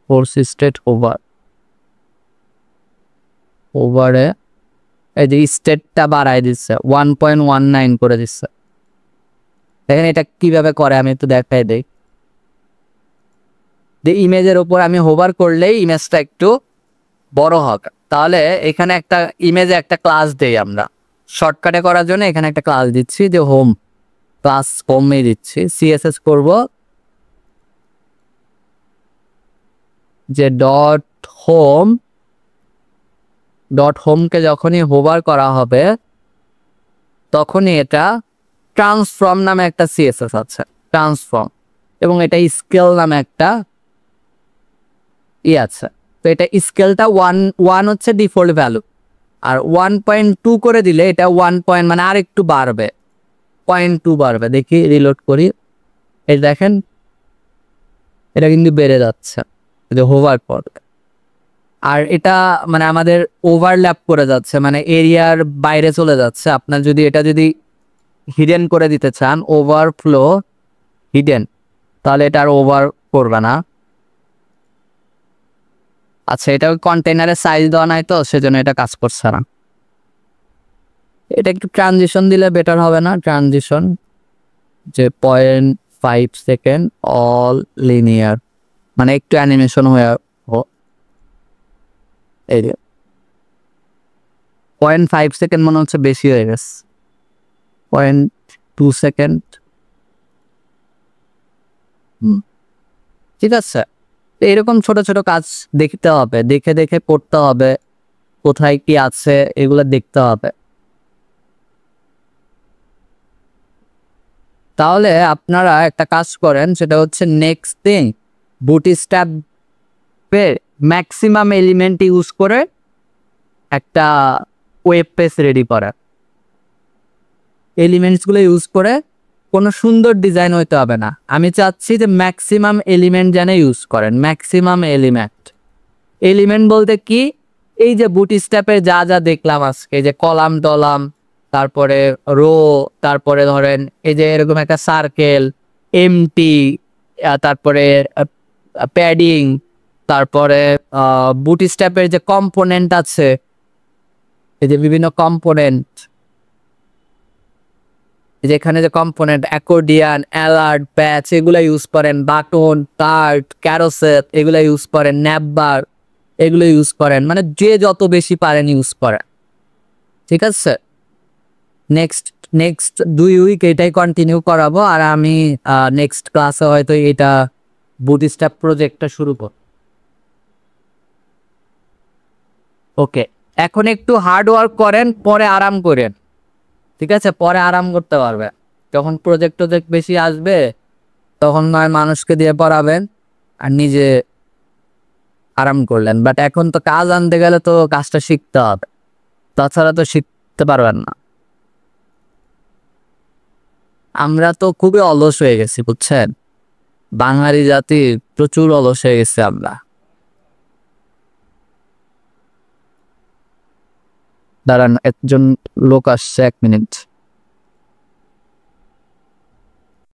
persistent ওভারে এই যে স্টেটটা বাড়ায় দিচ্ছে, 1.19 করে দিচ্ছে। দেখেন এটা কিভাবে করে, আমি একটু দেখাই দেই। যে ইমেজের উপর আমি হোভার করলেই ইমেজটা একটু বড় হবে। তাহলে এখানে একটা ইমেজে একটা ক্লাস দেই আমরা, শর্টকাটে করার জন্য এখানে একটা ক্লাস দিচ্ছি, যে হোম ক্লাস, হোমে দিচ্ছি। CSS করব, যে ডট হোম ডট হোমকে যখনই হোভার করা হবে তখনই এটা ট্রান্সফর্ম নামে একটা সিএসএস আছে, ট্রান্সফর্ম, এবং এটা স্কেল নামে একটা আছে। তো এটা স্কেলটা 1 হচ্ছে ডিফল্ট ভ্যালু, আর 1.2 করে দিলে এটা 1 পয়েন্ট মানে আর একটু বাড়বে, 0.2 বাড়বে। দেখি রিলোড করি, এই দেখেন এটা কিন্তু বেড়ে যাচ্ছে হোভার করবে। আর এটা মানে আমাদের ওভারল্যাপ করে যাচ্ছে, মানে এরিয়ার বাইরে চলে যাচ্ছে। আপনার যদি এটা যদি হিডেন করে দিতে চান, ওভারফ্লো হিডেন, তাহলে এটা আর ওভার করবে না। আচ্ছা, এটা কন্টেনারের সাইজ দেওয়া নাই তো সেজন্য এটা কাজ করছে না। এটা একটু ট্রানজিশন দিলে বেটার হবে না? ট্রানজিশন যে 0.5 সেকেন্ড অল লিনিয়ার, মানে একটু অ্যানিমেশন হয়ে এই 0.5 সেকেন্ড মনে হচ্ছে বেশি হয়ে গেছে, 0.2 সেকেন্ড। ঠিক আছে, এরকম ছোট ছোট কাজ দেখতে হবে, দেখে দেখে করতে হবে, কোথায় কি আছে এগুলো দেখতে হবে। তাহলে আপনারা একটা কাজ করেন, সেটা হচ্ছে নেক্সট থিং বুটস্ট্র্যাপের ম্যাক্সিমাম এলিমেন্ট ইউজ করে একটা ওয়েব পেজ রেডি করা। এলিমেন্টসগুলো ইউজ করে কোনো সুন্দর ডিজাইন হইতে হবে না, আমি চাচ্ছি যে ম্যাক্সিমাম এলিমেন্ট যেন ইউজ করেন। ম্যাক্সিমাম এলিমেন্ট বলতে কি, এই যে বুটস্ট্র্যাপের যা যা দেখলাম আজকে, যে কলাম টলাম, তারপরে রো, তারপরে ধরেন এই যে এরকম একটা সার্কেল, এমটি, তারপরে প্যাডিং, তারপরে বুটস্ট্র্যাপের যে কম্পোনেন্ট আছে, এই যে বিভিন্ন কম্পোনেন্ট, যেখানে যে কম্পোনেন্ট অ্যাকর্ডিয়ান, অ্যালার্ট, প্যাচ এগুলো ইউজ করেন, বাটন, কার্ট, ক্যারোসেট এগুলো ইউজ করেন, ন্যাপবার এগুলো ইউজ করেন, মানে যে যত বেশি পারেন ইউজ করেন। ঠিক আছে, নেক্সট 2 উইক এটাই কন্টিনিউ করাবো, আর আমি নেক্সট ক্লাসে হয়তো এটা বুটস্ট্র্যাপ প্রজেক্টটা শুরু করব। ওকে, এখন একটু হার্ড ওয়ার্ক করেন, পরে আরাম করেন। ঠিক আছে, পরে আরাম করতে পারবে, যখন প্রজেক্ট বেশি আসবে তখন নয় মানুষকে দিয়ে পড়াবেন আর নিজে আরাম করলেন। বাট এখন তো কাজ আনতে গেলে তো কাজটা শিখতে হবে, তাছাড়া তো শিখতে পারবেন না। আমরা তো খুবই অলস হয়ে গেছি, বুঝছেন, বাঙালি জাতি প্রচুর অলস হয়ে গেছে আমরা। দাঁড়ান, একজন লোক আসছে, 1 মিনিট।